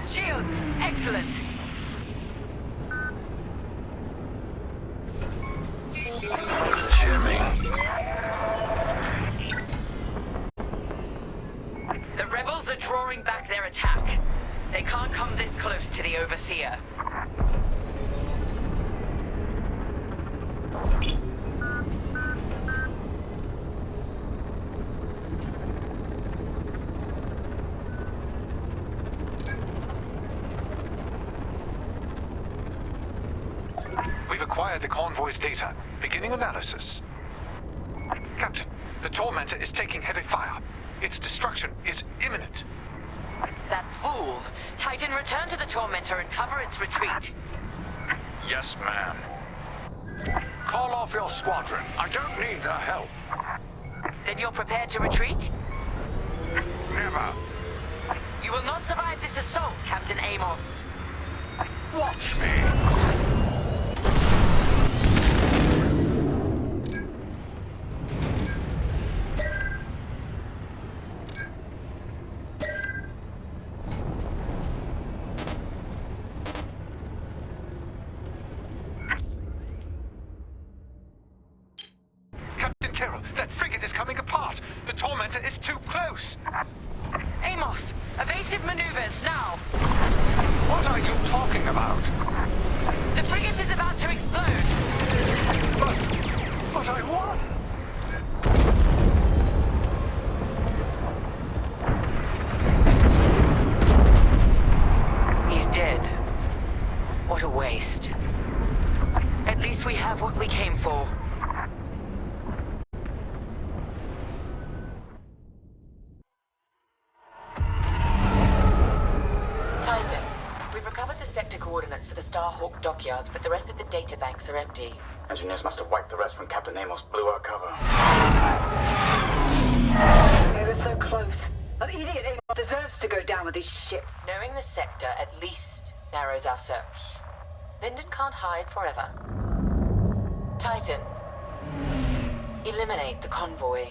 Shields, excellent. The rebels are drawing back their attack. They can't come this close to the Overseer. We've acquired the convoy's data. Beginning analysis. Captain, the Tormentor is taking heavy fire. Its destruction is imminent. That fool! Titan, return to the Tormentor and cover its retreat. Yes, ma'am. Call off your squadron. I don't need their help. Then you're prepared to retreat? Never. You will not survive this assault, Captain Amos. Watch me. Captain Carroll, that frigate is coming apart. The Tormentor is too close. Amos, evasive maneuvers, now! What are you talking about? The frigate is about to explode. But I won. He's dead. What a waste. At least we have what we came for. Titan, we've recovered the sector coordinates for the Starhawk dockyards, but the rest of the data banks are empty. Engineers must have wiped the rest when Captain Amos blew our cover. They were so close. That idiot Amos deserves to go down with his ship. Knowing the sector at least narrows our search. Linden can't hide forever. Titan, eliminate the convoy.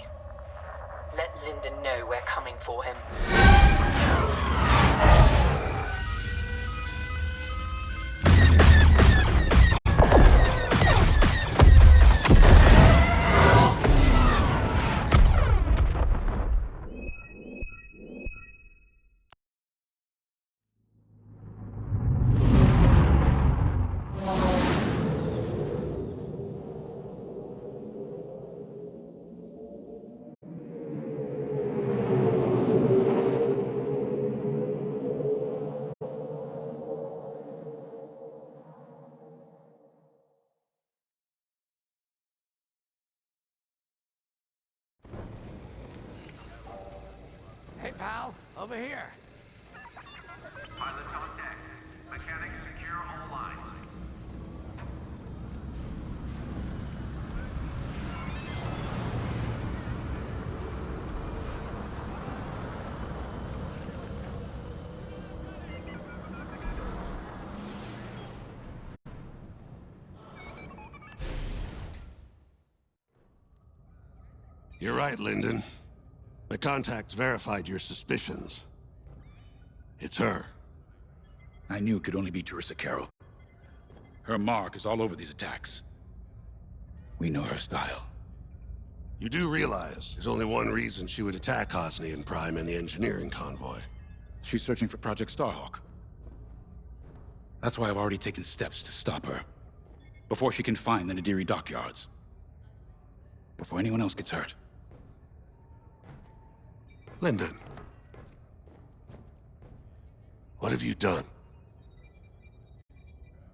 Let Linden know we're coming for him. Hey, pal, over here. Pilots on deck. Mechanics secure all lines. You're right, Linden. My contacts verified your suspicions. It's her. I knew it could only be Teresa Carroll. Her mark is all over these attacks. We know her style. You do realize there's only one reason she would attack Osnian Prime and the engineering convoy. She's searching for Project Starhawk. That's why I've already taken steps to stop her. Before she can find the Nadiri dockyards. Before anyone else gets hurt. Linden. What have you done?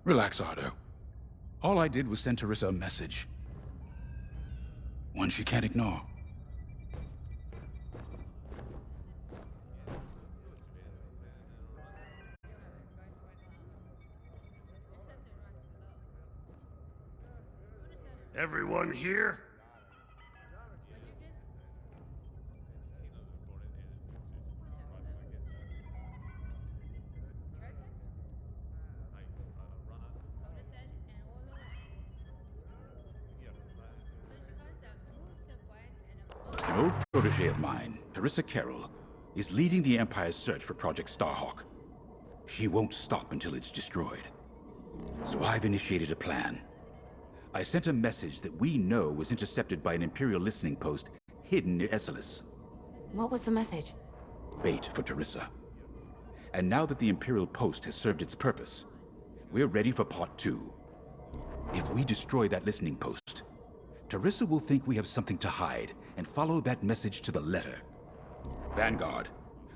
Relax, Ardo. All I did was send Teresa a message. One she can't ignore. Everyone here? An old protege of mine, Teresa Carroll, is leading the Empire's search for Project Starhawk. She won't stop until it's destroyed. So I've initiated a plan. I sent a message that we know was intercepted by an Imperial listening post hidden near Esselis. What was the message? Bait for Teresa. And now that the Imperial post has served its purpose, we're ready for Part 2. If we destroy that listening post, Teresa will think we have something to hide and follow that message to the letter. Vanguard,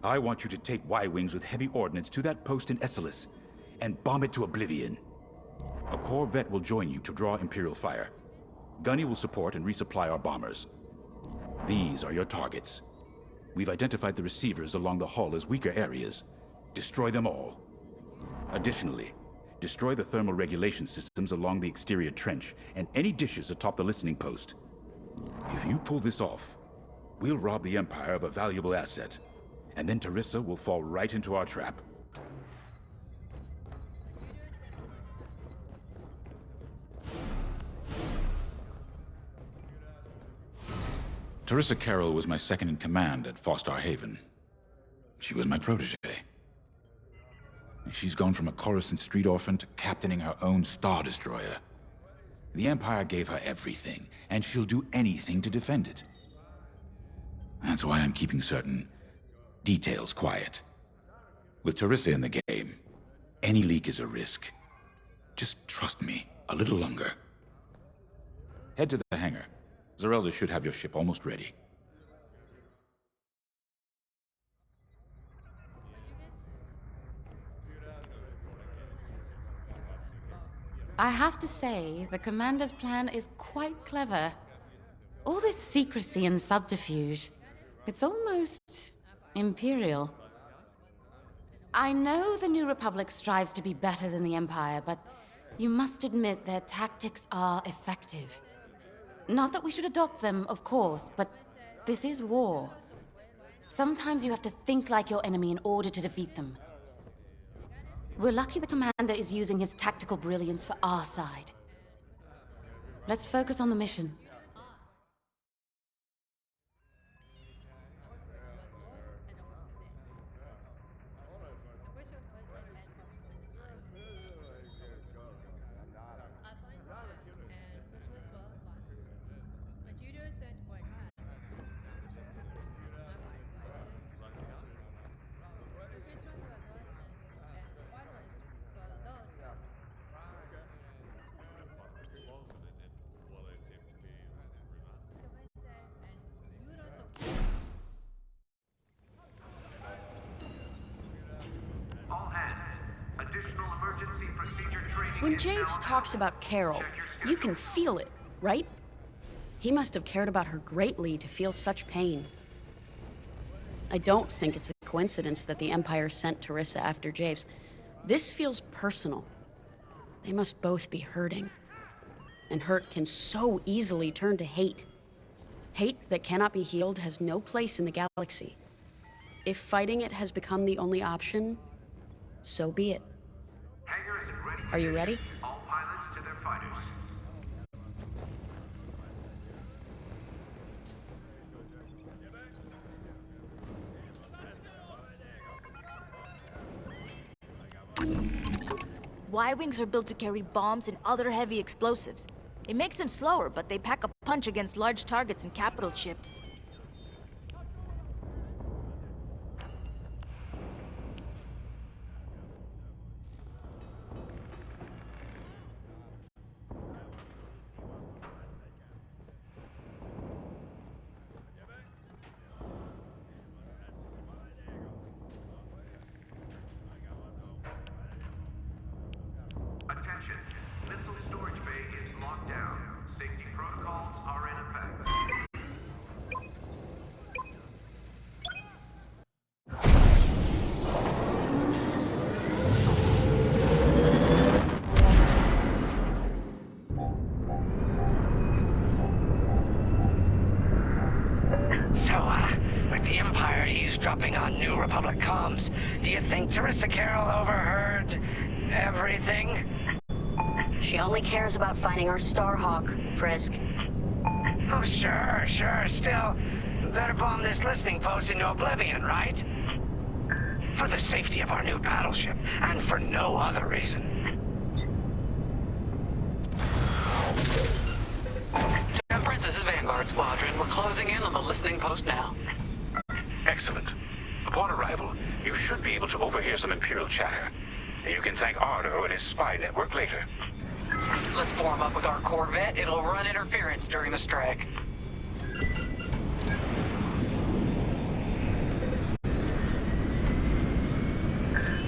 I want you to take Y-Wings with heavy ordnance to that post in Esselis and bomb it to oblivion. A Corvette will join you to draw Imperial fire. Gunny will support and resupply our bombers. These are your targets. We've identified the receivers along the hull as weaker areas. Destroy them all. Additionally, destroy the thermal regulation systems along the exterior trench and any dishes atop the listening post. If you pull this off, we'll rob the Empire of a valuable asset, and then Teresa will fall right into our trap. Teresa Carroll was my second in command at Fostar Haven. She was my protege. She's gone from a Coruscant street orphan to captaining her own Star Destroyer. The Empire gave her everything, and she'll do anything to defend it. That's why I'm keeping certain details quiet. With Teresa in the game, any leak is a risk. Just trust me a little longer. Head to the hangar. Zerelda should have your ship almost ready. I have to say, the Commander's plan is quite clever. All this secrecy and subterfuge, it's almost Imperial. I know the New Republic strives to be better than the Empire, but you must admit their tactics are effective. Not that we should adopt them, of course, but this is war. Sometimes you have to think like your enemy in order to defeat them. We're lucky the Commander is using his tactical brilliance for our side. Let's focus on the mission. When Javes talks about Carol, you can feel it, right? He must have cared about her greatly to feel such pain. I don't think it's a coincidence that the Empire sent Teresa after Javes. This feels personal. They must both be hurting. And hurt can so easily turn to hate. Hate that cannot be healed has no place in the galaxy. If fighting it has become the only option, so be it. Are you ready? All pilots to their fighters. Y-Wings are built to carry bombs and other heavy explosives. It makes them slower, but they pack a punch against large targets and capital ships. Attention. Missile storage bay is locked down. Safety protocols are in effect. eavesdropping on New Republic comms. Do you think Teresa Carroll overheard everything? She only cares about finding our Starhawk, Frisk. Oh, sure. Still, better bomb this listening post into oblivion, right? For the safety of our new battleship, and for no other reason. Temperance, this is Vanguard Squadron. We're closing in on the listening post now. Excellent. Upon arrival, you should be able to overhear some Imperial chatter. You can thank Ardo and his spy network later. Let's form up with our Corvette. It'll run interference during the strike.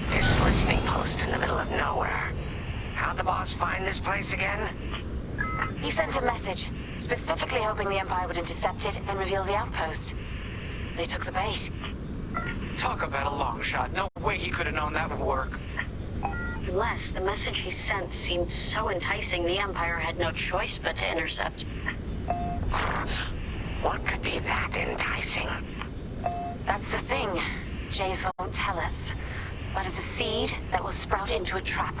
This listening post in the middle of nowhere. How'd the boss find this place again? He sent a message, specifically hoping the Empire would intercept it and reveal the outpost. They took the bait. Talk about a long shot. No way he could have known that would work. Unless the message he sent seemed so enticing, the Empire had no choice but to intercept. What could be that enticing? That's the thing. Jace won't tell us. But it's a seed that will sprout into a trap.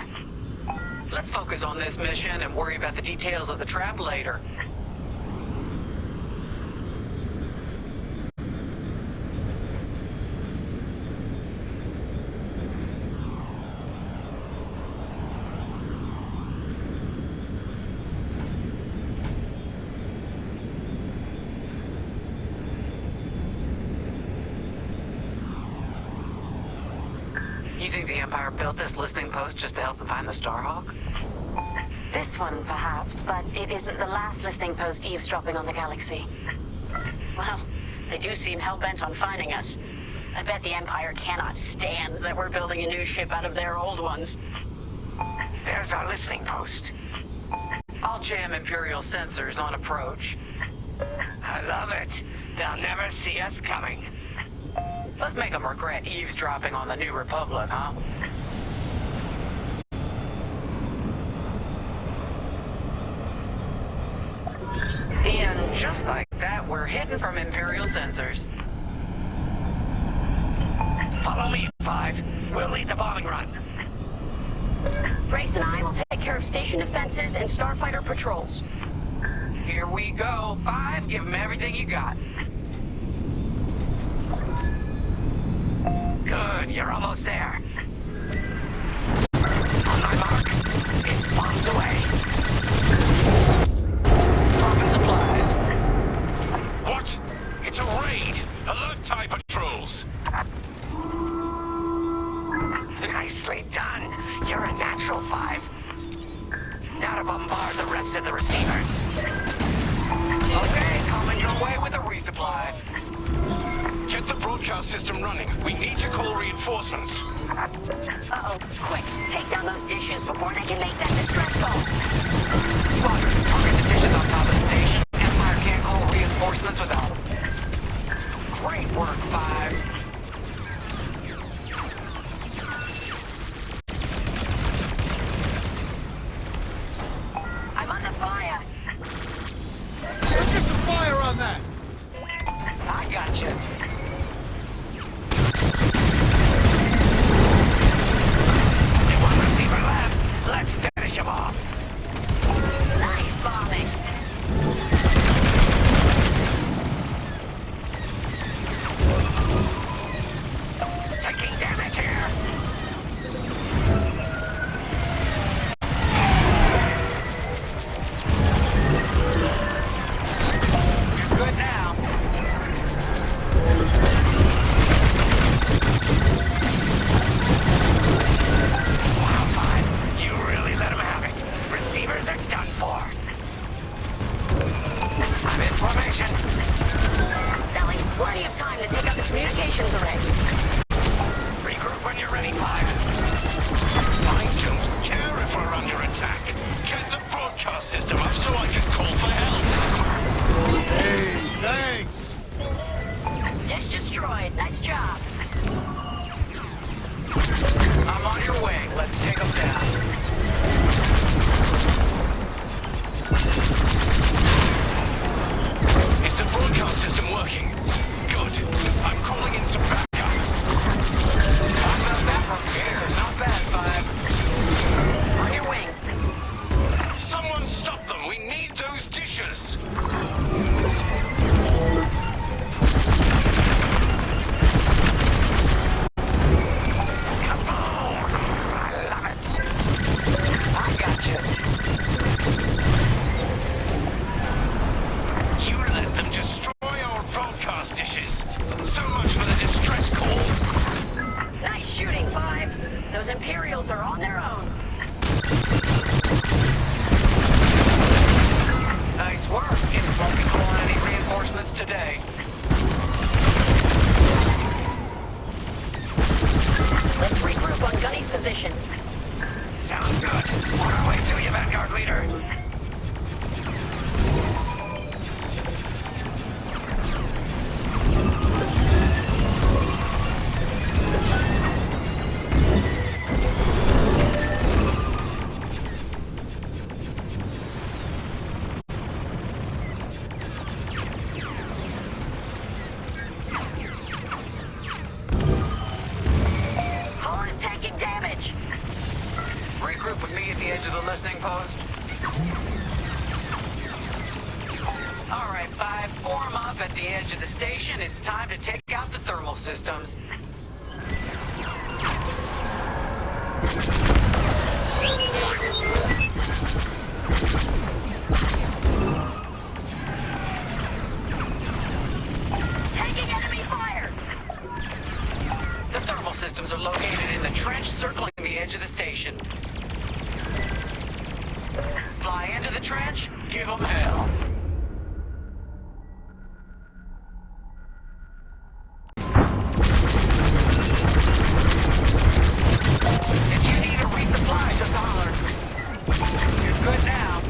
Let's focus on this mission and worry about the details of the trap later. You think the Empire built this listening post just to help them find the Starhawk? This one, perhaps, but it isn't the last listening post eavesdropping on the galaxy. Well, they do seem hell-bent on finding us. I bet the Empire cannot stand that we're building a new ship out of their old ones. There's our listening post. I'll jam Imperial sensors on approach. I love it. They'll never see us coming. Let's make them regret eavesdropping on the New Republic, huh? And just like that, we're hidden from Imperial sensors. Follow me, Five. We'll lead the bombing run. Grace and I will take care of station defenses and starfighter patrols. Here we go. Five, give them everything you got. Good, you're almost there. On my mark. It's bombs away. Dropping supplies. What? It's a raid! Alert TIE patrols! Nicely done. You're a natural, Five. Now to bombard the rest of the receivers. Okay, coming your way with a resupply. Get the broadcast system running. We need to call reinforcements. Uh-oh. Quick, take down those dishes before they can make that distress call. Squadron, target the dishes on top of the station. Empire can't call reinforcements without them. Great work, Five. I'm under fire. Let's get some fire on that! I got you. One receiver left. Let's finish him off. Nice bombing. Taking damage here. You're good now. Wow, Five. You really let him have it. Receivers are done for. I'm in formation. That leaves plenty of time to take out the communications array. Regroup when you're ready, Five. I don't care if we're under attack. Get the broadcast system up so I can call for help. Hey, thanks! Dish destroyed. Nice job. I'm on your way. Let's take them down. Is the broadcast system working? Good. I'm calling in some backup. Those Imperials are on their own. Nice work. Imps won't be calling any reinforcements today. Let's regroup on Gunny's position. Sounds good. On our way to you, Vanguard Leader. Hull is taking damage. Regroup with me at the edge of the listening post. All right, 5, form up at the edge of the station. It's time to take out the thermal systems. Taking enemy fire. The thermal systems are located in the trench circling the edge of the station. Fly into the trench, give them hell. If you need a resupply, just holler. You're good now.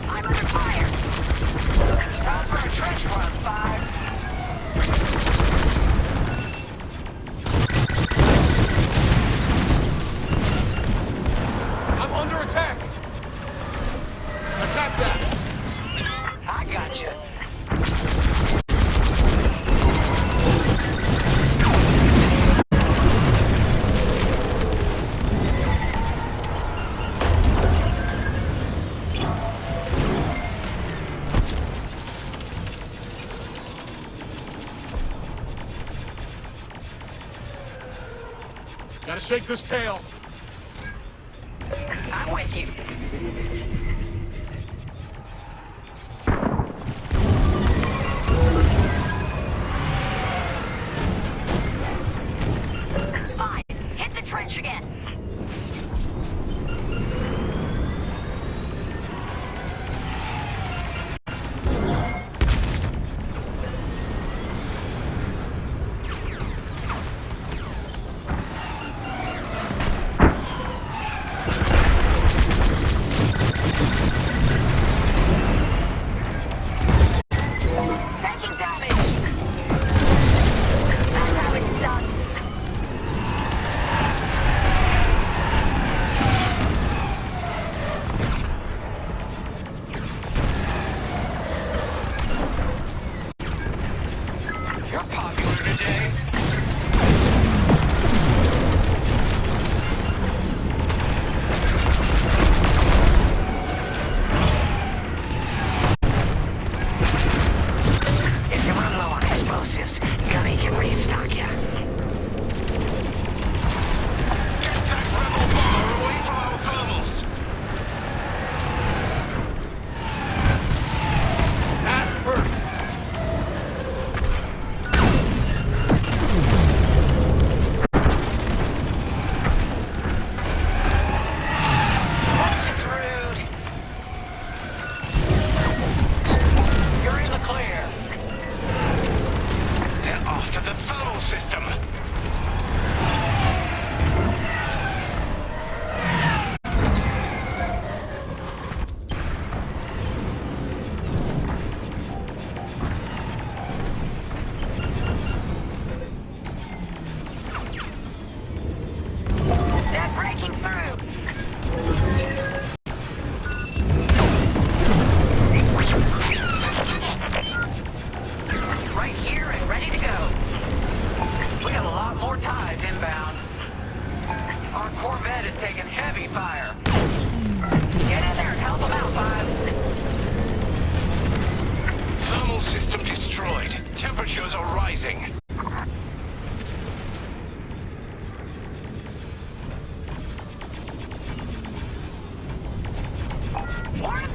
I'm under fire. Time for a trench run, 5. I'm under attack! Attack that! I got you. Gotta shake this tail. I'm with you. Fine. Hit the trench again. Taking damage. That's how it's done. You're popular today. If you run low on explosives, Gunny can restock you. Get that rebel bomber away from our thermals! That hurt! That's just rude. You're in the clear. They're after the thermal system! They're breaking through. Right here and ready to go. We got a lot more ties inbound. Our Corvette is taking heavy fire. Get in there and help them out, 5. Thermal system destroyed. Temperatures are rising. Warn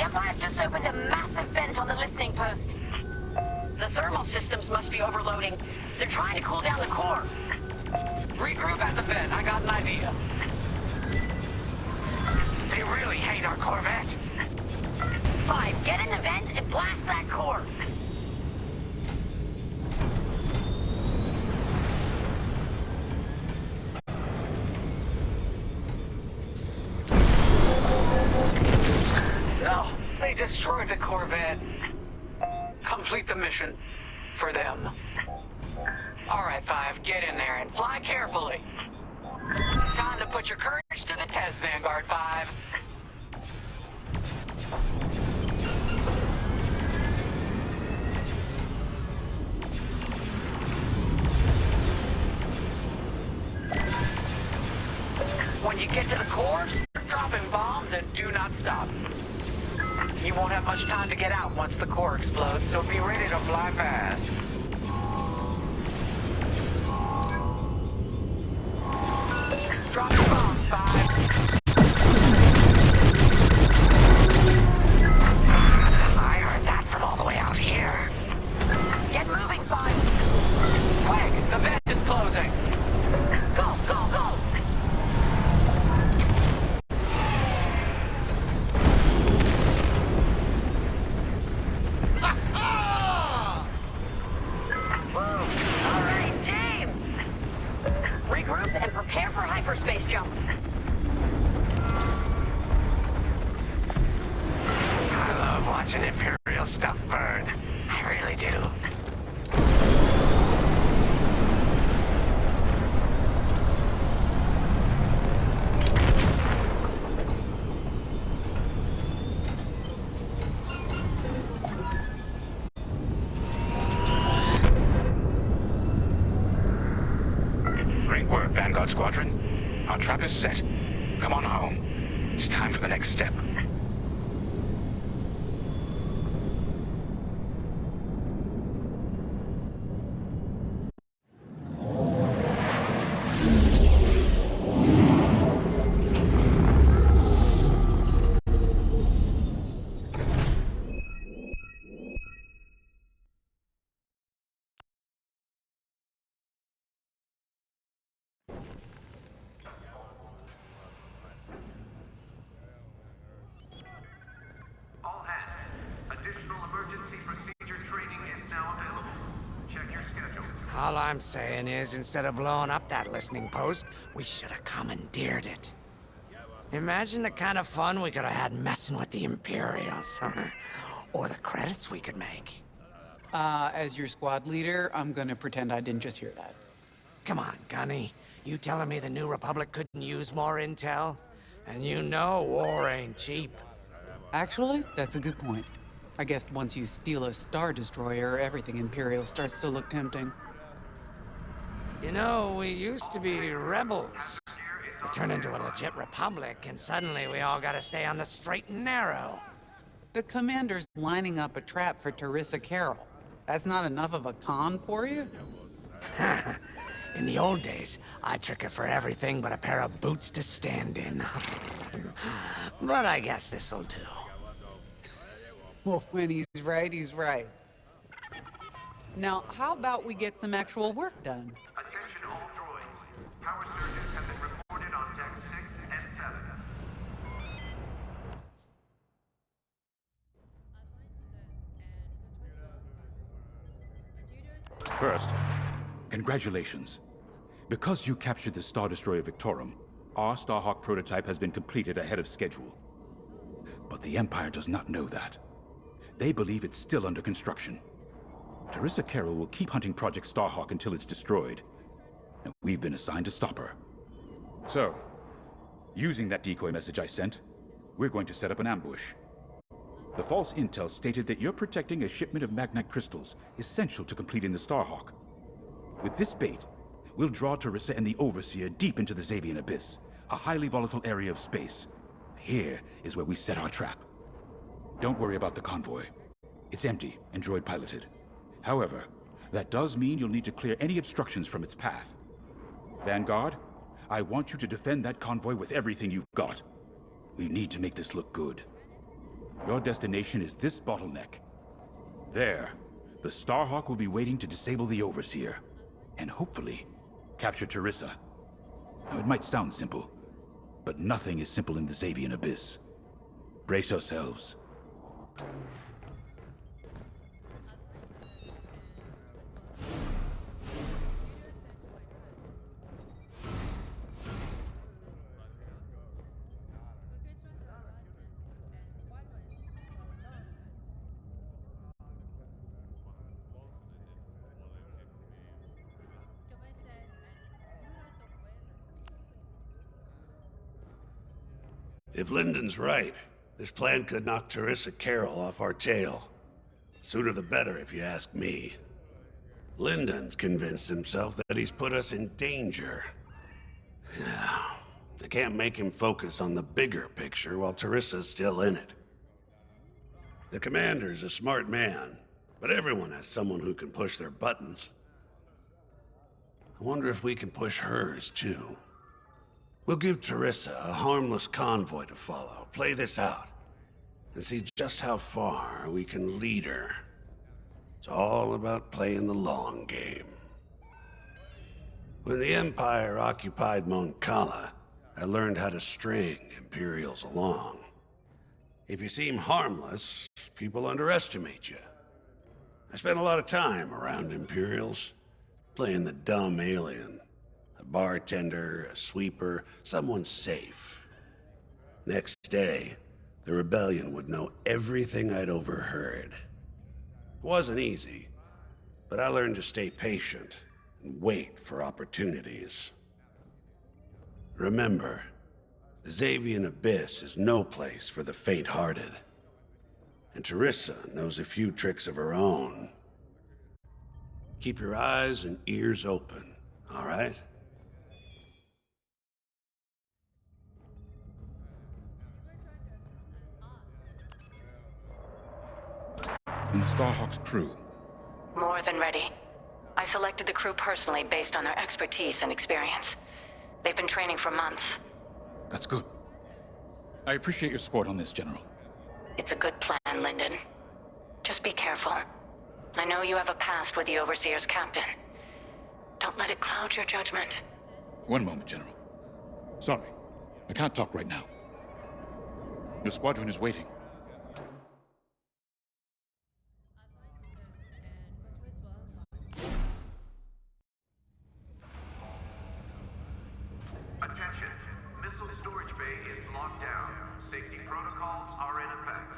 The Empire's just opened a massive vent on the listening post. The thermal systems must be overloading. They're trying to cool down the core. Regroup at the vent. I got an idea. They really hate our Corvette. 5, get in the vent and blast that core. No, they destroyed the Corvette. Complete the mission. For them. All right, 5, get in there and fly carefully. Time to put your courage to the test, Vanguard 5. When you get to the core, start dropping bombs and do not stop. You won't have much time to get out once the core explodes, so be ready to fly fast. Drop your bombs, 5. I heard that from all the way out here. Get moving, 5. Quick, the vent is closing. Go, go, go! All right, team! Regroup and prepare for hyperspace jump. I love watching Imperial stuff burn. I really do. Great work, Vanguard Squadron. Our trap is set. Come on home. It's time for the next step. All hands. Additional emergency procedure training is now available. Check your schedule. All I'm saying is, instead of blowing up that listening post, we should have commandeered it. Imagine the kind of fun we could have had messing with the Imperials. Or the credits we could make. As your squad leader, I'm gonna pretend I didn't just hear that. Come on, Gunny. You telling me the New Republic couldn't use more intel? And you know war ain't cheap. Actually, that's a good point. I guess once you steal a Star Destroyer, everything Imperial starts to look tempting. You know, we used to be rebels. We turned into a legit republic, and suddenly we all gotta stay on the straight and narrow. The commander's lining up a trap for Teresa Carroll. That's not enough of a con for you? In the old days, I'd trick her for everything but a pair of boots to stand in. But I guess this'll do. Well, when he's right, he's right. Now, how about we get some actual work done? Attention all droids. Power surges have been reported on deck 6 and 7. First, congratulations. Because you captured the Star Destroyer Victorum, our Starhawk prototype has been completed ahead of schedule. But the Empire does not know that. They believe it's still under construction. Teresa Carroll will keep hunting Project Starhawk until it's destroyed. And we've been assigned to stop her. So, using that decoy message I sent, we're going to set up an ambush. The false intel stated that you're protecting a shipment of Magnite crystals essential to completing the Starhawk. With this bait, we'll draw Teresa and the Overseer deep into the Xavian Abyss, a highly volatile area of space. Here is where we set our trap. Don't worry about the convoy. It's empty and droid-piloted. However, that does mean you'll need to clear any obstructions from its path. Vanguard, I want you to defend that convoy with everything you've got. We need to make this look good. Your destination is this bottleneck. There, the Starhawk will be waiting to disable the Overseer, and hopefully, capture Teresa. Now, it might sound simple, but nothing is simple in the Xavian Abyss. Brace yourselves. If Lyndon's right, this plan could knock Teresa Carroll off our tail. Sooner the better, if you ask me. Lyndon's convinced himself that he's put us in danger. They can't make him focus on the bigger picture while Teresa's still in it. The commander's a smart man, but everyone has someone who can push their buttons. I wonder if we can push hers, too. We'll give Teresa a harmless convoy to follow, play this out, and see just how far we can lead her. It's all about playing the long game. When the Empire occupied Mon Cala, I learned how to string Imperials along. If you seem harmless, people underestimate you. I spent a lot of time around Imperials, playing the dumb alien. A bartender, a sweeper, someone safe. Next day, the rebellion would know everything I'd overheard. It wasn't easy, but I learned to stay patient and wait for opportunities. Remember, the Xavian Abyss is no place for the faint-hearted. And Teresa knows a few tricks of her own. Keep your eyes and ears open, all right? And the Starhawk's crew. More than ready. I selected the crew personally based on their expertise and experience. They've been training for months. That's good. I appreciate your support on this, General. It's a good plan, Lyndon. Just be careful. I know you have a past with the Overseer's captain. Don't let it cloud your judgment. One moment, General. Sorry, I can't talk right now. Your squadron is waiting. Attention. Missile storage bay is locked down. Safety protocols are in effect.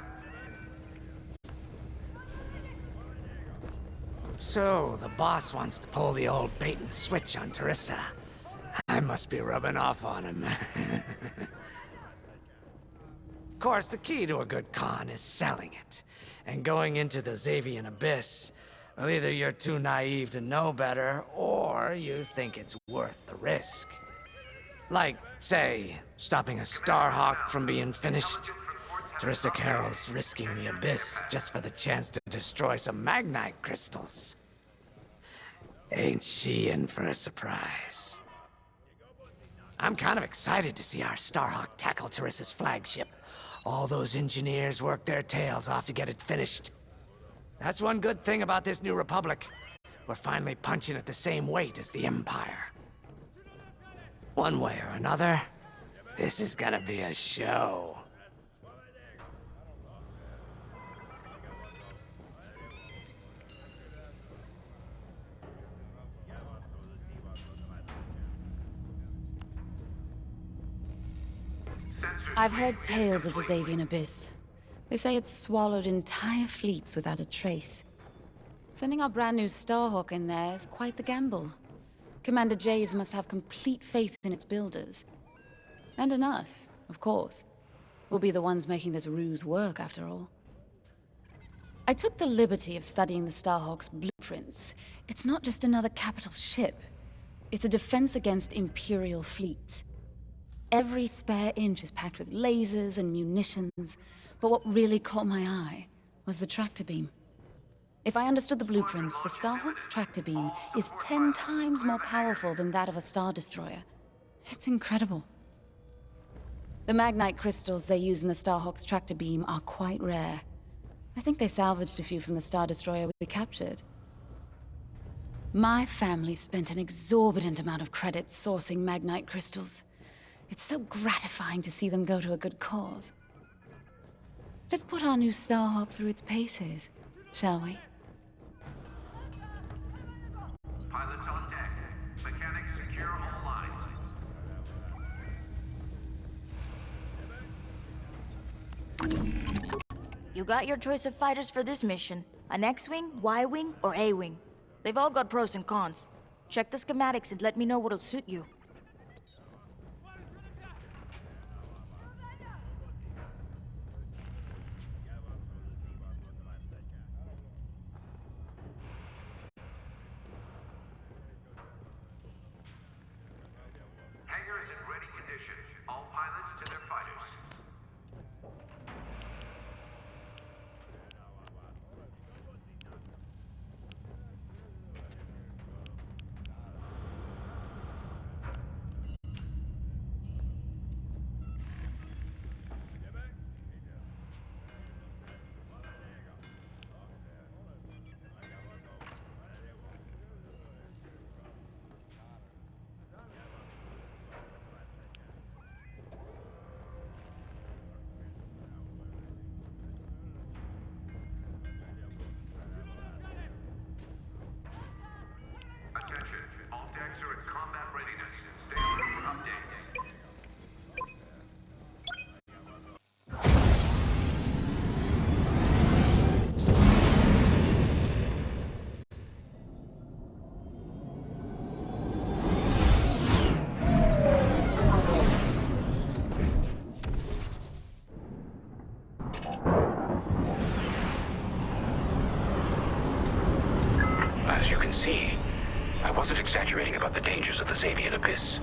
So, the boss wants to pull the old bait and switch on Teresa. I must be rubbing off on him. Of course, the key to a good con is selling it. And going into the Xavian Abyss, well, either you're too naive to know better, or you think it's worth the risk. Like, say, stopping a Starhawk from being finished. Teresa Carroll's risking the Abyss just for the chance to destroy some Magnite crystals. Ain't she in for a surprise? I'm kind of excited to see our Starhawk tackle Teresa's flagship. All those engineers worked their tails off to get it finished. That's one good thing about this new Republic. We're finally punching at the same weight as the Empire. One way or another, this is gonna be a show. I've heard tales of the Xavian Abyss. They say it's swallowed entire fleets without a trace. Sending our brand new Starhawk in there is quite the gamble. Commander Jades must have complete faith in its builders. And in us, of course. We'll be the ones making this ruse work, after all. I took the liberty of studying the Starhawk's blueprints. It's not just another capital ship. It's a defense against Imperial fleets. Every spare inch is packed with lasers and munitions, but what really caught my eye was the tractor beam. If I understood the blueprints, the Starhawk's tractor beam is 10 times more powerful than that of a Star Destroyer. It's incredible. The Magnite crystals they use in the Starhawk's tractor beam are quite rare. I think they salvaged a few from the Star Destroyer we captured. My family spent an exorbitant amount of credits sourcing Magnite crystals. It's so gratifying to see them go to a good cause. Let's put our new Starhawk through its paces, shall we? Pilots on deck. Mechanics secure all lines. You got your choice of fighters for this mission. An X-Wing, Y-Wing, or A-Wing. They've all got pros and cons. Check the schematics and let me know what'll suit you. Hangar is in ready condition. All pilots to their fighters. Attention, all decks are in combat readiness. Stay alert for updates. As you can see, I wasn't exaggerating about the dangers of the Xavian Abyss.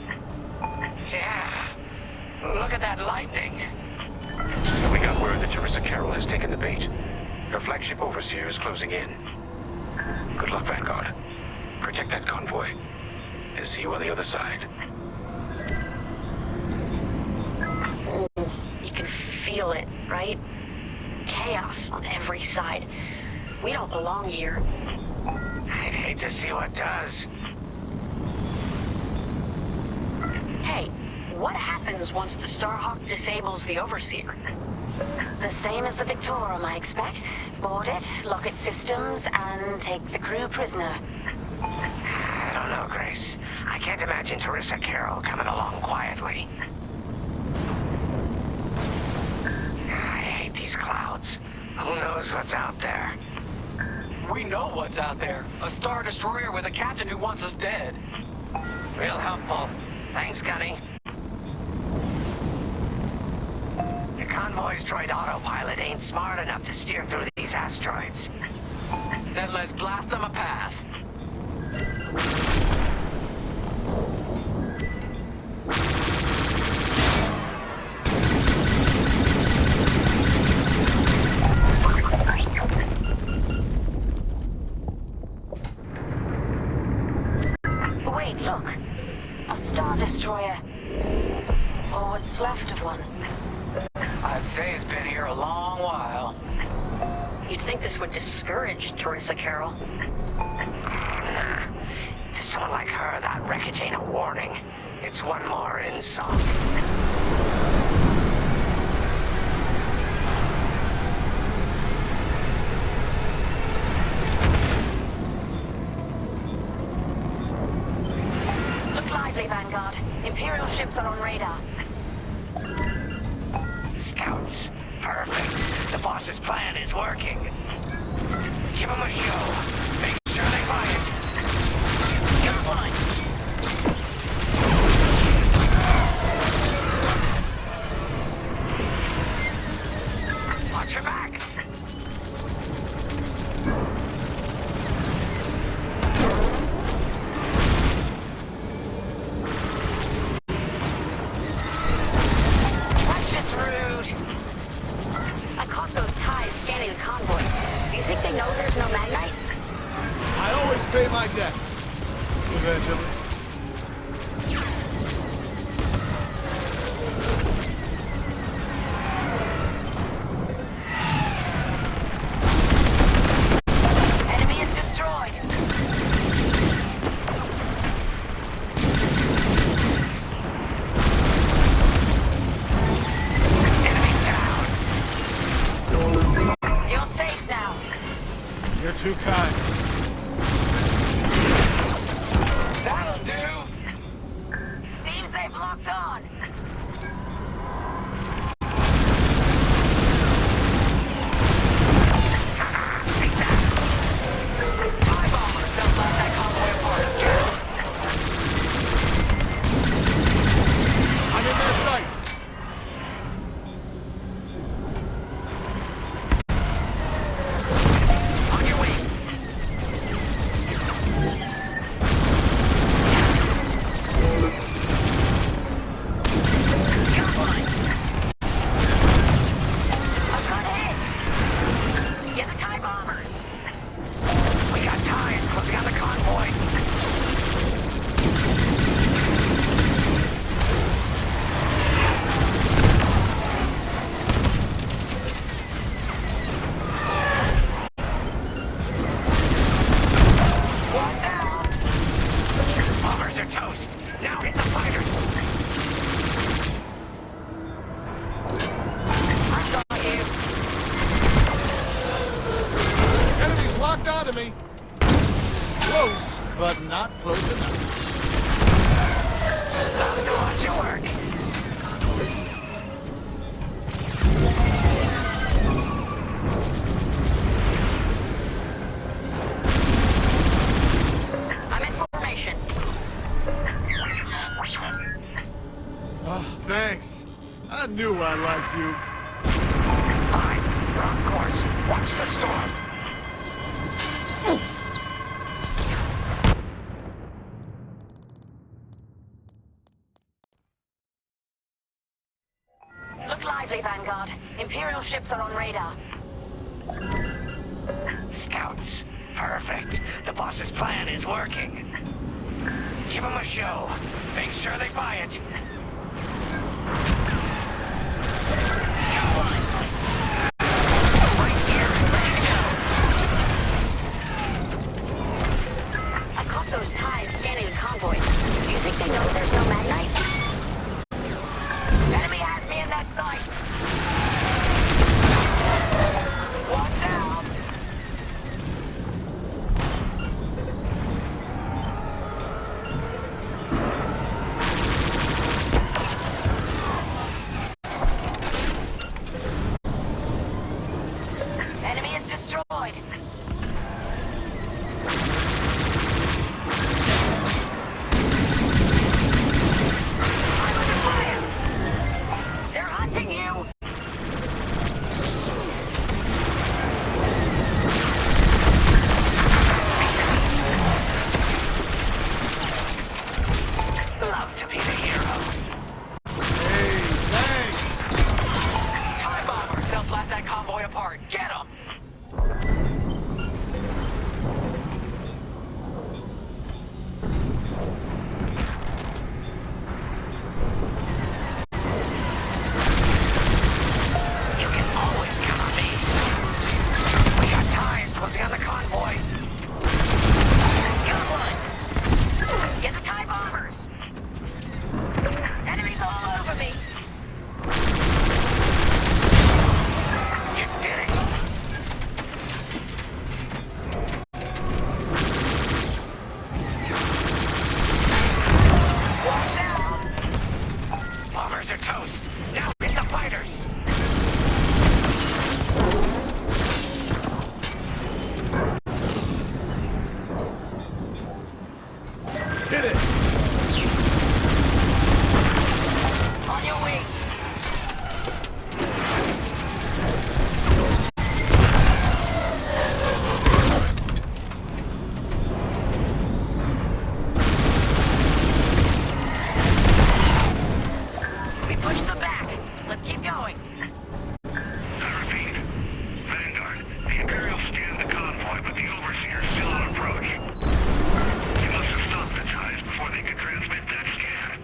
Yeah. Look at that lightning. We got word that Teresa Carroll has taken the bait. Her flagship Overseer is closing in. Good luck, Vanguard. Protect that convoy. And see you on the other side. You can feel it, right? Chaos on every side. We don't belong here. I'd hate to see what does. Hey, what happens once the Starhawk disables the Overseer? The same as the Victorum, I expect. Board it, lock its systems, and take the crew prisoner. I don't know, Grace. I can't imagine Teresa Carroll coming along quietly. I hate these clouds. Who knows what's out there? We know what's out there. A Star Destroyer with a captain who wants us dead. Real helpful. Thanks, Gunny. The convoy's droid autopilot ain't smart enough to steer through these asteroids. Then let's blast them a path. Wait, look. A Star Destroyer. Or what's left of one. I'd say it's been here a long while. You'd think this would discourage Teresa Carroll. To someone like her, that wreckage ain't a warning. It's one more insult. Look lively, Vanguard. Imperial ships are on radar. Scouts. Perfect. The boss's plan is working. Give them a show. Make sure they buy it. You're blind. Watch your back. That's just rude. I caught those ties scanning the convoy. Do you think they know there's no Magnite? I always pay my debts. Eventually. You're too kind. That'll do! Seems they've locked on. Take that! TIE bombers, they'll blast that convoy apart. I'm in their sights. On your way. Got one. A good hit. Get the TIE bombers. We got TIEs closing on the convoy. One down. Bombers are toast. Now hit the fighters. I saw you. Enemy's locked onto me. Close, but not close enough. Love to watch you work. I'm in formation. Oh, thanks. I knew I liked you. Fine. We're off course. Watch the storm. Look lively, Vanguard. Imperial ships are on radar. Scouts. Perfect. The boss's plan is working. Give them a show. Make sure they buy it. Got one. Right here, ready to go. I caught those TIEs scanning the convoy. Do you think they know there's no Magnite? Enemy has me in their sights. One down. Enemy is destroyed. I'm under fire. They're hunting you. Love to be the hero. Hey, thanks. TIE bombers, they'll blast that convoy apart. Get them. You can always count on me. We got TIEs closing on the convoy. Got one. Get the TIE bombers. Enemies all over me. You did it. One down. Bombers are toast. Now hit the fighters. Hit it. On your way. We pushed them back. Let's keep going. I repeat. Vanguard, the Imperial scanned the convoy, but the Overseer's still on approach. You must have stopped the TIEs before they could transmit that scan.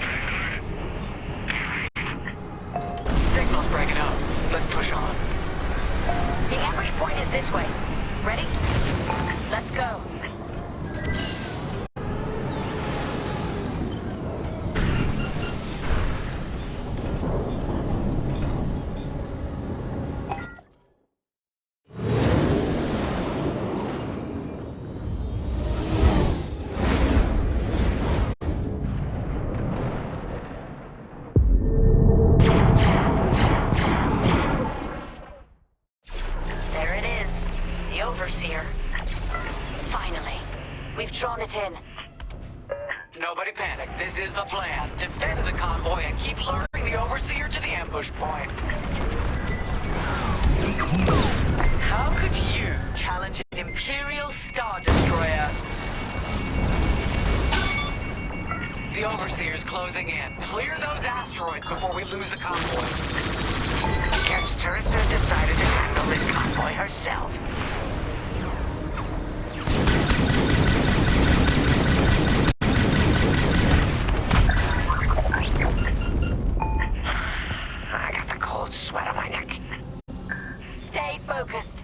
Vanguard? Signal's breaking up. Let's push on. The ambush point is this way. Ready? Let's go. is. The Overseer. Finally. We've drawn it in. Nobody panic. This is the plan. Defend the convoy and keep luring the Overseer to the ambush point. How could you challenge an Imperial Star Destroyer? The Overseer's closing in. Clear those asteroids before we lose the convoy. Guess Teresa decided to handle this convoy herself. I got the cold sweat on my neck. Stay focused.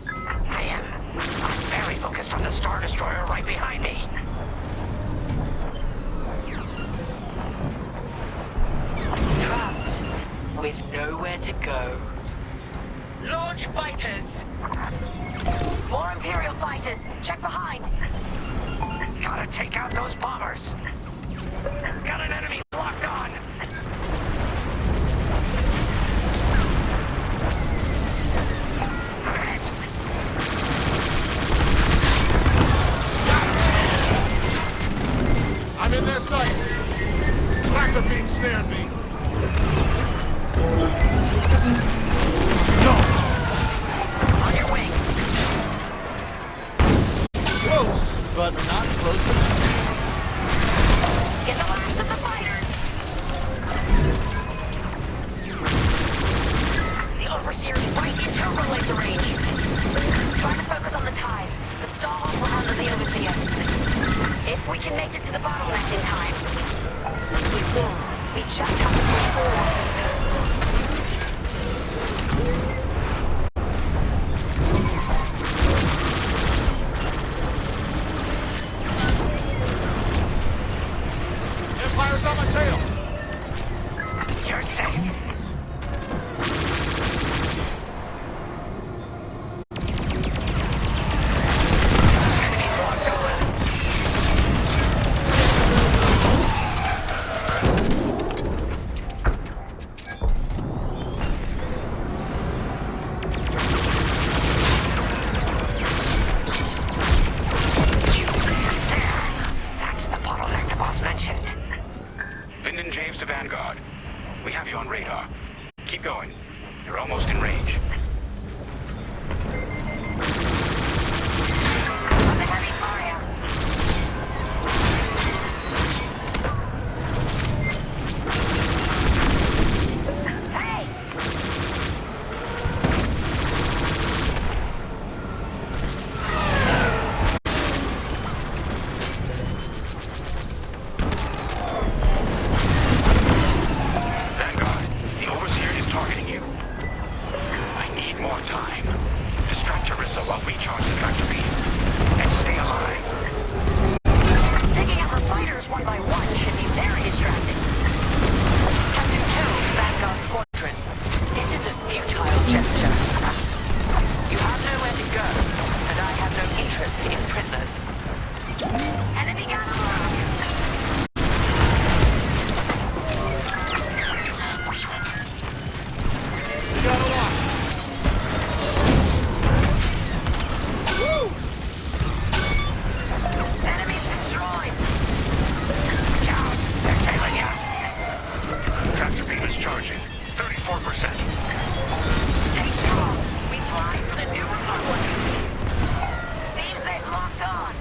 I am. I'm very focused on the Star Destroyer right behind me. Trapped with nowhere to go. Launch fighters! More Imperial fighters. Check behind. Gotta take out those bombers. Got an enemy locked on. Hit. I'm in their sights. Tractor beam snared me. On your wing. Close, but not close enough. Get the last of the fighters. The Overseer's right in turbo laser range. Try to focus on the ties. The Starhawk will handle the Overseer. If we can make it to the bottleneck in time. We will. We just have to push forward. Empire's on my tail. You're safe. Enemies locked on. That's the bottleneck the boss mentioned. Lyndon James to Vanguard. We have you on radar. Keep going. You're almost in range. Under heavy fire. Hey! Vanguard, the Overseer is targeting you. I need more time. Distract Teresa while we charge the tractor beam. And stay alive. Taking out the fighters one by one should be very distracting. Captain Carroll's Vanguard Squadron. This is a futile gesture. You have nowhere to go, and I have no interest in prisoners. Enemy gun on. We got a lock. Woo! Enemies destroyed. Watch out. They're tailing you. Tractor beam is charging. 34%. Stay strong. We fly for the New Republic. Seems they've locked on.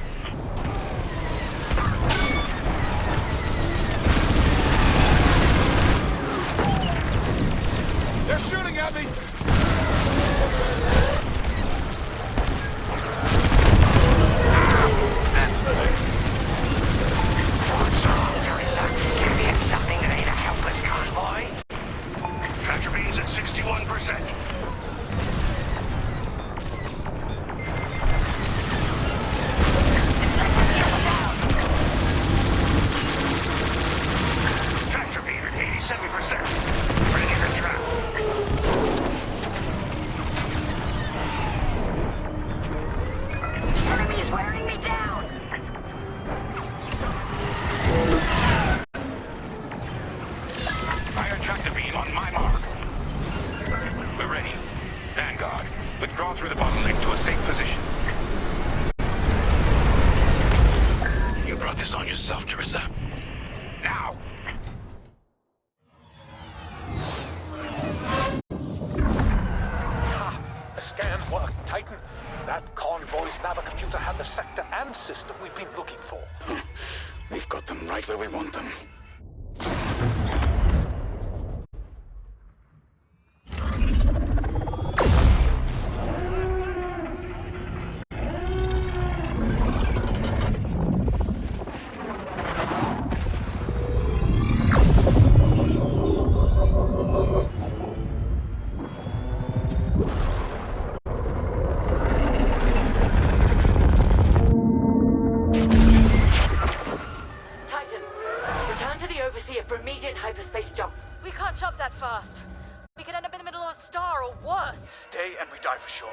Withdraw through the bottleneck to a safe position. You brought this on yourself, Teresa. Now! The scan worked, Titan. That convoy's navicomputer had the sector and system we've been looking for. We've got them right where we want them. Stay and we die for sure.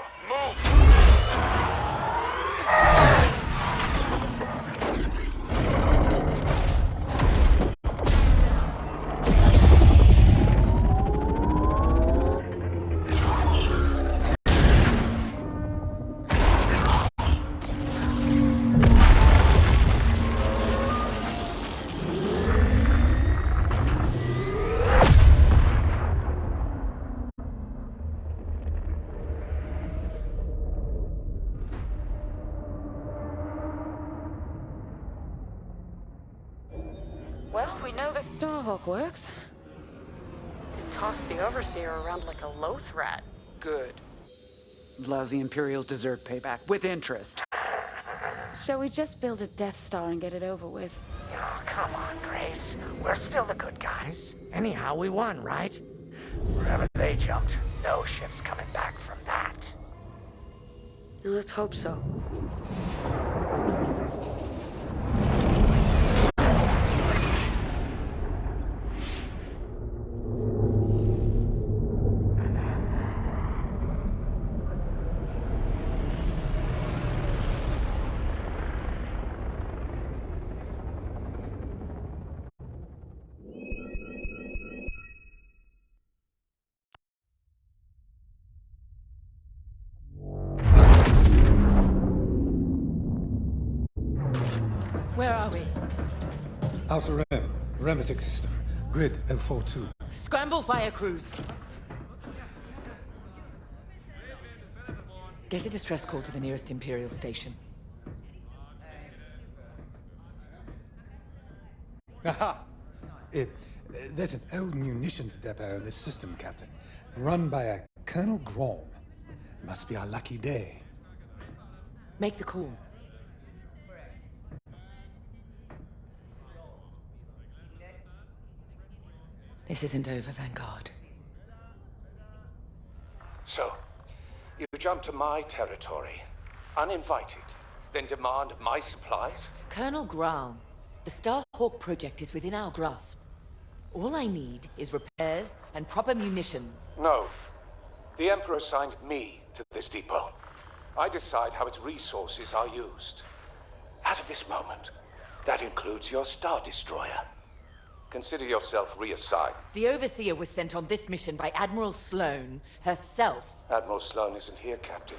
Well, we know the Starhawk works. Toss the Overseer around like a loath rat. Good. Lousy Imperials deserve payback, with interest. Shall we just build a Death Star and get it over with? Oh, come on, Grace. We're still the good guys. Anyhow, we won, right? Wherever they jumped, no ship's coming back from that. Let's hope so. Where are we? Outer Rim, Remetic System, Grid L42. Scramble fire crews. Get a distress call to the nearest Imperial station. Aha! There's an old munitions depot in this system, Captain. Run by a Colonel Grom. Must be our lucky day. Make the call. This isn't over, Vanguard. So, you jump to my territory, uninvited, then demand my supplies? Colonel Graal, the Starhawk project is within our grasp. All I need is repairs and proper munitions. No. The Emperor assigned me to this depot. I decide how its resources are used. As of this moment, that includes your Star Destroyer. Consider yourself reassigned. The Overseer was sent on this mission by Admiral Sloane herself. Admiral Sloane isn't here, Captain.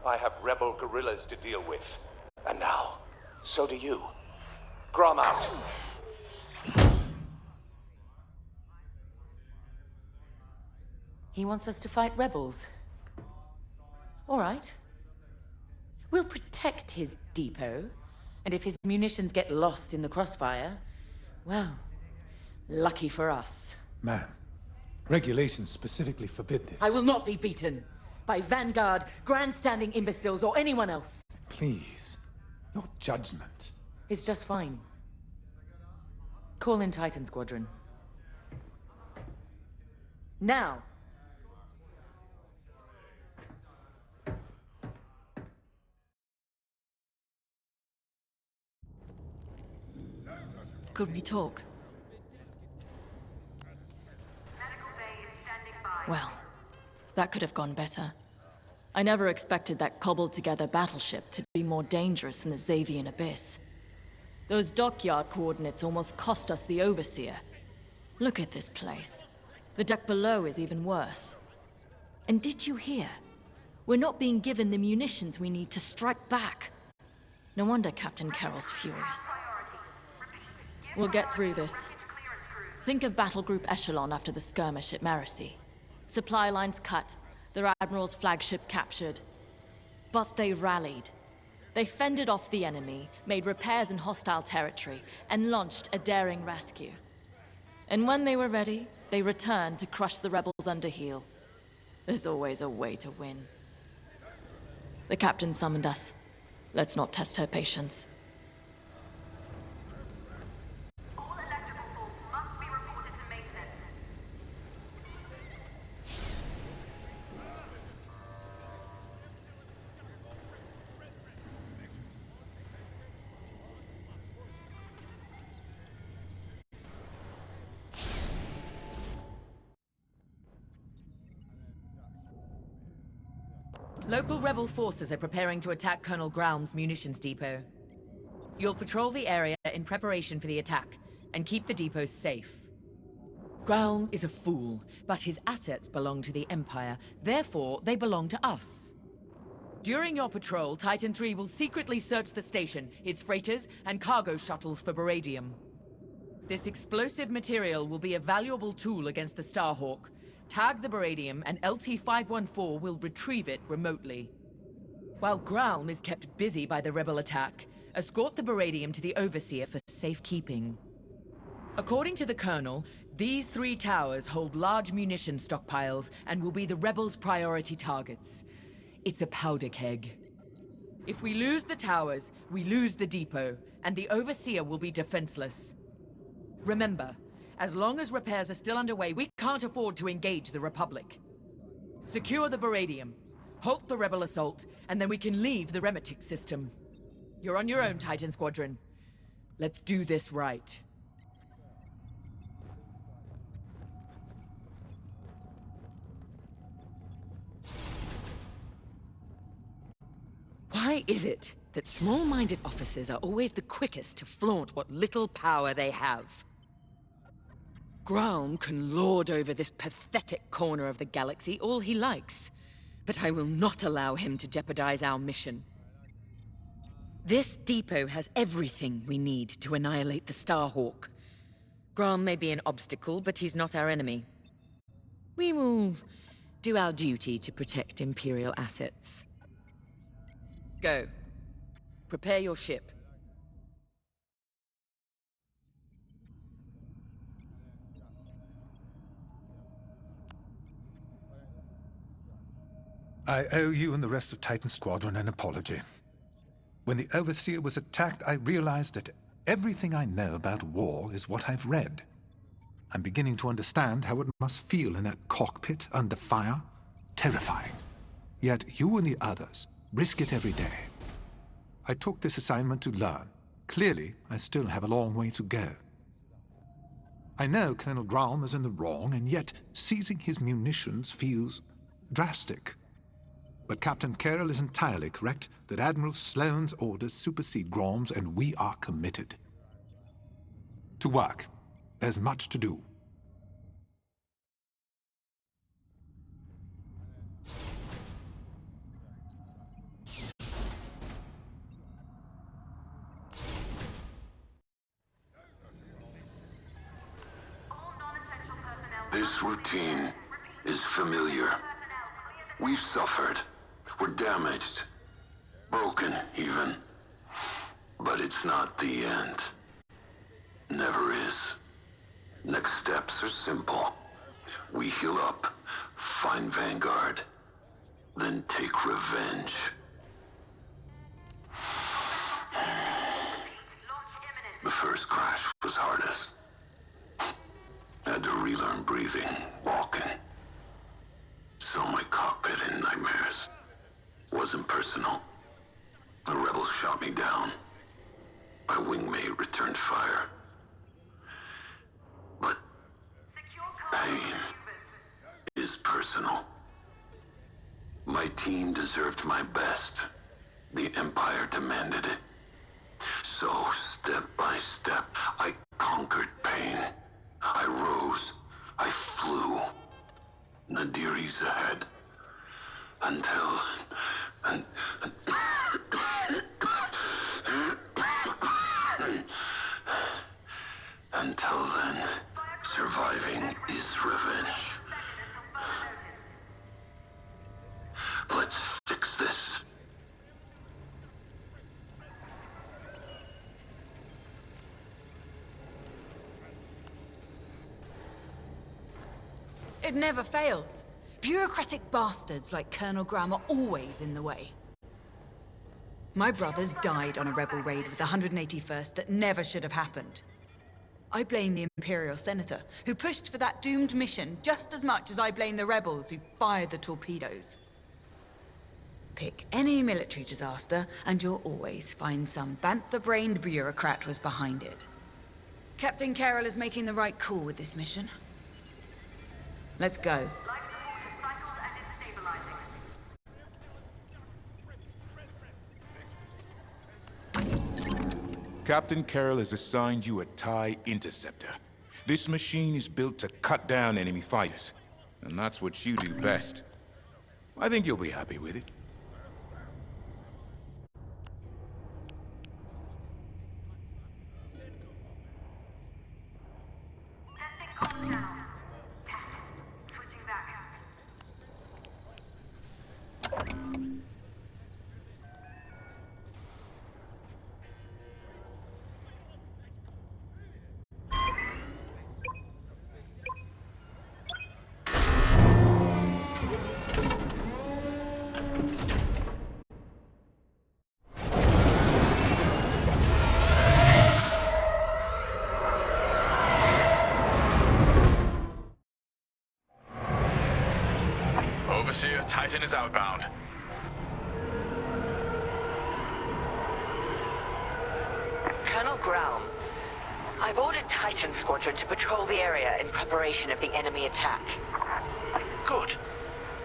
I have rebel guerrillas to deal with. And now, so do you. Grom out. He wants us to fight rebels. All right. We'll protect his depot, and if his munitions get lost in the crossfire, well, lucky for us. Ma'am, regulations specifically forbid this. I will not be beaten by Vanguard, grandstanding imbeciles, or anyone else. Please, your judgment. It's just fine. Call in Titan Squadron. Now! Could we talk? Well, that could have gone better. I never expected that cobbled-together battleship to be more dangerous than the Xavian Abyss. Those dockyard coordinates almost cost us the Overseer. Look at this place. The deck below is even worse. And did you hear? We're not being given the munitions we need to strike back. No wonder Captain Carroll's furious. We'll get through this. Think of Battle Group Echelon after the skirmish at Maracy. Supply lines cut, their admiral's flagship captured. But they rallied. They fended off the enemy, made repairs in hostile territory, and launched a daring rescue. And when they were ready, they returned to crush the rebels under heel. There's always a way to win. The captain summoned us. Let's not test her patience. Local rebel forces are preparing to attack Colonel Graum's munitions depot. You'll patrol the area in preparation for the attack, and keep the depot safe. Graum is a fool, but his assets belong to the Empire, therefore they belong to us. During your patrol, Titan III will secretly search the station, its freighters, and cargo shuttles for Baradium. This explosive material will be a valuable tool against the Starhawk. Tag the Baradium, and LT-514 will retrieve it remotely. While Graum is kept busy by the rebel attack, escort the Baradium to the Overseer for safekeeping. According to the Colonel, these 3 towers hold large munition stockpiles and will be the rebels' priority targets. It's a powder keg. If we lose the towers, we lose the depot, and the Overseer will be defenseless. Remember, as long as repairs are still underway, we can't afford to engage the Republic. Secure the Baradium, halt the rebel assault, and then we can leave the Remetic system. You're on your own, Titan Squadron. Let's do this right. Why is it that small-minded officers are always the quickest to flaunt what little power they have? Graum can lord over this pathetic corner of the galaxy all he likes, but I will not allow him to jeopardize our mission. This depot has everything we need to annihilate the Starhawk. Graum may be an obstacle, but he's not our enemy. We will do our duty to protect Imperial assets. Go. Prepare your ship. I owe you and the rest of Titan Squadron an apology. When the Overseer was attacked, I realized that everything I know about war is what I've read. I'm beginning to understand how it must feel in that cockpit under fire. Terrifying. Yet you and the others risk it every day. I took this assignment to learn. Clearly, I still have a long way to go. I know Colonel Graum is in the wrong, and yet seizing his munitions feels drastic. But Captain Carroll is entirely correct that Admiral Sloane's orders supersede Graum's, and we are committed. To work. There's much to do. This routine is familiar. We've suffered. We're damaged. Broken, even. But it's not the end. Never is. Next steps are simple. We heal up, find Vanguard, then take revenge. The first crash was hardest. Had to relearn breathing, walking. Saw my cockpit in nightmares. Wasn't personal. The rebels shot me down. My wingmate returned fire. But pain is personal. My team deserved my best. The Empire demanded it. So, step by step, I conquered pain. I rose. I flew. Nadiri's ahead. Until then, surviving is revenge. Let's fix this. It never fails. Bureaucratic bastards like Colonel Graham are always in the way. My brothers died on a rebel raid with the 181st that never should have happened. I blame the Imperial Senator, who pushed for that doomed mission just as much as I blame the rebels who fired the torpedoes. Pick any military disaster, and you'll always find some bantha-brained bureaucrat was behind it. Captain Carroll is making the right call with this mission. Let's go. Captain Carroll has assigned you a TIE Interceptor. This machine is built to cut down enemy fighters, and that's what you do best. I think you'll be happy with it. Overseer, Titan is outbound. Colonel Graum, I've ordered Titan Squadron to patrol the area in preparation of the enemy attack. Good.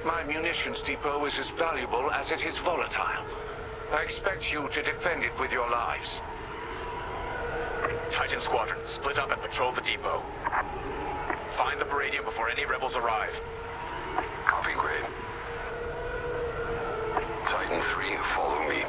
My munitions depot is as valuable as it is volatile. I expect you to defend it with your lives. Titan Squadron, split up and patrol the depot. Find the Baradium before any rebels arrive. Copy, Gray. Titan 3, follow me.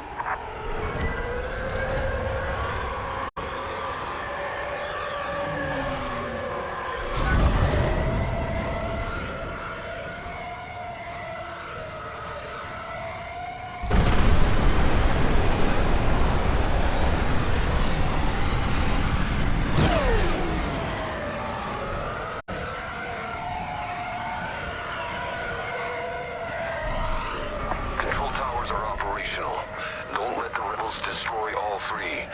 Don't let the rebels destroy all three.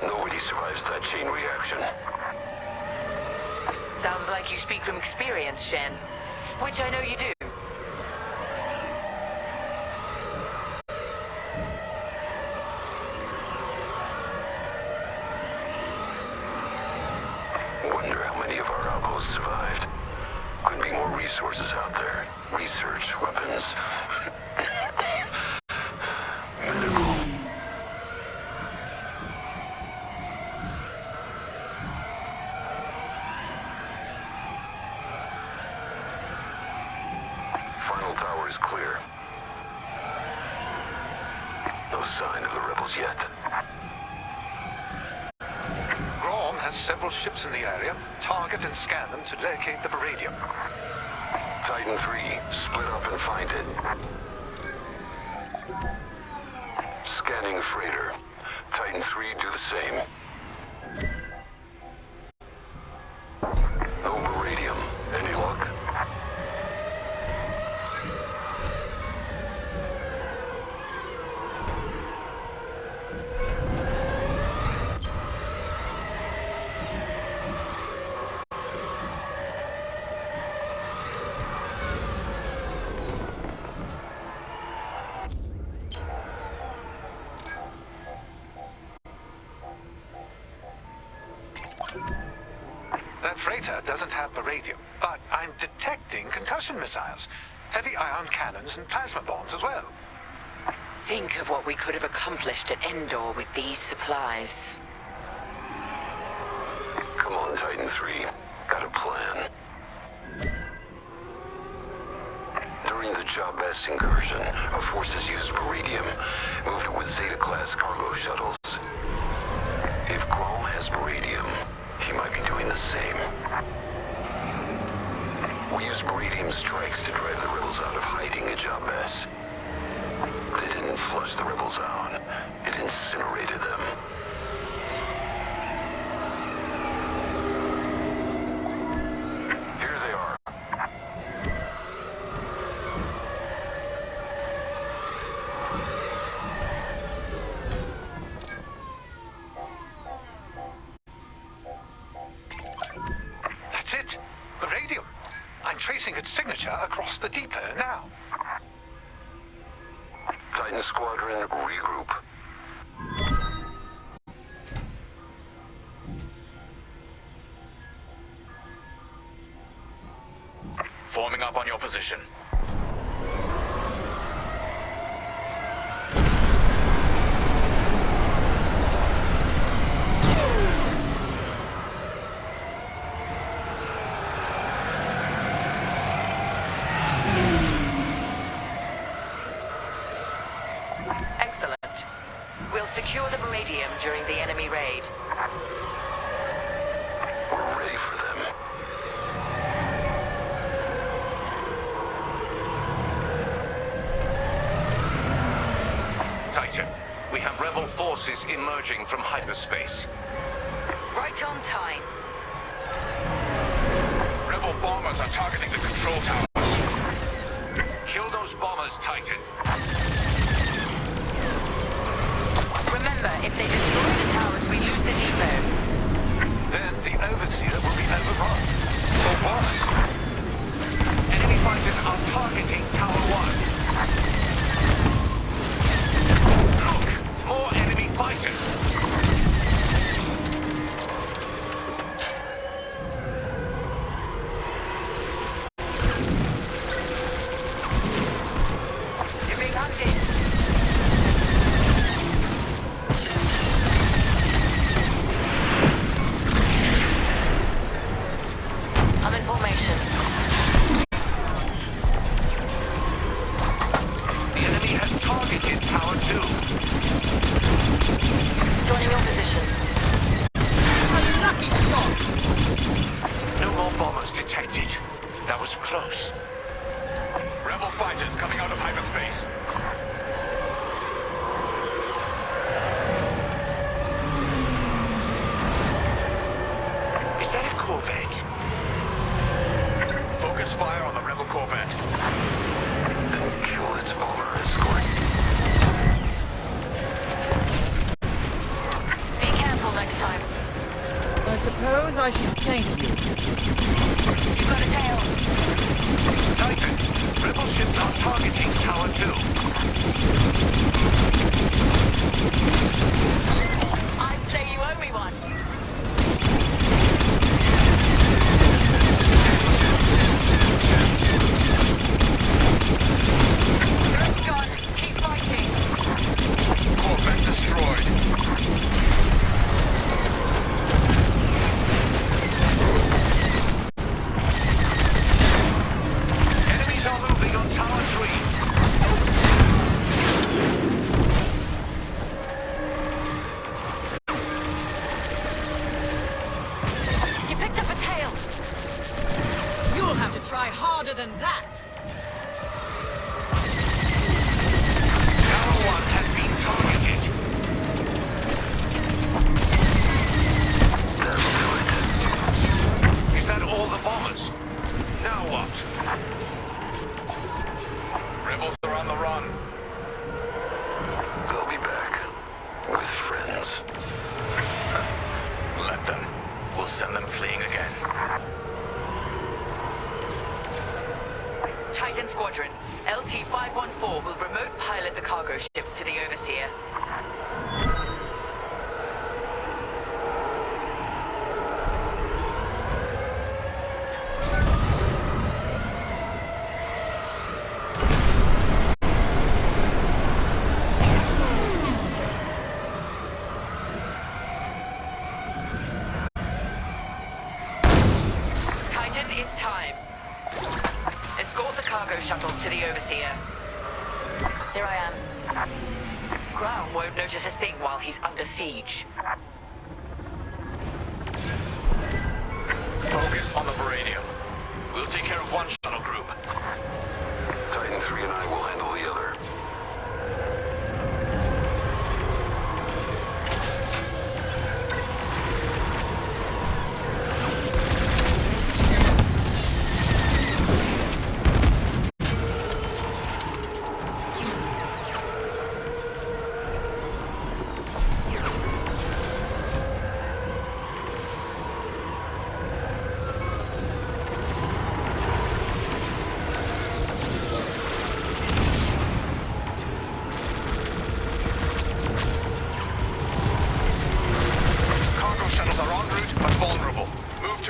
Nobody survives that chain reaction. Sounds like you speak from experience, Shen. Which I know you do. Wonder how many of our outposts survived. Could be more resources out there. Research, weapons. Medical. Final tower is clear. No sign of the rebels yet. Graum has several ships in the area. Target and scan them to locate the Baradium. Titan 3, split up and find it. Scanning freighter. Titan 3, do the same. No Baradium. Any luck? That freighter doesn't have Baradium, but I'm detecting concussion missiles, heavy ion cannons, and plasma bombs as well. Think of what we could have accomplished at Endor with these supplies. Come on, Titan 3. Got a plan. During the Jabez incursion, our forces used Meridium, moved it with Zeta-class cargo shuttles. If Grom has Meridium, he might be doing the same. We used Meridium strikes to drive the rebels out of hiding at Jabez. But it didn't flush the rebels out. It incinerated them. Here they are. That's it. The radium. I'm tracing its signature across the depot now. Titan Squadron, regroup. Forming up on your position. Excellent. We'll secure the Meridium during the enemy raid. We're ready for them. Titan, we have rebel forces emerging from hyperspace. Right on time. Rebel bombers are targeting the control towers. Kill those bombers, Titan. Remember, if they destroy the towers, we lose the depot. Then the Overseer will be overrun. Or worse. Enemy fighters are targeting Tower 1. Look! More enemy fighters! You're being hunted. I'm in formation. The enemy has targeted Tower 2. Joining your position. Unlucky shot! No more bombers detected. That was close. Rebel fighters coming out of hyperspace. Is that a Corvette? Focus fire on the rebel Corvette. And kill its bomber escort. Be careful next time. I suppose I should thank you. You've got a tail. Titan, rebel ships are targeting Tower 2. I'd say you owe me one. Threat's gone. Keep fighting. Corvette destroyed. Enemies are moving on Tower 3. You picked up a tail. You'll have to try harder than that. Tower 1 has been targeted. Is that all the bombers? Now what? Rebels are on the run. They'll be back. With friends. Let them. We'll send them fleeing again. Titan Squadron, LT-514 will remote pilot the cargo ships to the Overseer. Titan, it's time. Escort the cargo shuttles to the Overseer. Ground won't notice a thing while he's under siege. Focus on the Baradium. We'll take care of one shuttle group. Titan 3 and I will handle the other.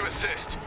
Assist.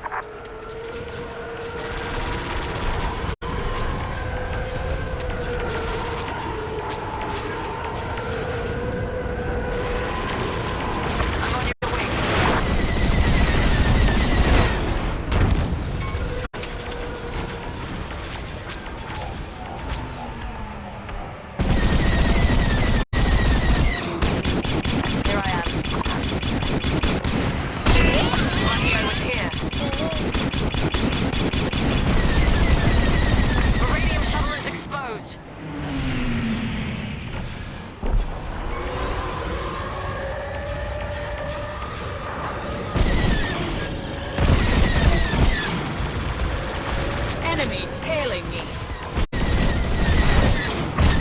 Enemy tailing me.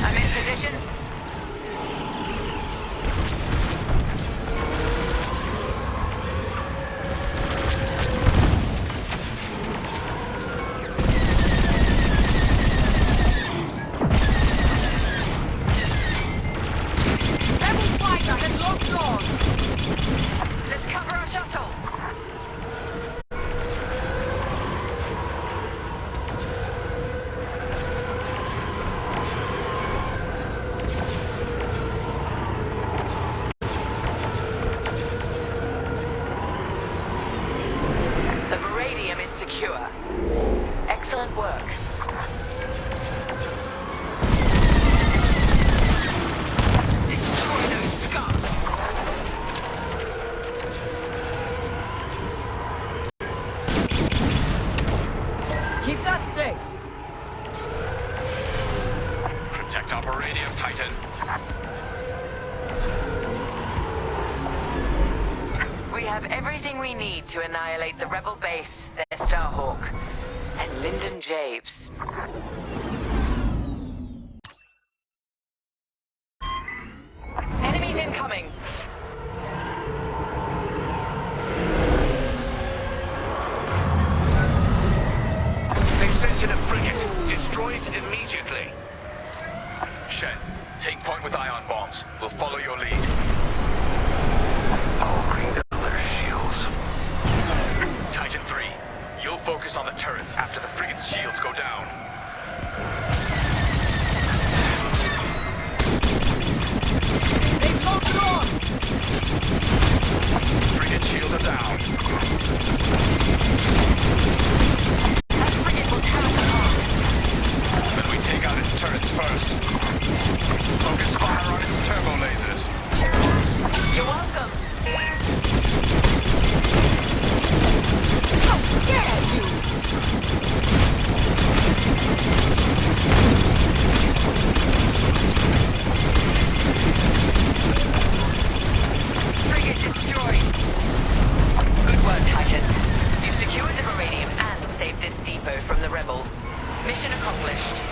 I'm in position. Rebel fighter has locked on. Let's cover our shuttle. Secure. Excellent work. Destroy those scum! Keep that safe. Protect our Baradium, Titan. We have everything we need to annihilate the Rebel base, their Starhawk, and Lyndon Jabes. Enemies incoming! They sent in a frigate. Destroy it immediately. Shen, take point with ion bombs. We'll follow your lead. I'll bring down their shields. Titan 3, you'll focus on the turrets after the frigate's shields go down. They've locked on! Frigate shields are down. That frigate will tear us apart. Then we take out its turrets first. Focus fire on its turbo lasers. You're welcome. How dare you! Frigate destroyed. Good work, Titan. You've secured the Baradium and saved this depot from the rebels. Mission accomplished.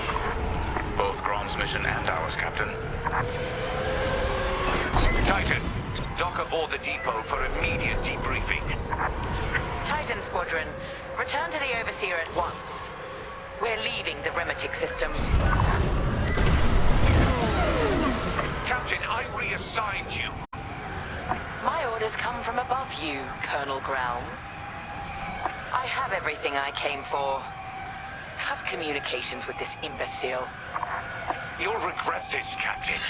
Both Grom's mission and ours, Captain. Titan, dock aboard the depot for immediate debriefing. Titan Squadron, return to the Overseer at once. We're leaving the Remetic system. Captain, I reassigned you. My orders come from above you, Colonel Ground. I have everything I came for. Cut communications with this imbecile. You'll regret this, Captain.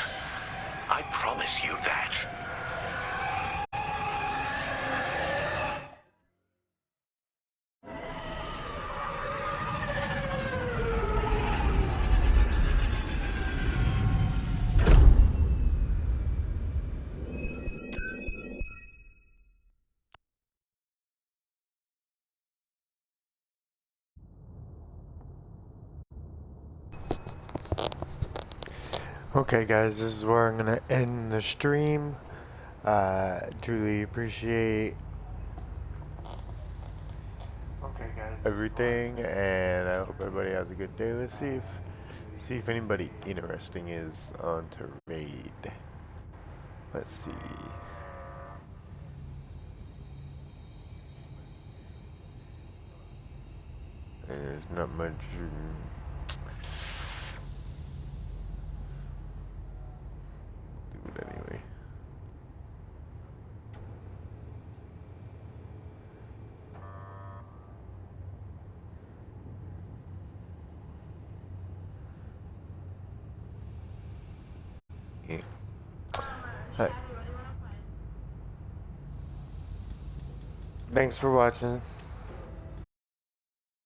I promise you that. Okay guys, this is where I'm gonna end the stream. Truly appreciate everything, and I hope everybody has a good day. Let's see if anybody interesting is on to raid. Let's see. There's not much. Do it anyway. Hi. Thanks for watching.